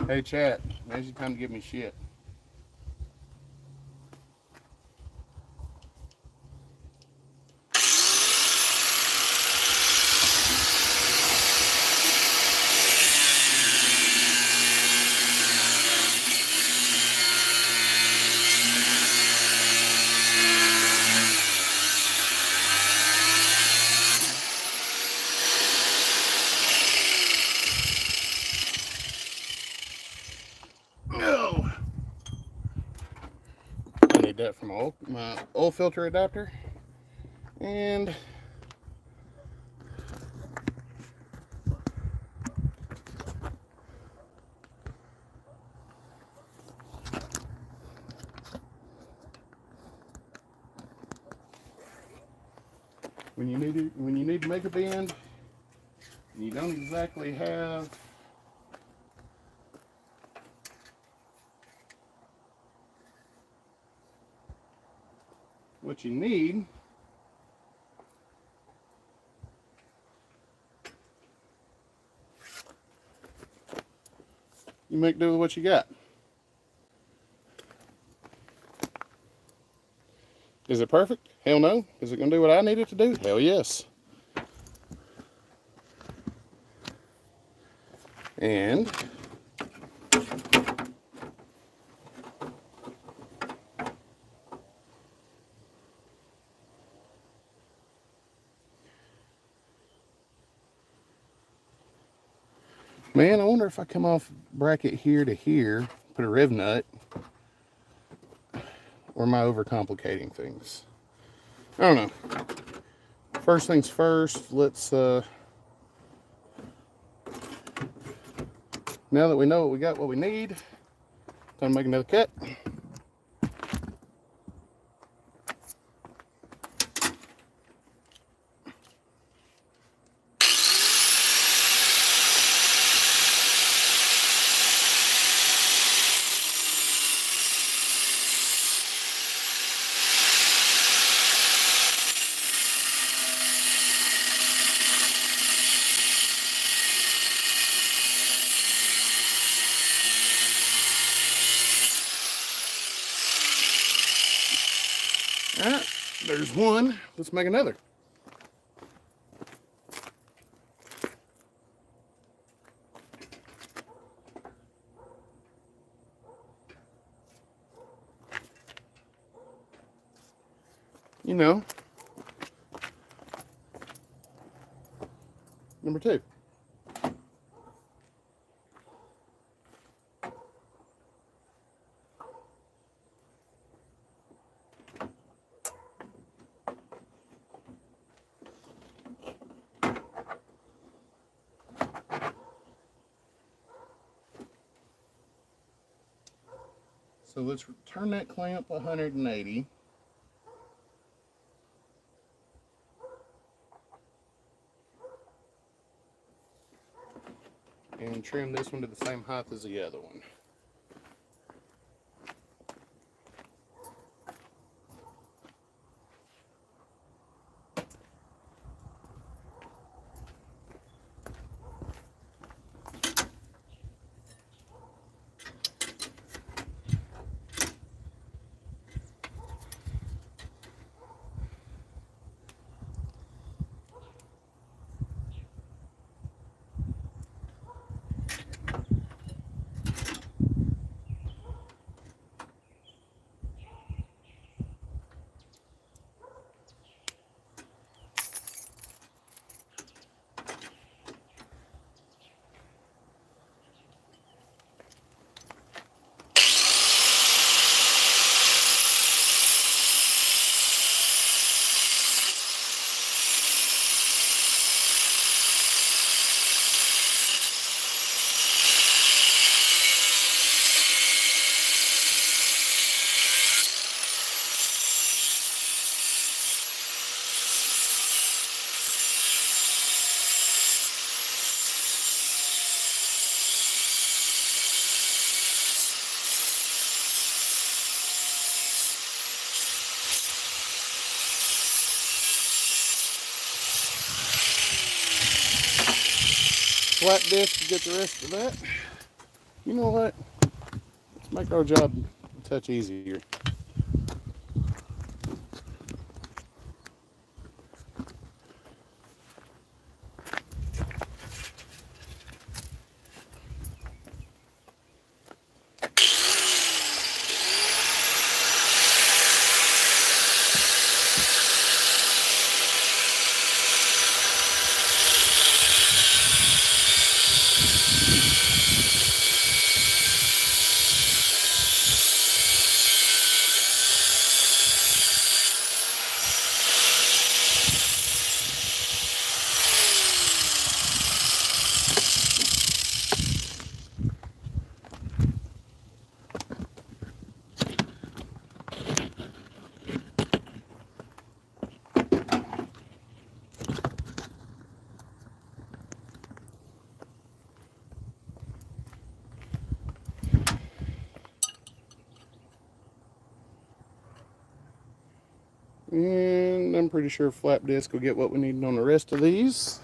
Hey chat, now's your time to give me shit. No. I need that for my oil filter adapter. And when you need to make a bend, and you don't exactly have what you need, you make do with what you got. Is it perfect? Hell no. Is it going to do what I need it to do? Hell yes. And man, I wonder if I come off bracket here to here, put a riv nut, or am I overcomplicating things? I don't know. First things first, let's, now that we know we got what we need, time to make another cut. All right, there's one. Let's make another. You know, number two. So let's turn that clamp 180. And trim this one to the same height as the other one. flat disc to get the rest of that. You know what? Let's make our job a touch easier. And I'm pretty sure flap disc will get what we need on the rest of these.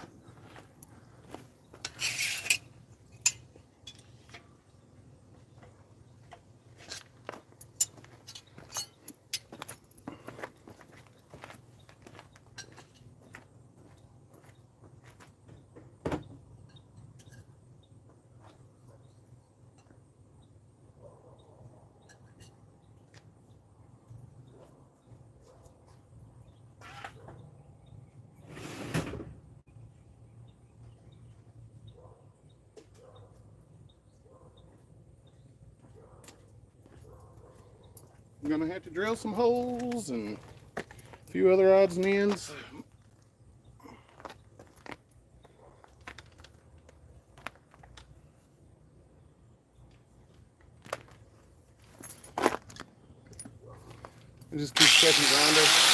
I'm gonna have to drill some holes and a few other odds and ends. I just keep checking grinder.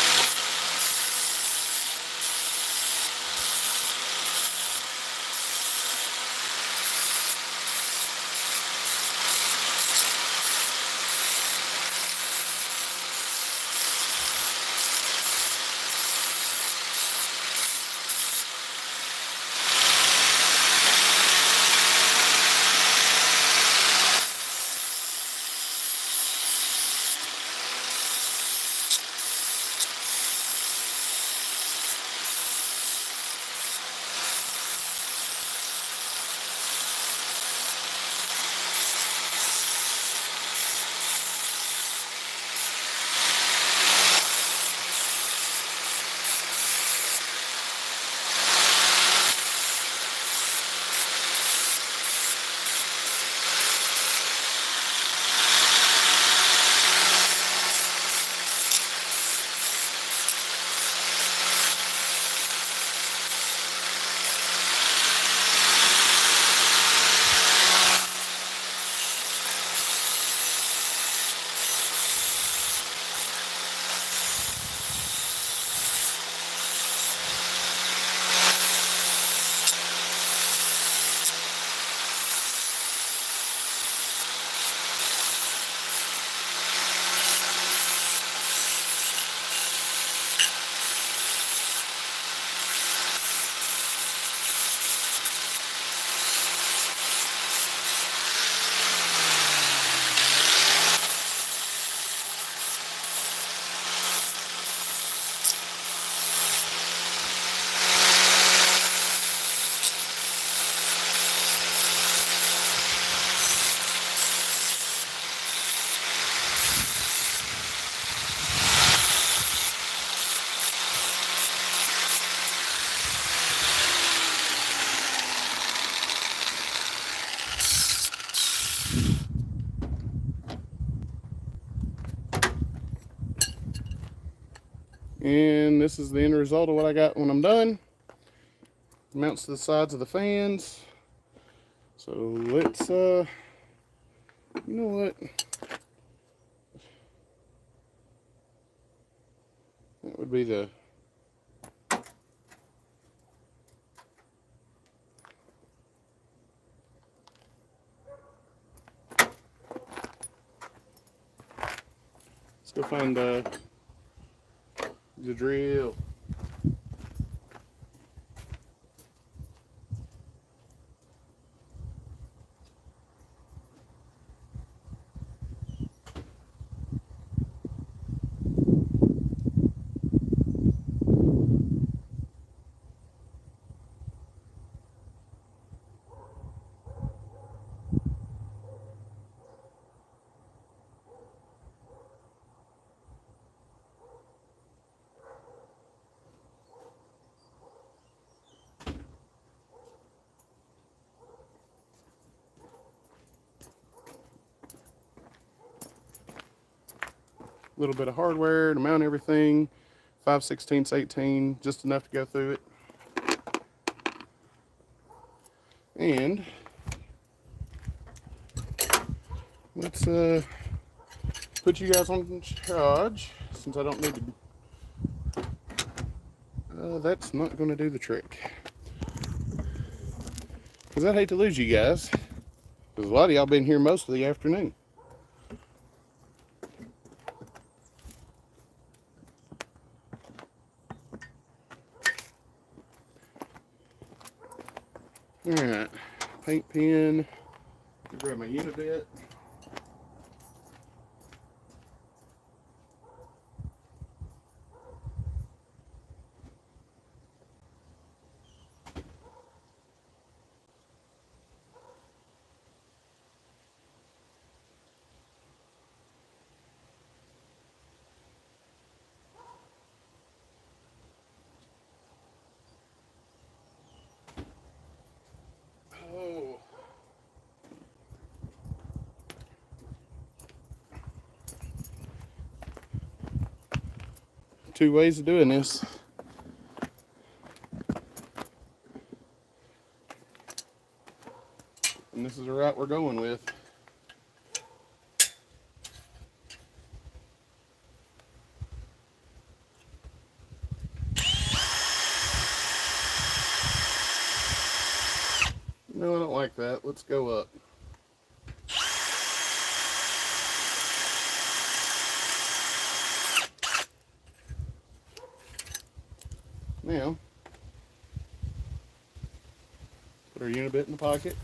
And this is the end result of what I got when I'm done. Mounts to the sides of the fans. So let's, you know what? That would be the, let's go find the drill. A little bit of hardware to mount everything. 5/16, 18, just enough to go through it. And let's put you guys on charge, since I don't need to. That's not going to do the trick. Because I'd hate to lose you guys. Because a lot of y'all been here most of the afternoon. Alright, paint pen. Grab my Unibit. Oh. Two ways of doing this. And this is the route we're going with. No, I don't like that. Let's go up. Now, put our Unibit in the pocket.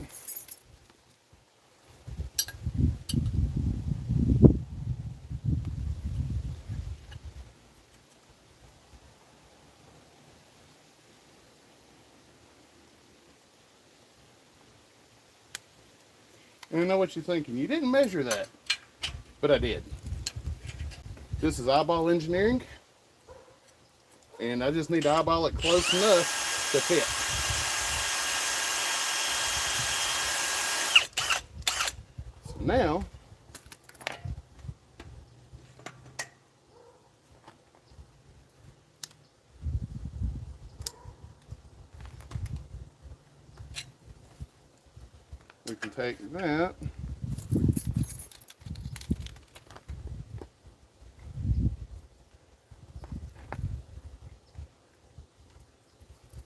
And I know what you're thinking. You didn't measure that. But I did. This is eyeball engineering. And I just need to eyeball it close enough to fit. So now, we can take that.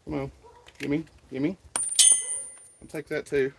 Come on, gimme. I'll take that too.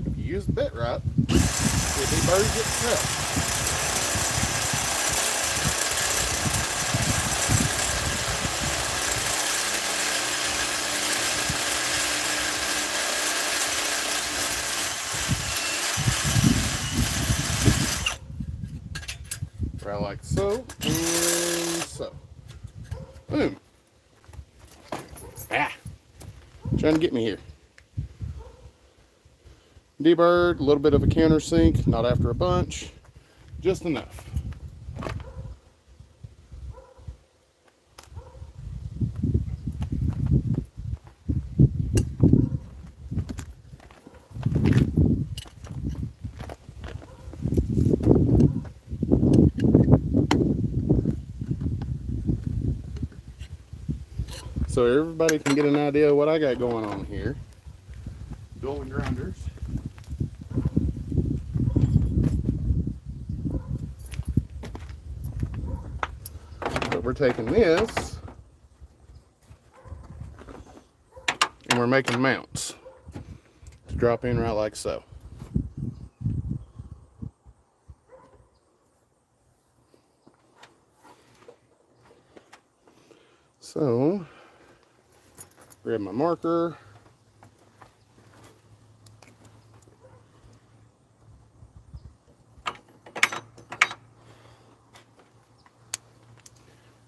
If you use the bit right, it deburs itself. Right like so, and so. Boom. Ah! Trying to get me here. Deburred, a little bit of a countersink, not after a bunch, just enough. So everybody can get an idea of what I got going on here. Dual grinders. But we're taking this we're making mounts to drop in right like so. So, grab my marker.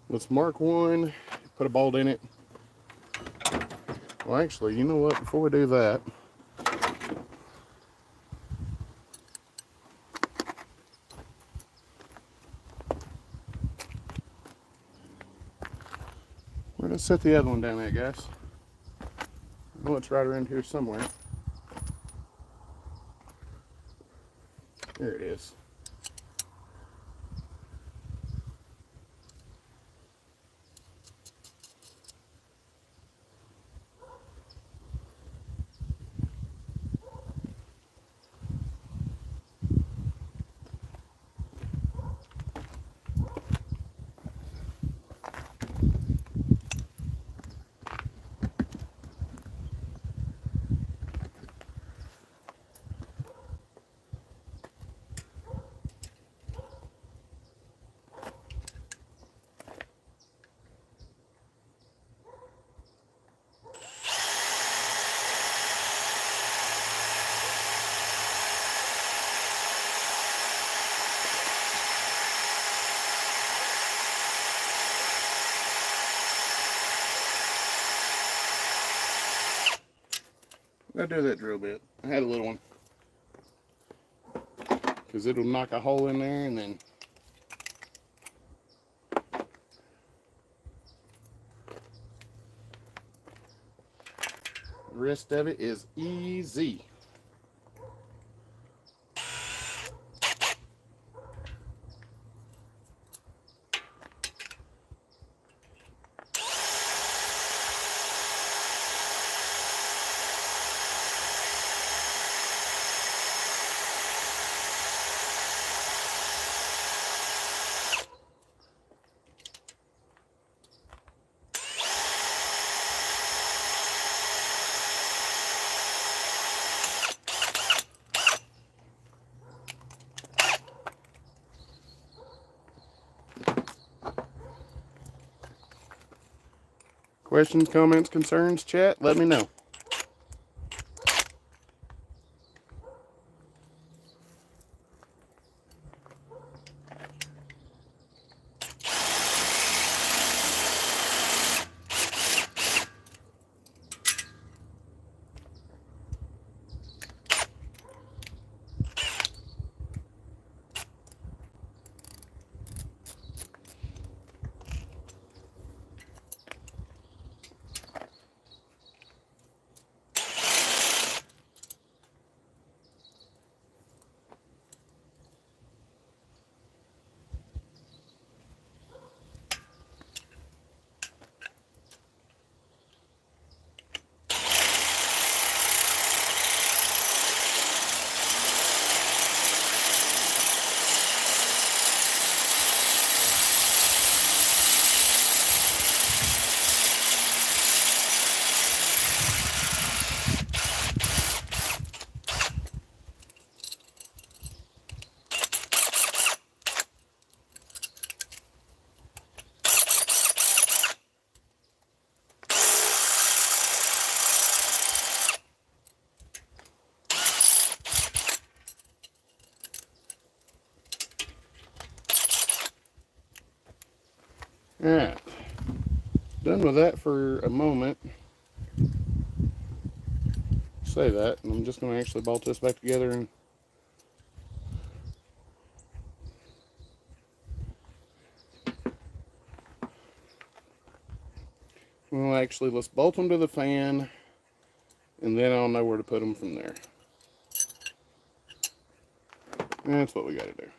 Let's mark one, put a bolt in it. Well, actually, you know what? Before we do that, we're going to set the other one down there, guys. I know it's right around here somewhere. There it is. I do that drill bit. I had a little one. Because it'll knock a hole in there and then the rest of it is easy. Questions, comments, concerns, chat, let me know. Alright, done with that for a moment. Say that, and I'm just going to actually bolt this back together and well, actually, let's bolt them to the fan, and then I'll know where to put them from there. That's what we got to do.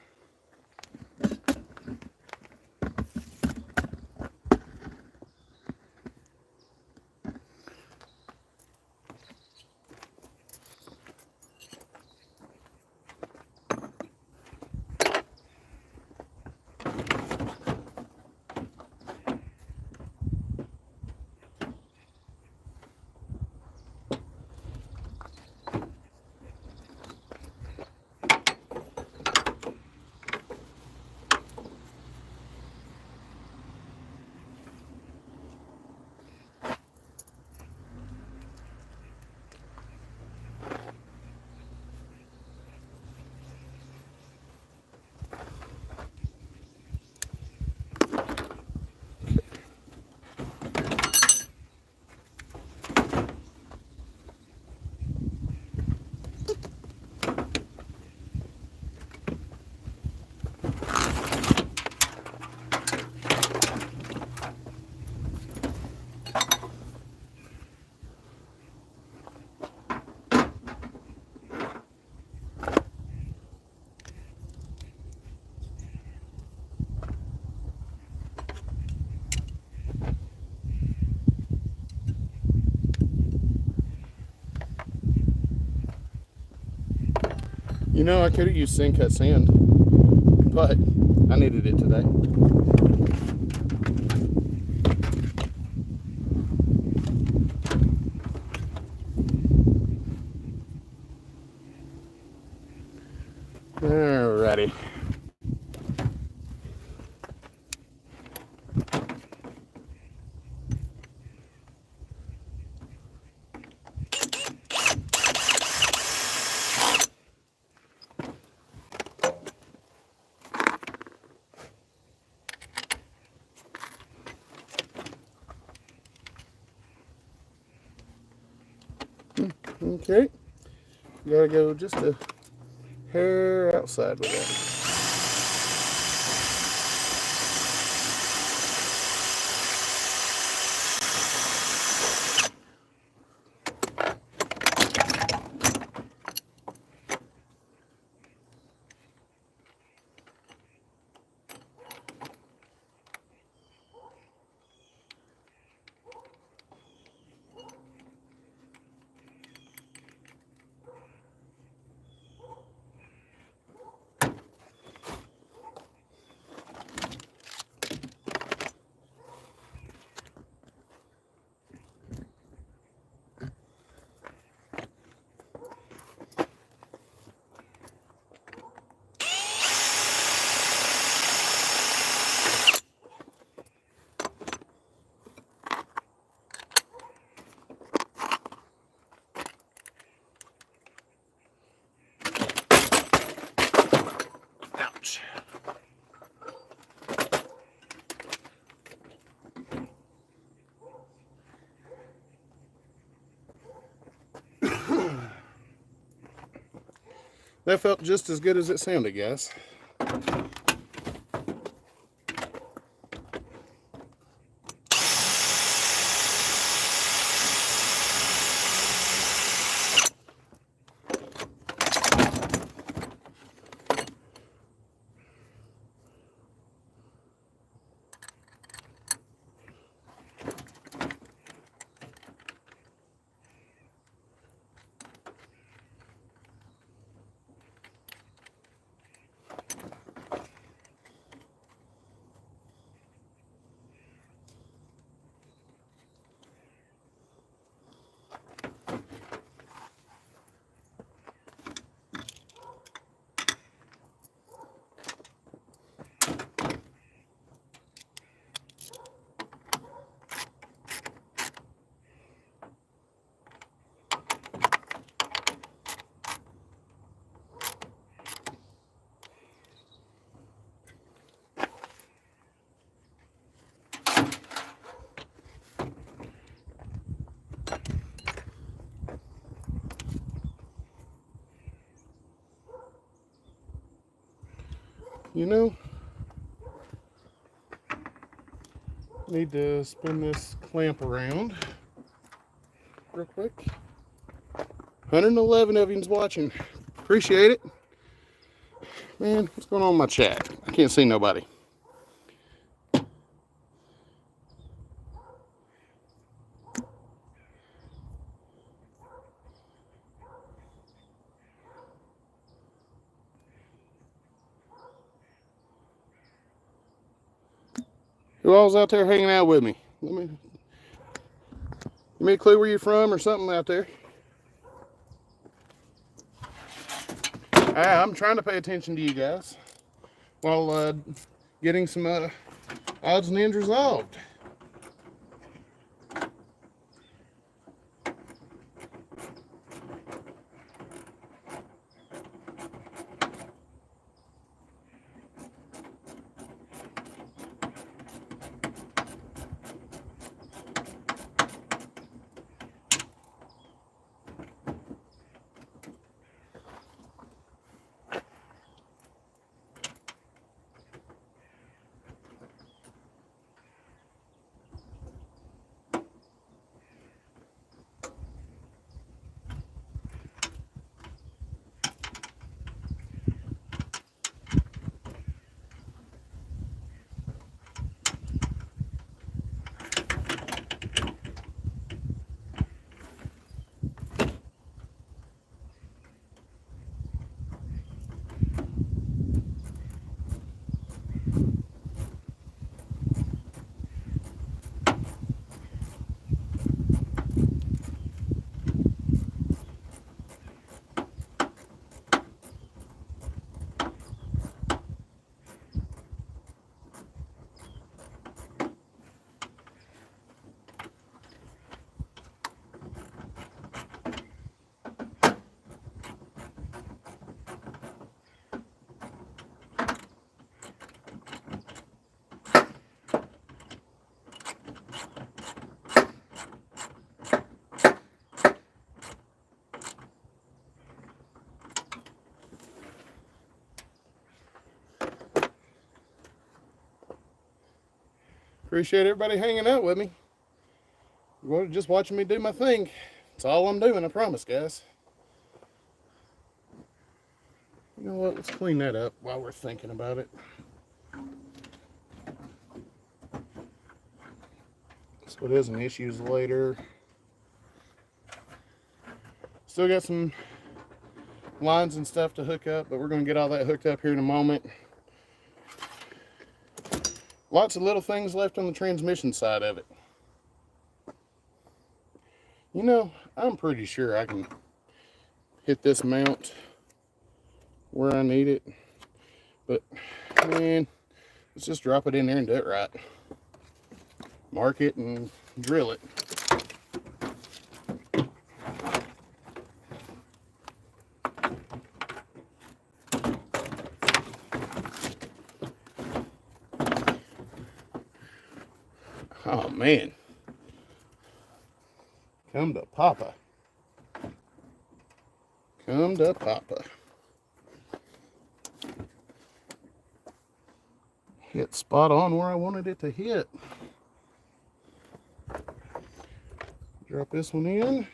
You know, I could have used sand cut sand, but I needed it today. Alrighty. Okay, you gotta go just a hair outside with that. Ouch. That felt just as good as it sounded, guys. You know, need to spin this clamp around real quick. 111 of you's watching. Appreciate it. Man, what's going on in my chat? I can't see nobody. Who all's out there hanging out with me? Give me a clue where you're from or something out there. I'm trying to pay attention to you guys while getting some odds and ends resolved. Appreciate everybody hanging out with me. You're just watching me do my thing. That's all I'm doing, I promise, guys. You know what? Let's clean that up while we're thinking about it. So it isn't issues later. Still got some lines and stuff to hook up, but we're going to get all that hooked up here in a moment. Lots of little things left on the transmission side of it. You know, I'm pretty sure I can hit this mount where I need it, but man, let's just drop it in there and do it right. Mark it and drill it. Oh man, come to Papa. Come to Papa. Hit spot on where I wanted it to hit. Drop this one in.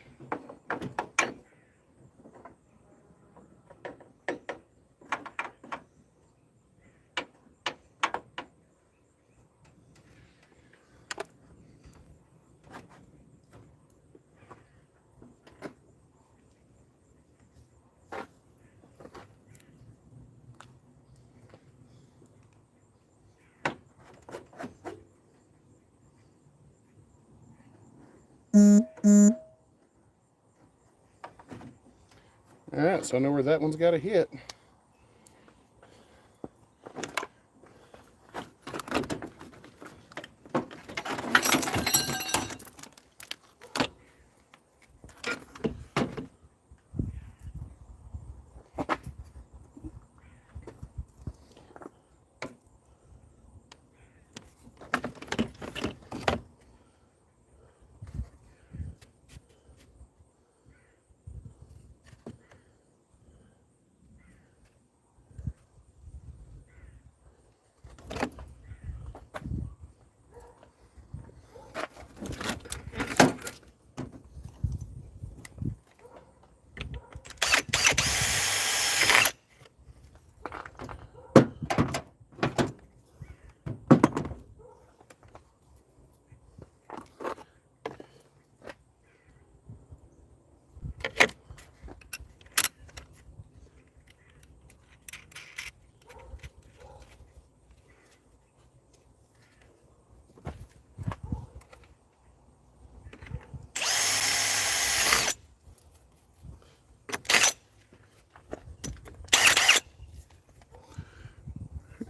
Alright, so I know where that one's got to hit.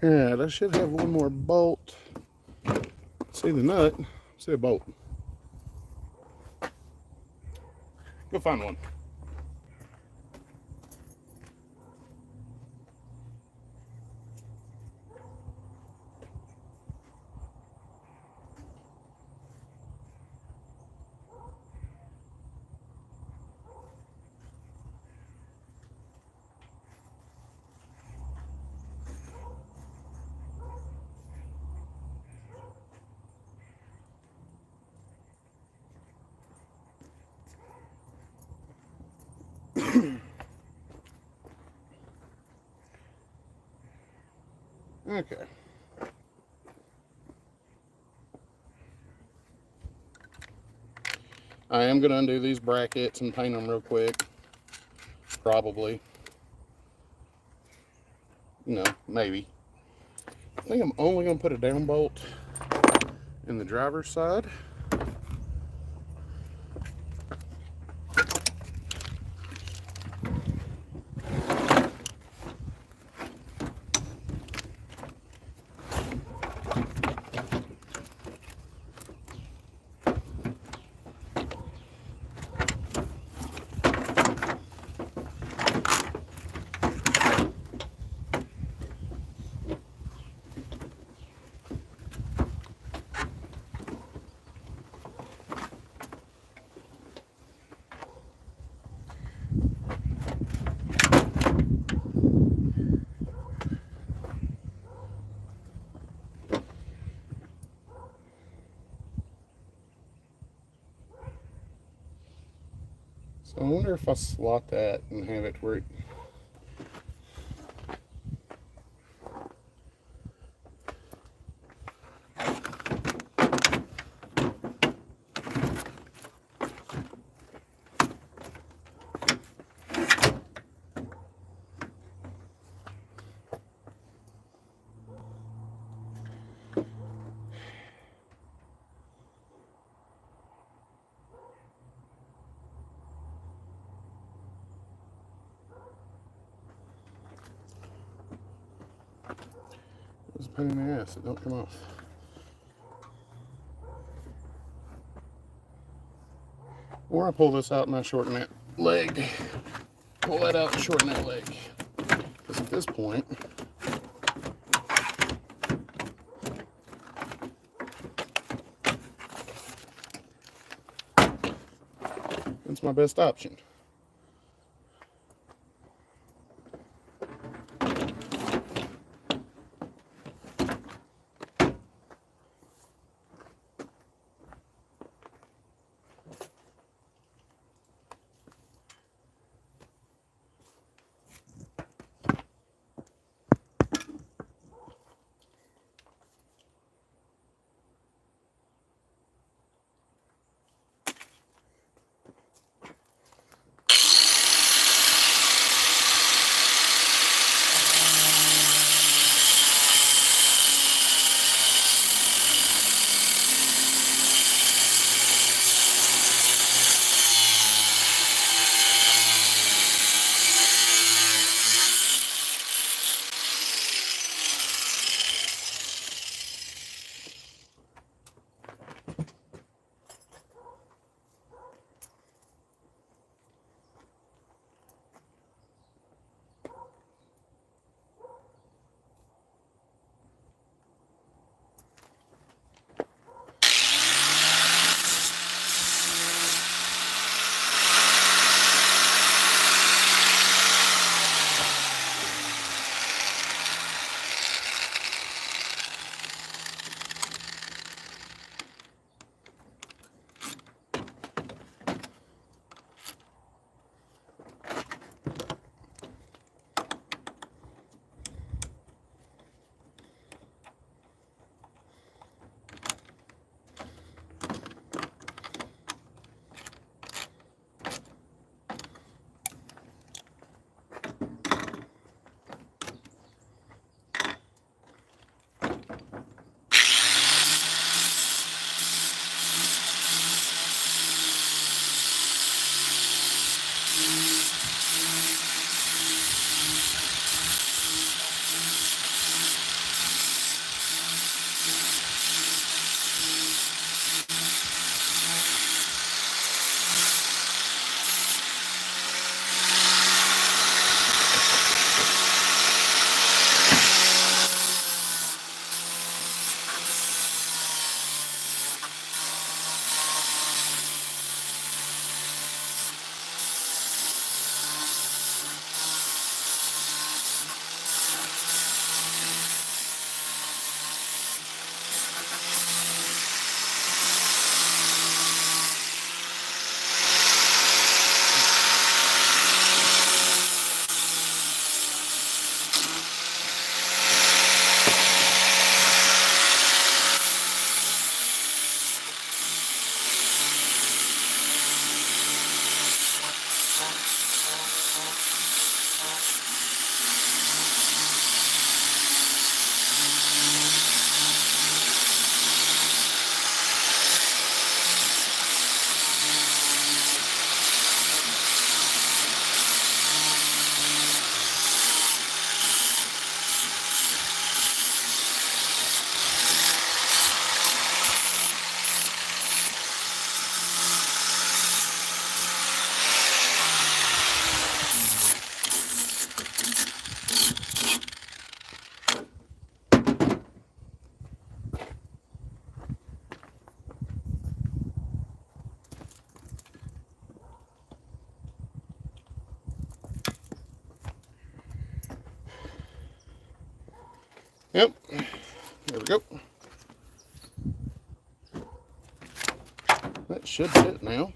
Alright, I should have one more bolt. See the nut, see a bolt. Go find one. Okay. I am going to undo these brackets and paint them real quick. Probably. You know, maybe. I think I'm only going to put a down bolt in the driver's side. So I wonder if I slot that and have it where it, it's a pain in the ass. It don't come off. Or I pull this out and I shorten that leg. Pull that out and shorten that leg. Because at this point, that's my best option. Yep, there we go. That should fit now.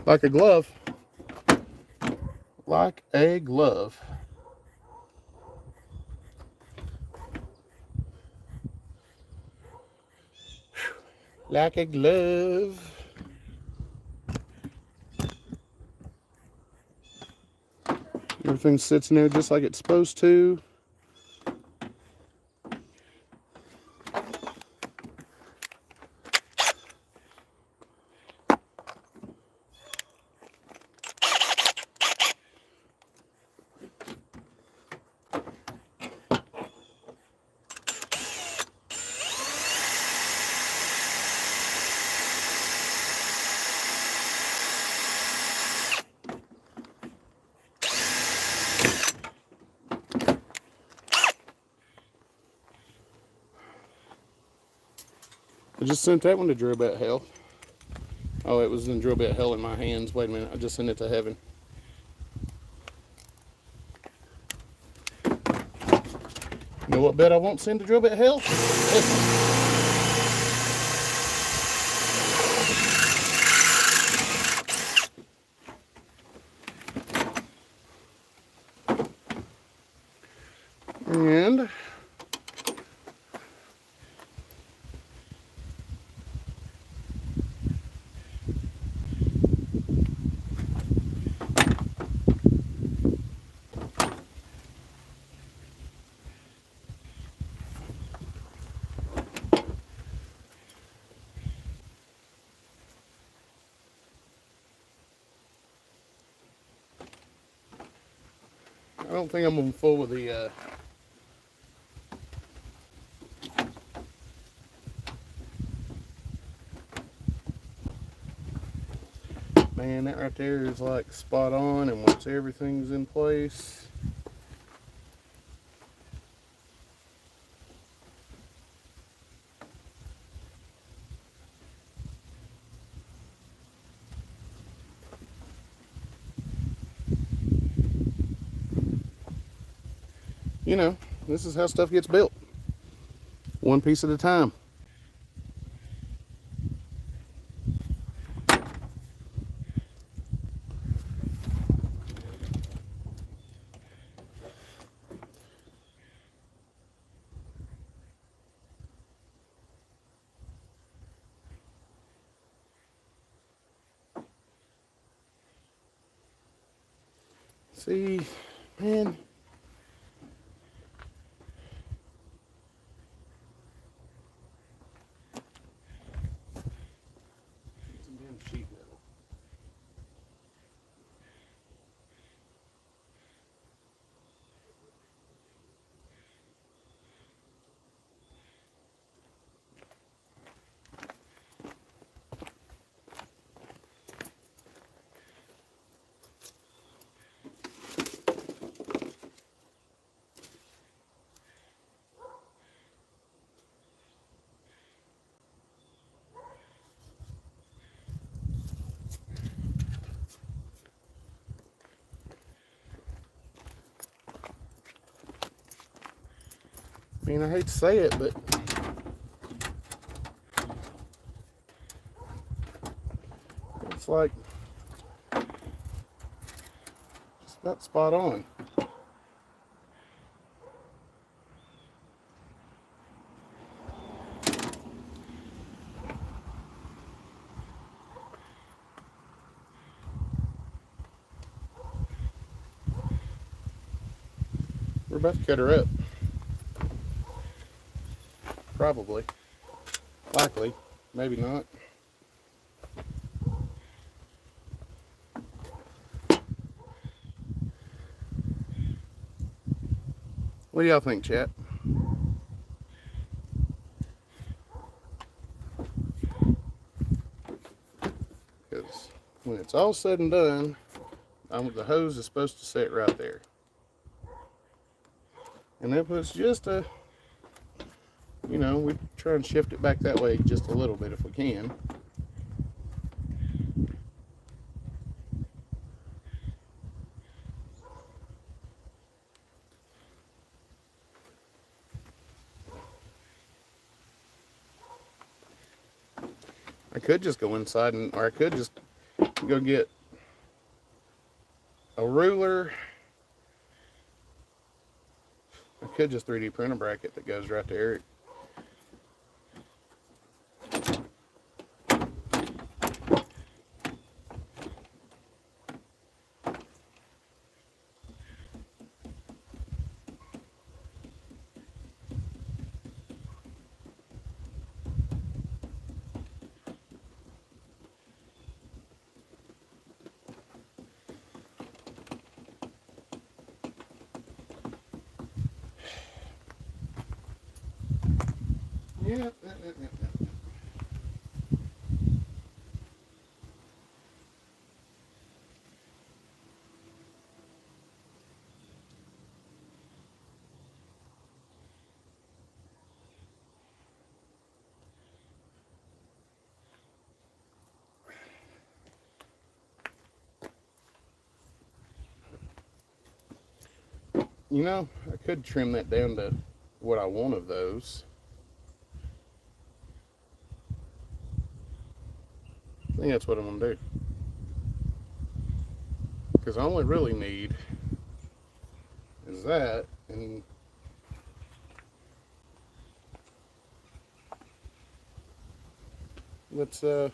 Like a glove. Like a glove. Like a glove. Everything sits in there just like it's supposed to. I just sent that one to drill bit hell. Oh, it was in drill bit hell in my hands. Wait a minute, I just sent it to heaven. You know what bit I won't send to drill bit hell? This one. And I don't think I'm gonna fool with the man, that right there is like spot on, and once everything's in place, you know, this is how stuff gets built. One piece at a time. See, man. Some damn sheet metal. I mean, I hate to say it, but it's like just about spot on. We're about to cut her up. Probably. Likely. Maybe not. What do y'all think, chat? Because when it's all said and done, the hose is supposed to sit right there. And that puts just a, you know, we try and shift it back that way just a little bit if we can. I could just go inside, or I could just go get a ruler. I could just 3D print a bracket that goes right there. Yeah. You know, I could trim that down to what I want of those. I think that's what I'm gonna do. Because I only really need is that, and let's oh.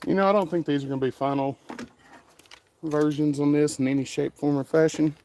You know, I don't think these are going to be final versions on this in any shape, form, or fashion.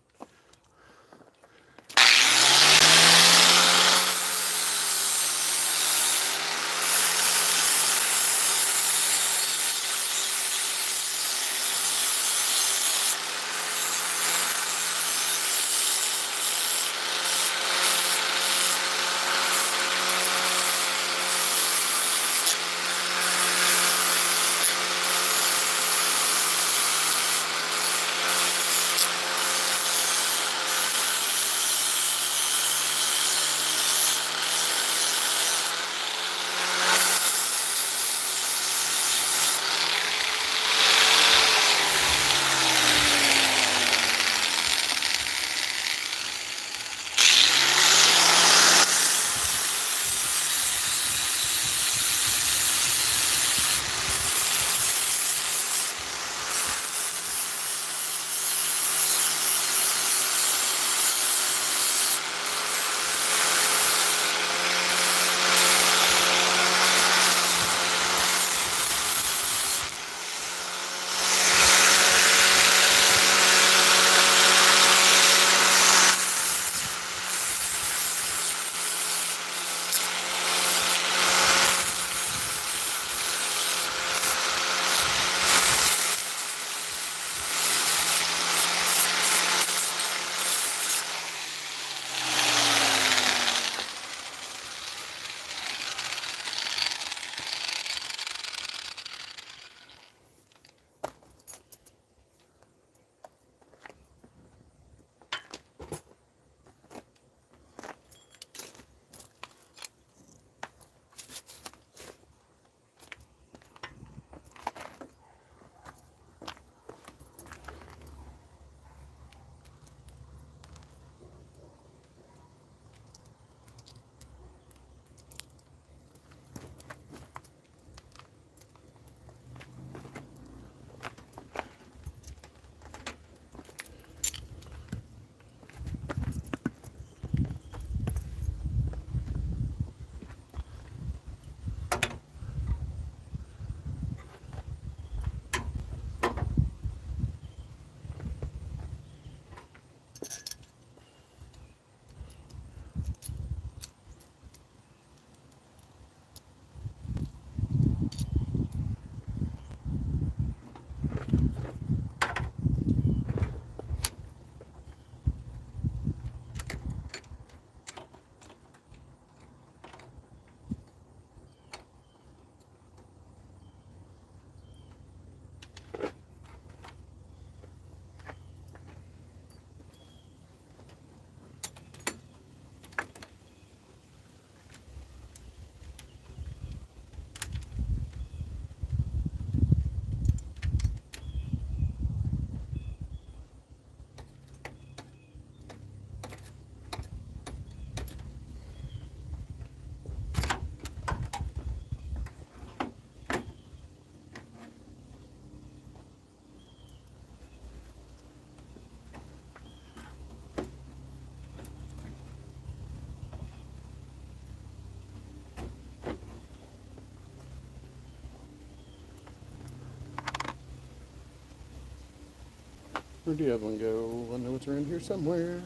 Where'd the other one go? I know it's around here somewhere.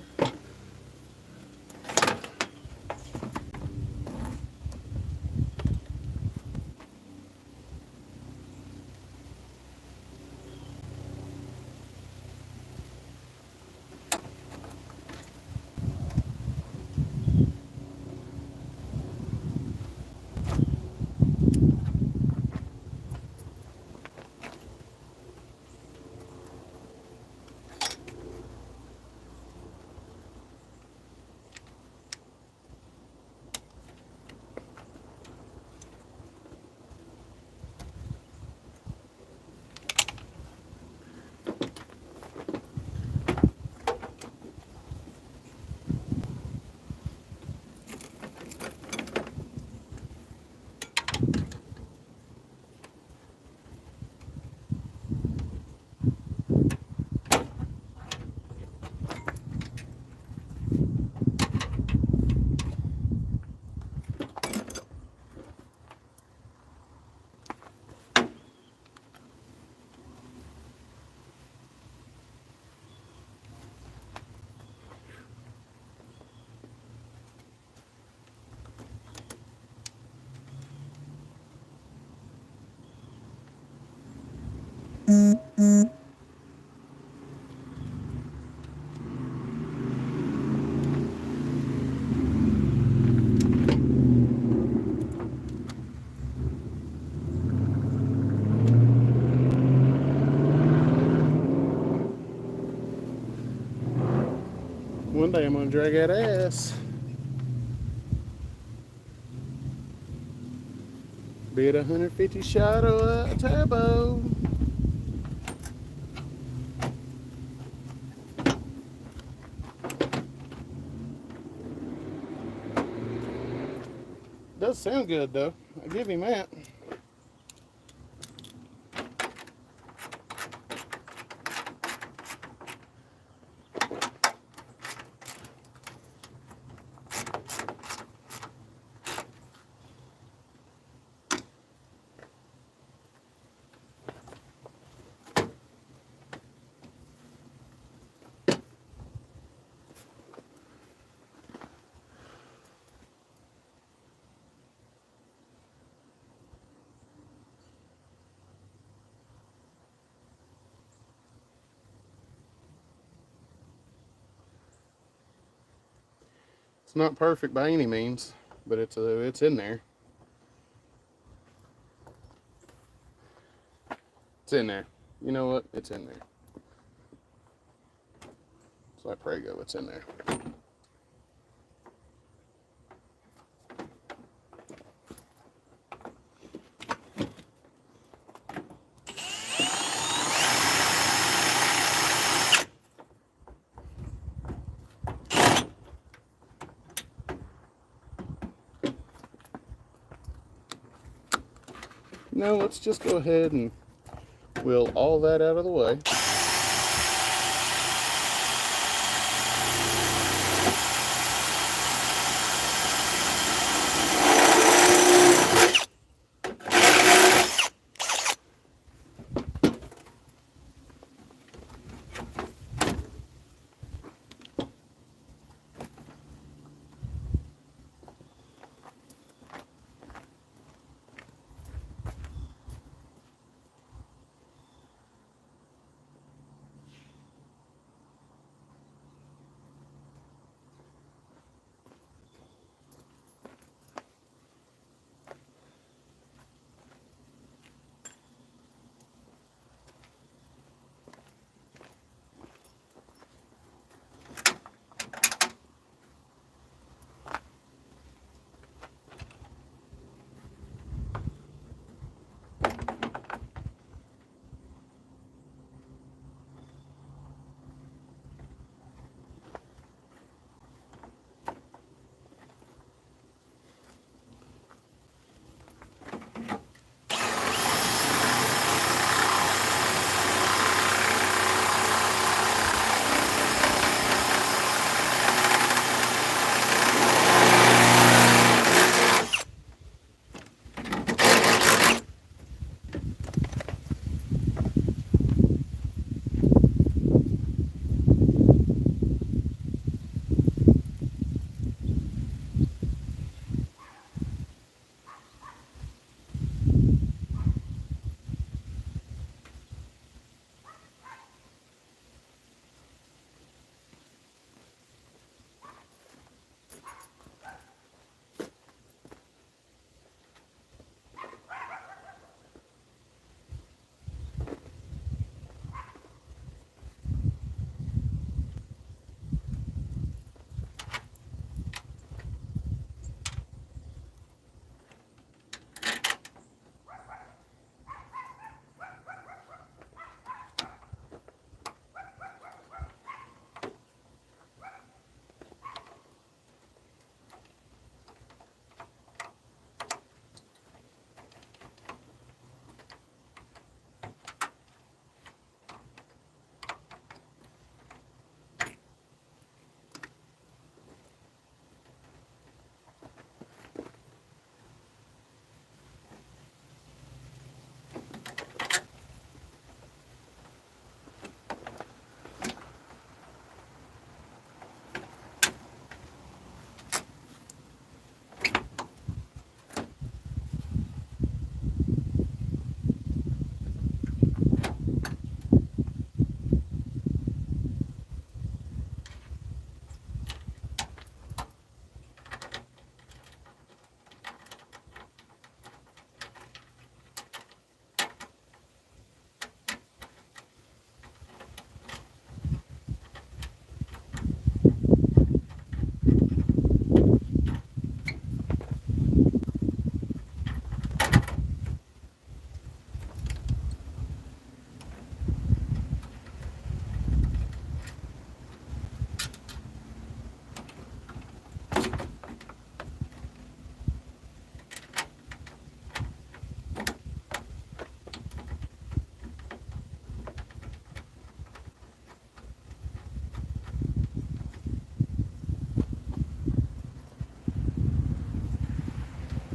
One day I'm gonna drag that ass. Be it 150 shot or a turbo. Does sound good though. I give him that. It's not perfect by any means, but it's in there. It's in there. You know what? It's in there. So I pray go. It's in there. Now let's just go ahead and wheel all that out of the way.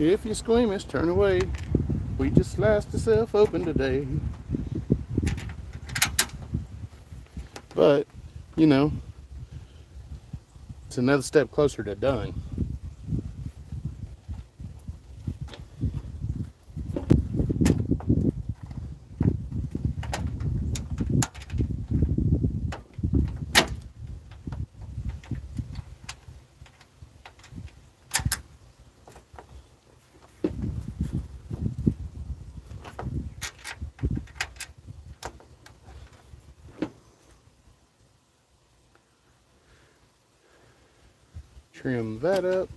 If you're squeamish, turn away. We just sliced ourselves open today. But, you know, it's another step closer to done. Trim that up.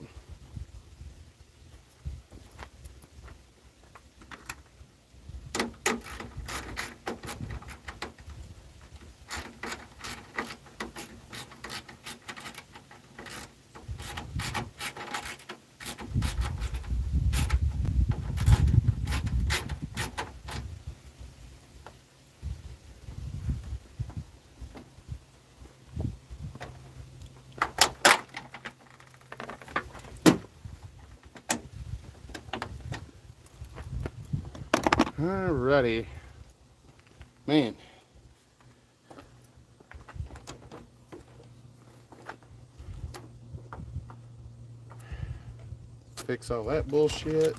Alrighty. Man. Fix all that bullshit.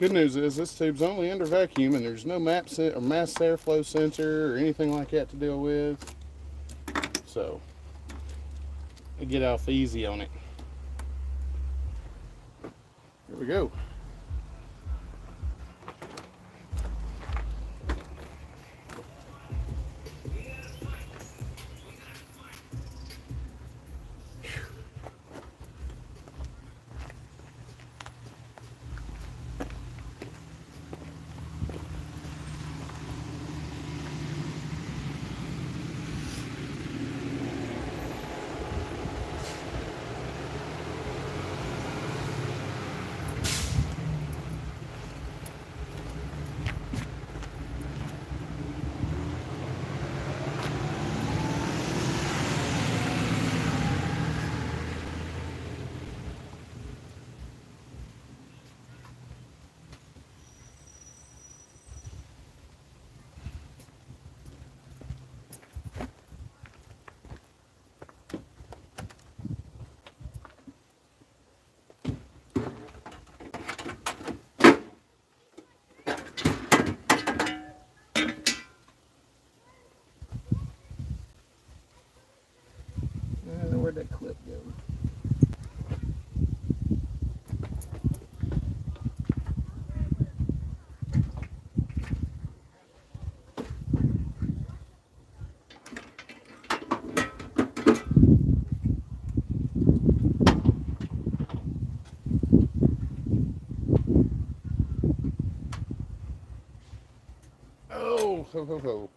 Good news is this tube's only under vacuum and there's no mass airflow sensor or anything like that to deal with. So, I get off easy on it. Here we go. Where'd that clip go? Oh, ho, ho, ho.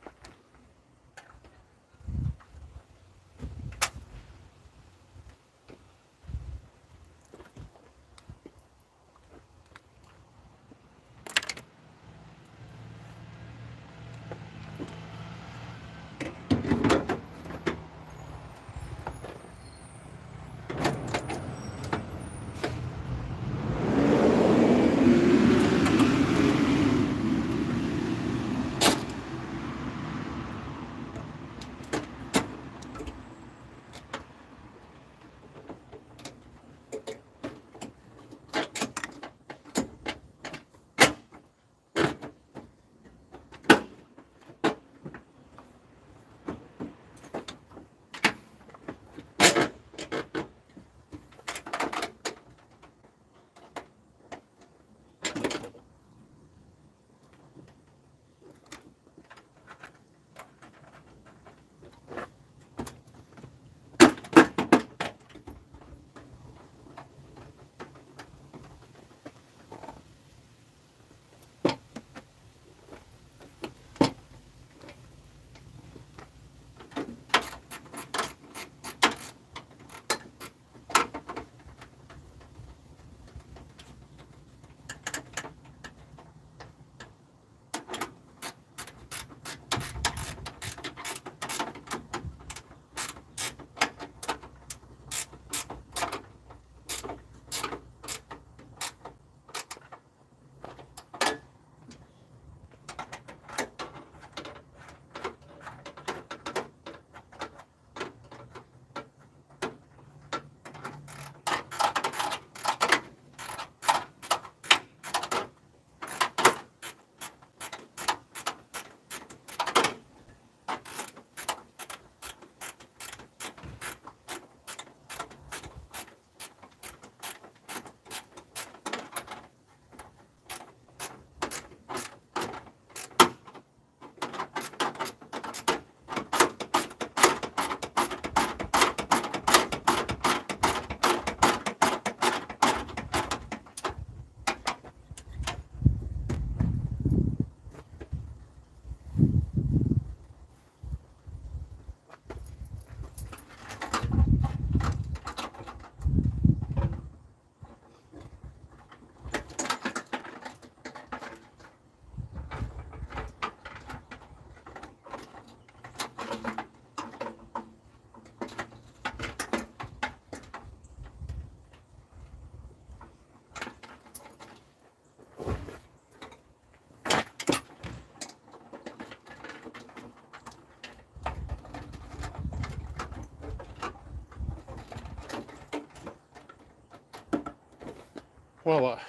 Voila.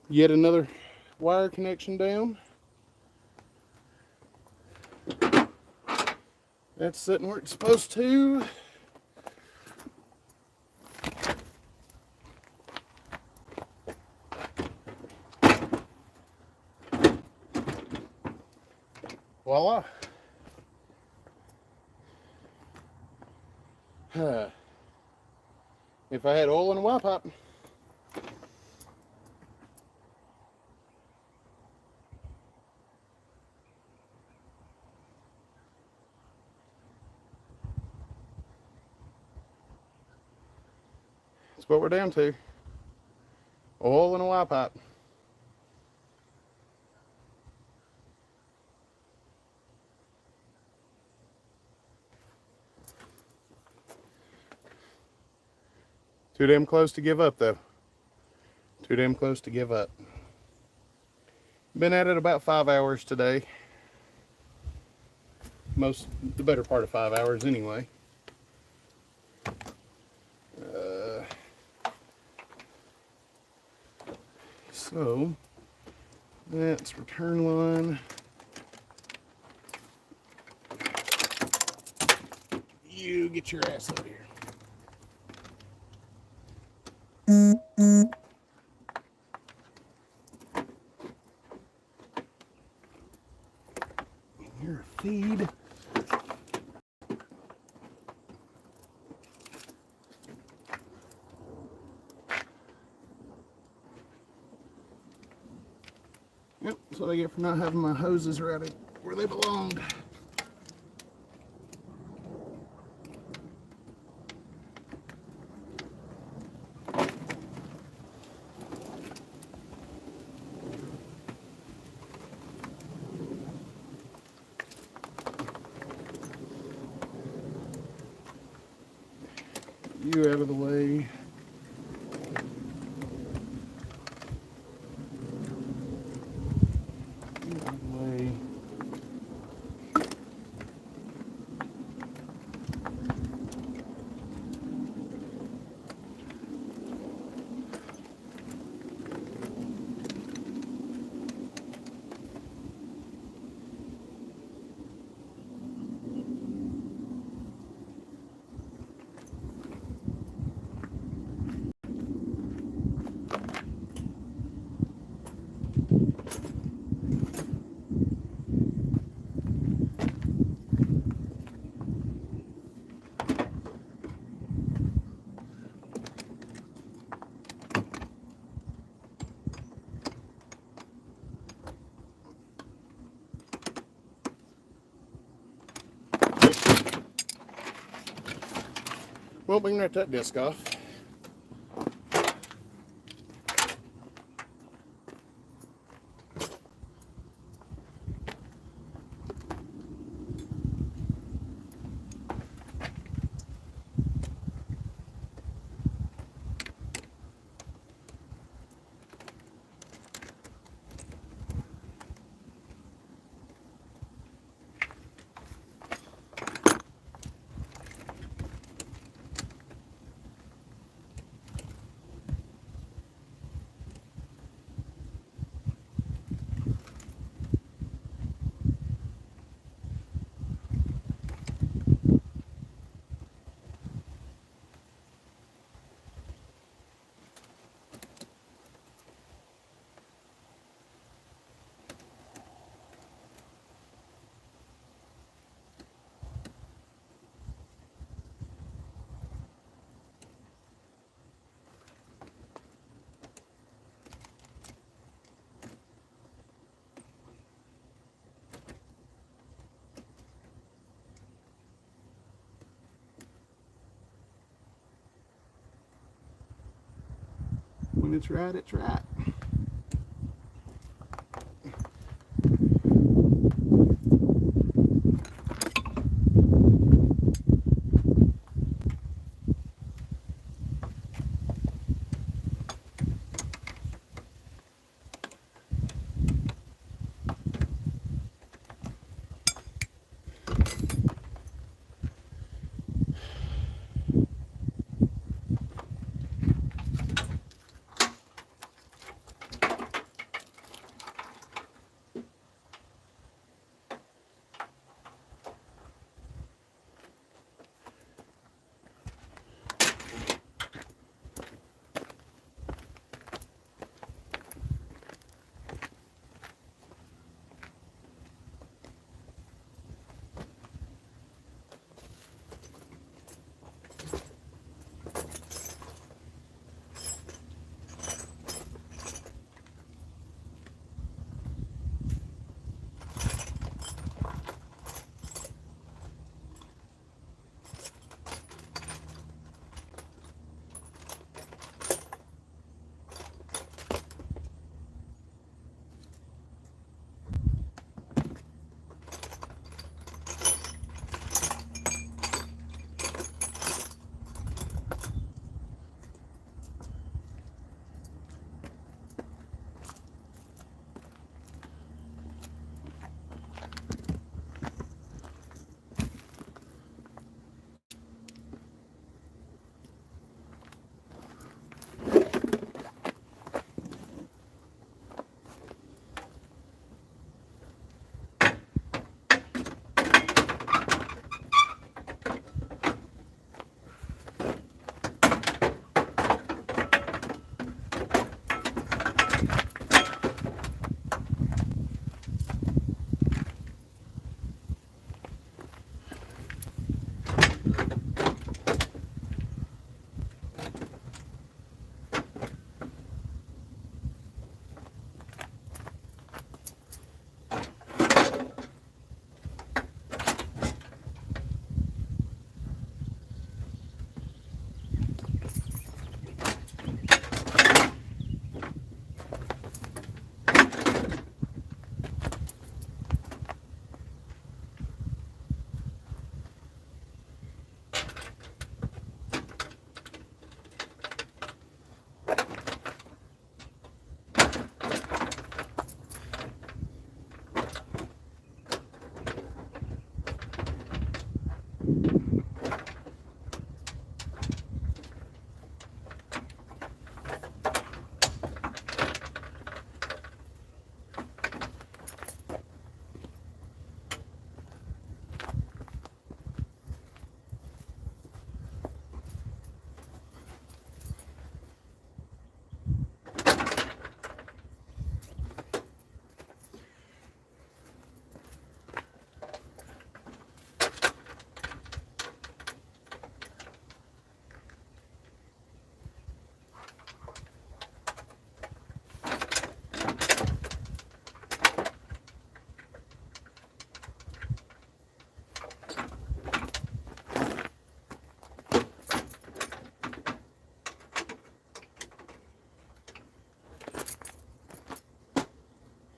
Yet another wire connection down. That's sitting where it's supposed to. Voila. If I had oil in a Y pipe. That's what we're down to. Oil in a Y pipe. Too damn close to give up, though. Too damn close to give up. Been at it about 5 hours today. The better part of 5 hours anyway. So that's return line. You get your ass up here. You're a feed. Yep, that's what I get for not having my hoses routed where they belong. You out of the way. You out of the way. Well, we can write that disc off. When it's right, it's right.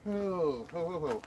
Oh, oh, oh, oh.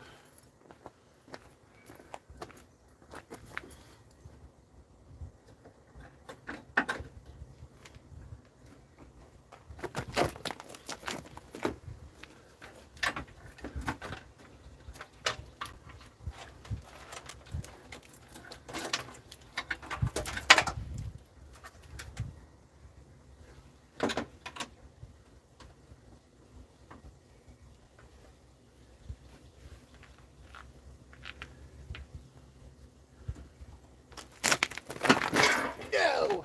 Go!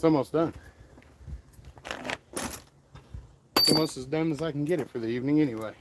It's almost done. It's almost as done as I can get it for the evening anyway.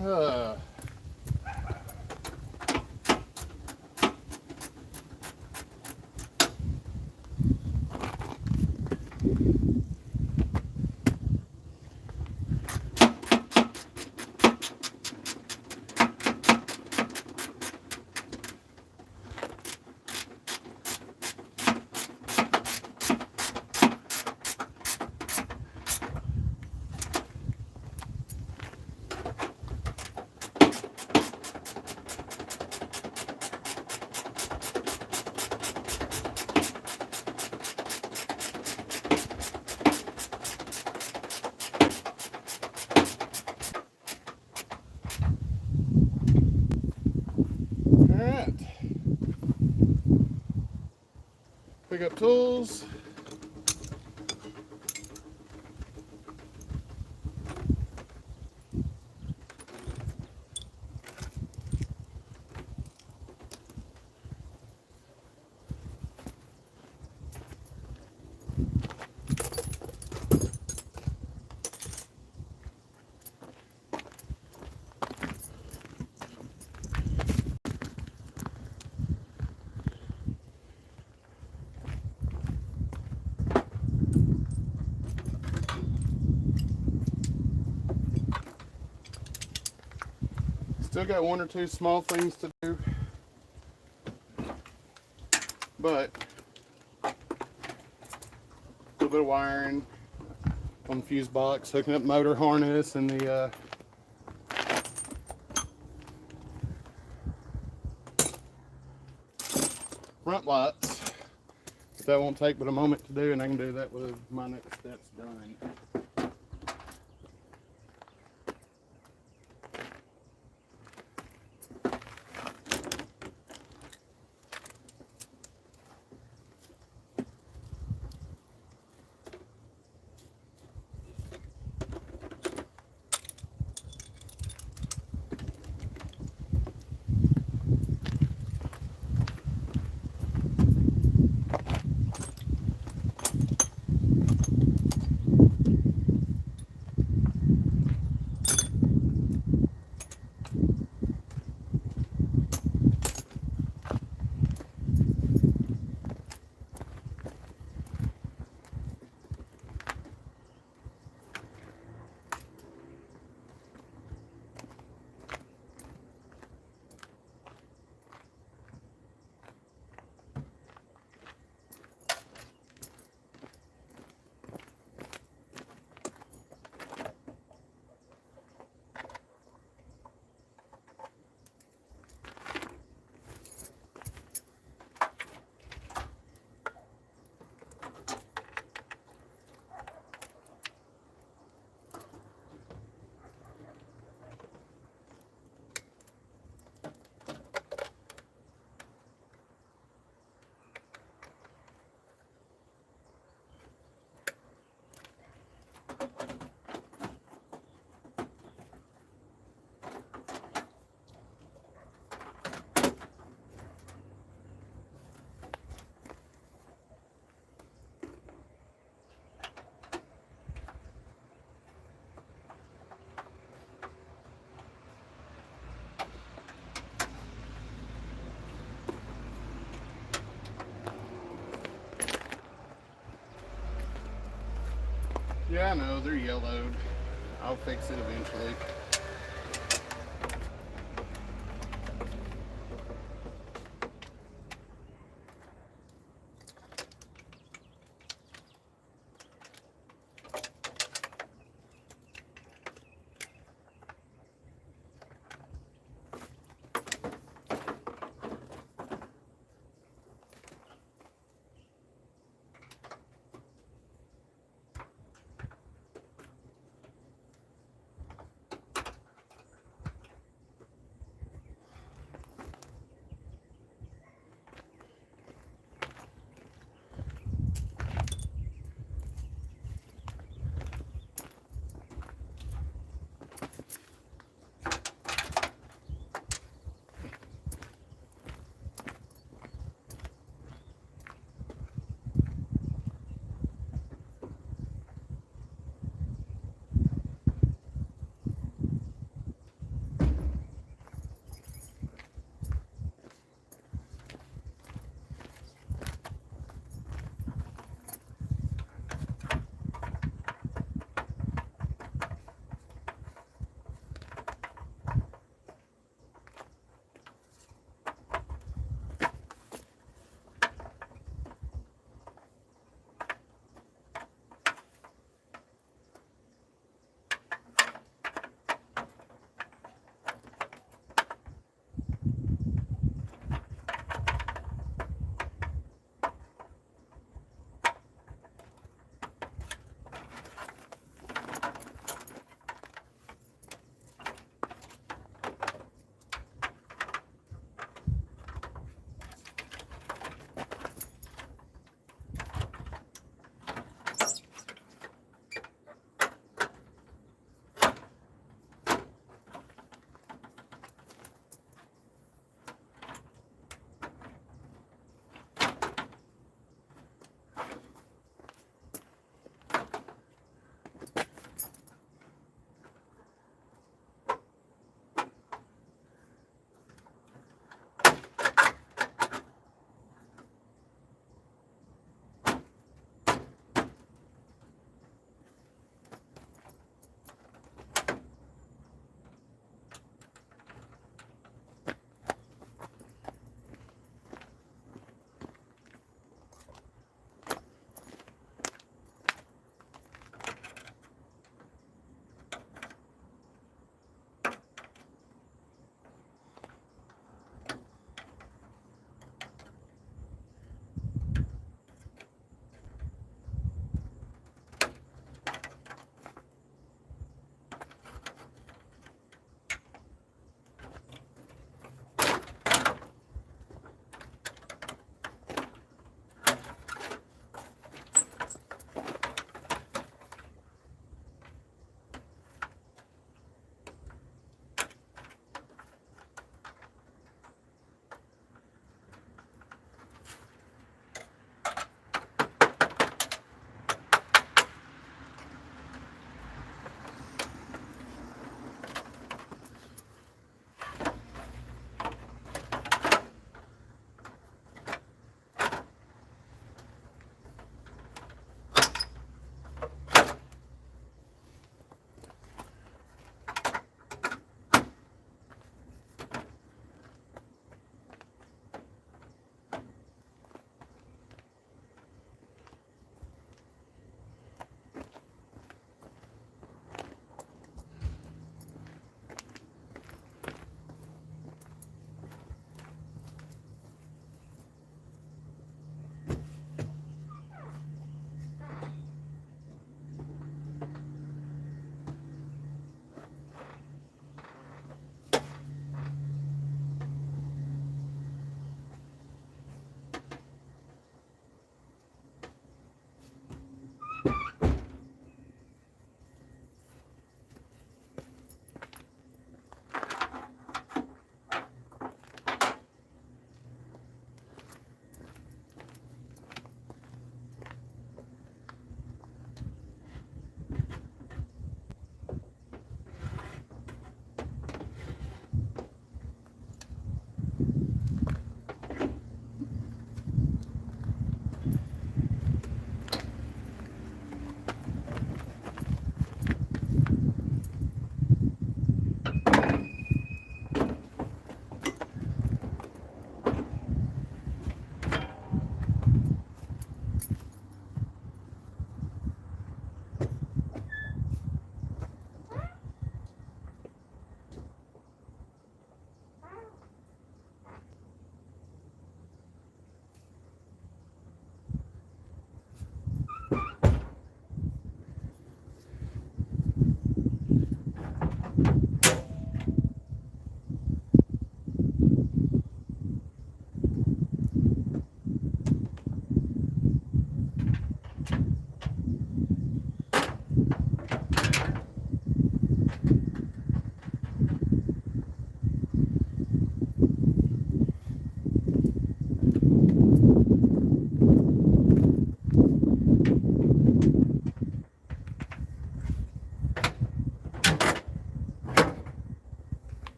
Uh, Alright. Pick up tools. Still got one or two small things to do, but a little bit of wiring on the fuse box, hooking up motor harness and the front lights. But that won't take but a moment to do, and I can do that with my next steps done. Yeah, I know, they're yellowed. I'll fix it eventually.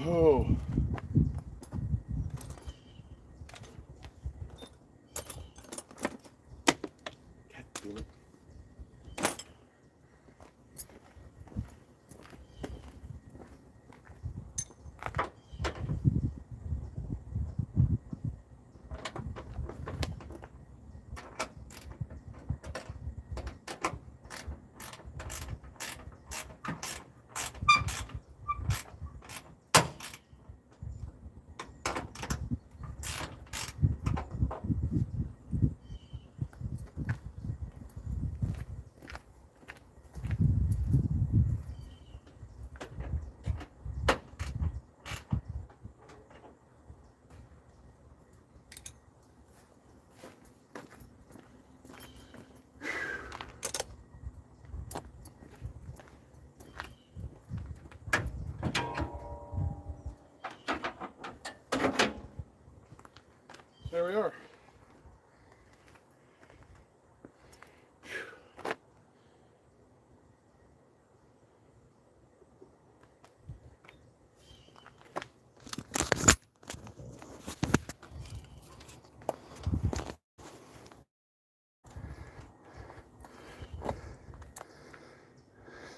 Oh. There we are.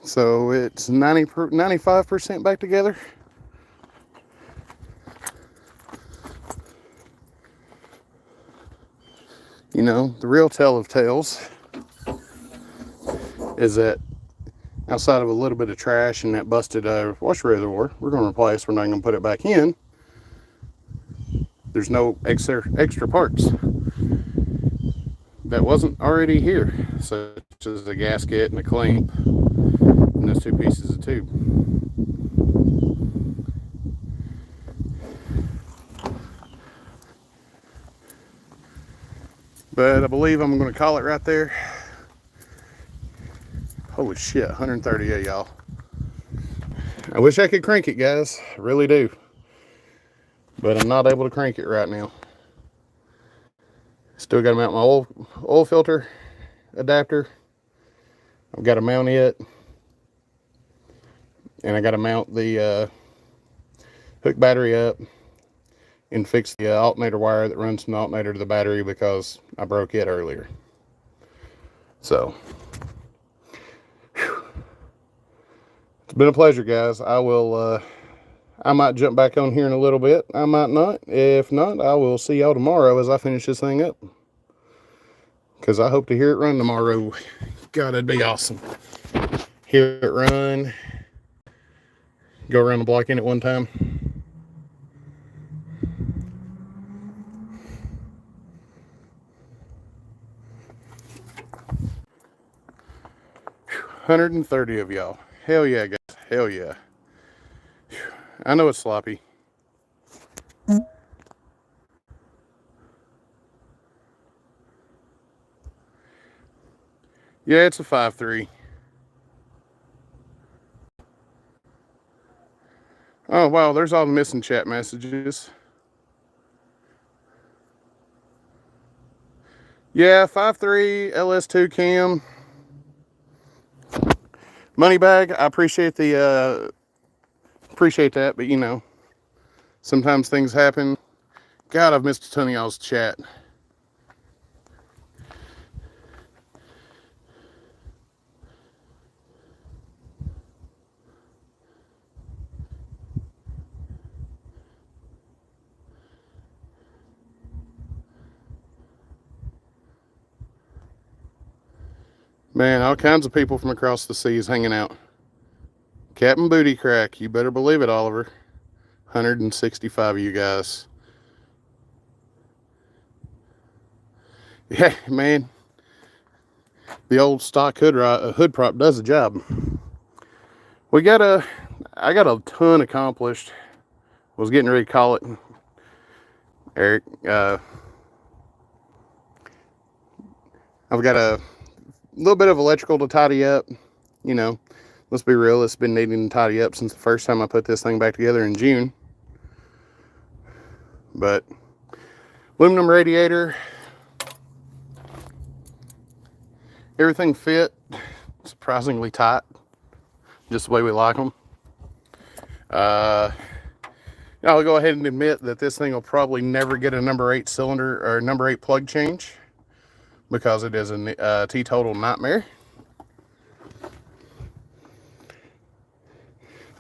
So it's 95% back together. You know, the real tale of tales is that outside of a little bit of trash and that busted washer reservoir, we're going to replace. We're not going to put it back in. There's no extra parts that wasn't already here, such as a gasket and a clamp and those two pieces of tube. But I believe I'm going to call it right there. Holy shit, 138, y'all. I wish I could crank it, guys. I really do. But I'm not able to crank it right now. Still got to mount my oil filter adapter. I've got to mount it. And I got to mount the hook battery up and fix the alternator wire that runs from the alternator to the battery because I broke it earlier. So, whew. It's been a pleasure, guys. I might jump back on here in a little bit. I might not. If not, I will see y'all tomorrow as I finish this thing up. Because I hope to hear it run tomorrow. God, that'd be awesome. Hear it run. Go around the block in at one time. Whew, 130 of y'all. Hell yeah, guys. Hell yeah. Whew. I know it's sloppy. Yeah, it's a 5.3. Oh, wow, there's all the missing chat messages. Yeah, 5.3 LS2 cam. Money bag, I appreciate that, but you know, sometimes things happen. God, I've missed a ton of y'all's chat. Man, all kinds of people from across the seas hanging out. Captain Booty Crack, you better believe it, Oliver. 165 of you guys. Yeah, man. The old stock hood prop does the job. I got a ton accomplished. Was getting ready to call it, Eric. I've got a little bit of electrical to tidy up. You know, let's be real, it's been needing to tidy up since the first time I put this thing back together in June. But aluminum radiator, everything fit surprisingly tight, just the way we like them. I'll go ahead and admit that this thing will probably never get a number 8 cylinder or number 8 plug change because it is a teetotal nightmare.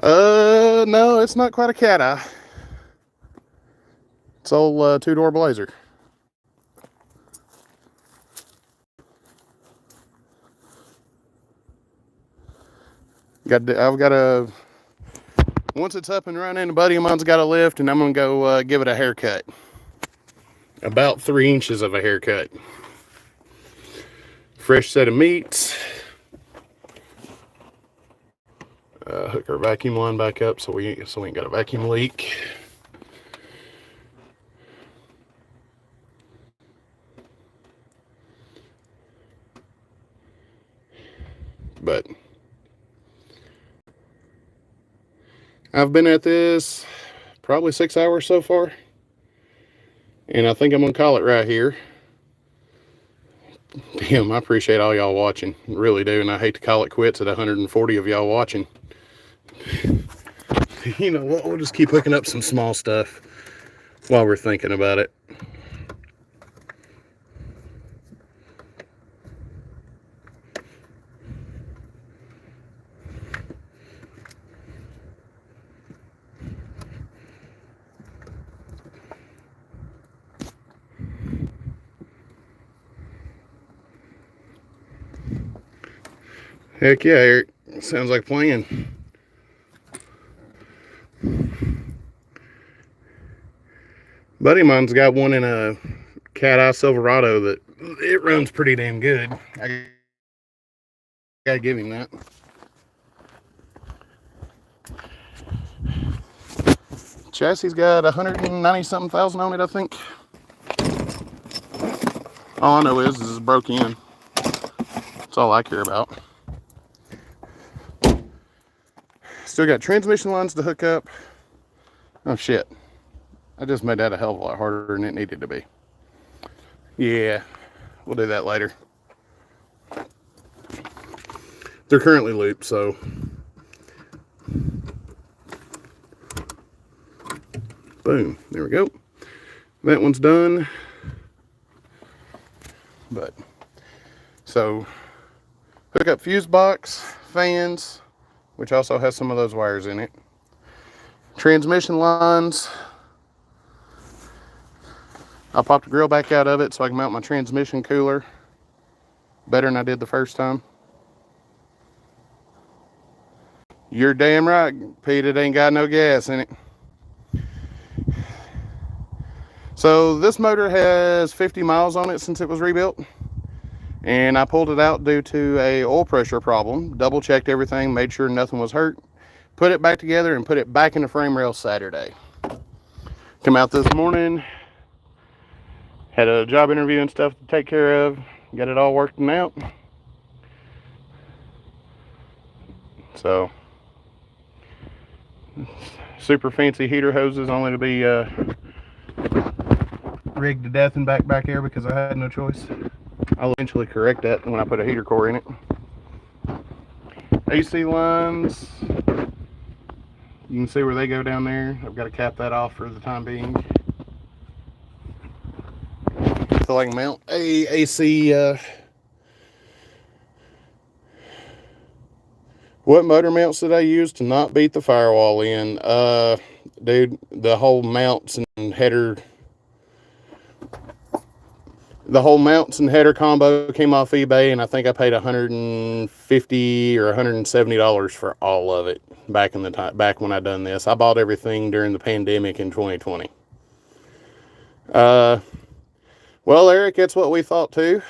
No, it's not quite a cat eye. It's old two-door Blazer. I've got a, once it's up and running, a buddy of mine's got a lift, and I'm gonna go give it a haircut. About 3 inches of a haircut. Fresh set of meats. Hook our vacuum line back up so we ain't got a vacuum leak. But I've been at this probably 6 hours so far, and I think I'm gonna call it right here. Damn, I appreciate all y'all watching, really do, and I hate to call it quits at 140 of y'all watching. You know what, we'll just keep hooking up some small stuff while we're thinking about it. Heck yeah, Eric. Sounds like playing. Buddy of mine's got one in a Cat Eye Silverado that it runs pretty damn good. I gotta give him that. Chassis got 190 something thousand on it, I think. All I know is it's broke in. That's all I care about. Still got transmission lines to hook up. Oh shit. I just made that a hell of a lot harder than it needed to be. Yeah, we'll do that later. They're currently looped, so. Boom, there we go. That one's done. But, so, hook up fuse box, fans, which also has some of those wires in it. Transmission lines. I popped the grill back out of it so I can mount my transmission cooler better than I did the first time. You're damn right, Pete, it ain't got no gas in it. So this motor has 50 miles on it since it was rebuilt. And I pulled it out due to a oil pressure problem. Double checked everything, made sure nothing was hurt. Put it back together and put it back in the frame rail Saturday. Come out this morning. Had a job interview and stuff to take care of. Got it all working out. So, super fancy heater hoses only to be rigged to death and back air because I had no choice. I'll eventually correct that when I put a heater core in it. AC lines, you can see where they go down there. I've got to cap that off for the time being. So I can mount a AC. What motor mounts did I use to not beat the firewall in? Dude, the whole mounts and header. The whole mounts and header combo came off eBay, and I think I paid $150 or $170 for all of it back in the time, back when I done this. I bought everything during the pandemic in 2020. Well, Eric, that's what we thought too.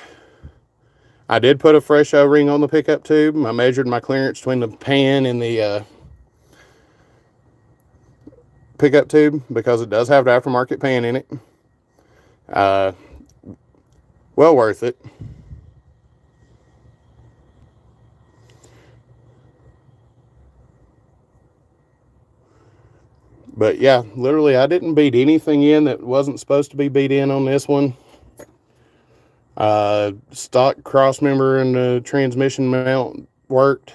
I did put a fresh O-ring on the pickup tube. I measured my clearance between the pan and the pickup tube because it does have the aftermarket pan in it. Well worth it. But yeah, literally I didn't beat anything in that wasn't supposed to be beat in on this one. Stock cross member and the transmission mount worked.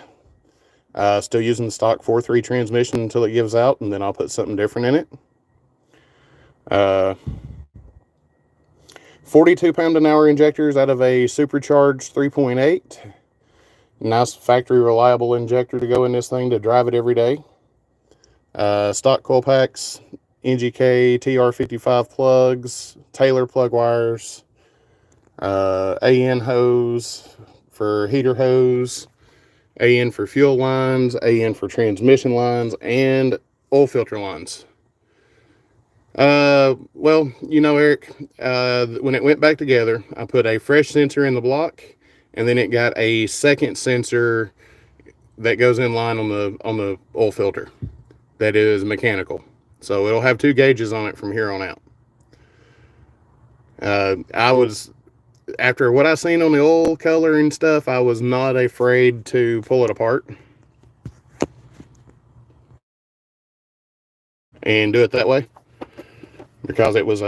Still using the stock 4.3 transmission until it gives out, and then I'll put something different in it. Uh, 42 pound-an-hour injectors out of a supercharged 3.8. Nice factory reliable injector to go in this thing to drive it every day. Stock coil packs, NGK TR55 plugs, Taylor plug wires, AN hose for heater hose, AN for fuel lines, AN for transmission lines, and oil filter lines. Well, you know, Eric, when it went back together, I put a fresh sensor in the block, and then it got a second sensor that goes in line on the oil filter that is mechanical. So it'll have 2 gauges on it from here on out. I was, after what I seen on the oil color and stuff, I was not afraid to pull it apart and do it that way, because it was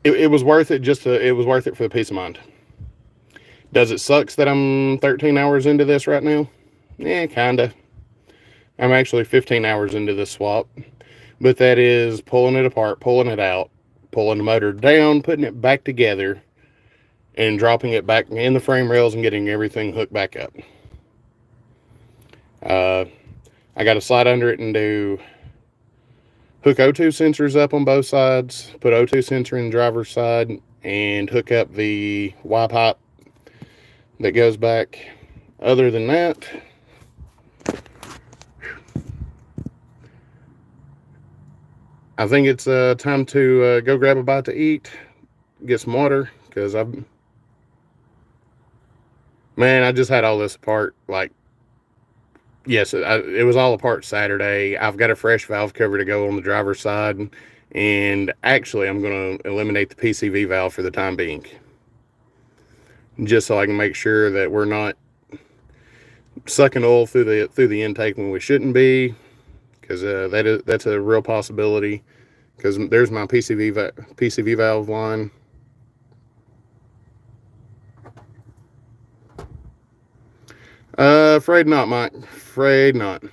it was worth it. It was worth it for the peace of mind. Does it sucks that I'm 13 hours into this right now? Yeah, kinda. I'm actually 15 hours into this swap, but that is pulling it apart, pulling it out, pulling the motor down, putting it back together, and dropping it back in the frame rails and getting everything hooked back up. I got to slide under it and hook O2 sensors up on both sides, put O2 sensor in the driver's side, and hook up the Y pipe that goes back. Other than that, I think it's time to go grab a bite to eat, get some water, because man, I just had all this apart. Like, yes, it was all apart Saturday. I've got a fresh valve cover to go on the driver's side, and actually I'm going to eliminate the PCV valve for the time being, just so I can make sure that we're not sucking oil through the intake when we shouldn't be, because that's a real possibility. Because there's my PCV valve line. Afraid not, Mike. Afraid not.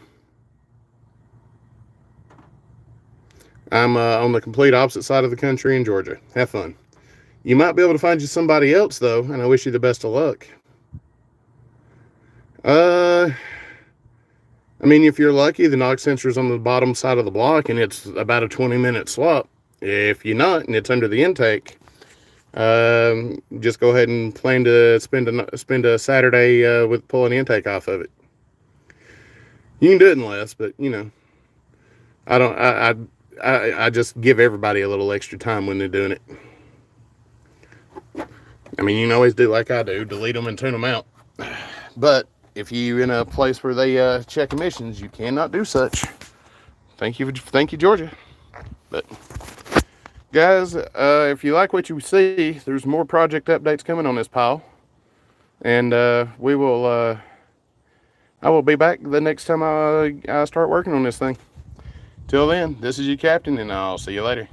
I'm on the complete opposite side of the country in Georgia. Have fun. You might be able to find you somebody else, though, and I wish you the best of luck. I mean, if you're lucky, the knock sensor's on the bottom side of the block, and it's about a 20-minute swap. If you're not, and it's under the intake, just go ahead and plan to spend a Saturday with pulling the intake off of it. You can do it in less, but you know, I just give everybody a little extra time when they're doing it. I mean, you can always do like I do, delete them and tune them out. But if you're in a place where they check emissions, you cannot do such. Thank you, Georgia. But guys, if you like what you see, there's more project updates coming on this pile, and I will be back the next time I start working on this thing. Till then, this is your captain, and I'll see you later.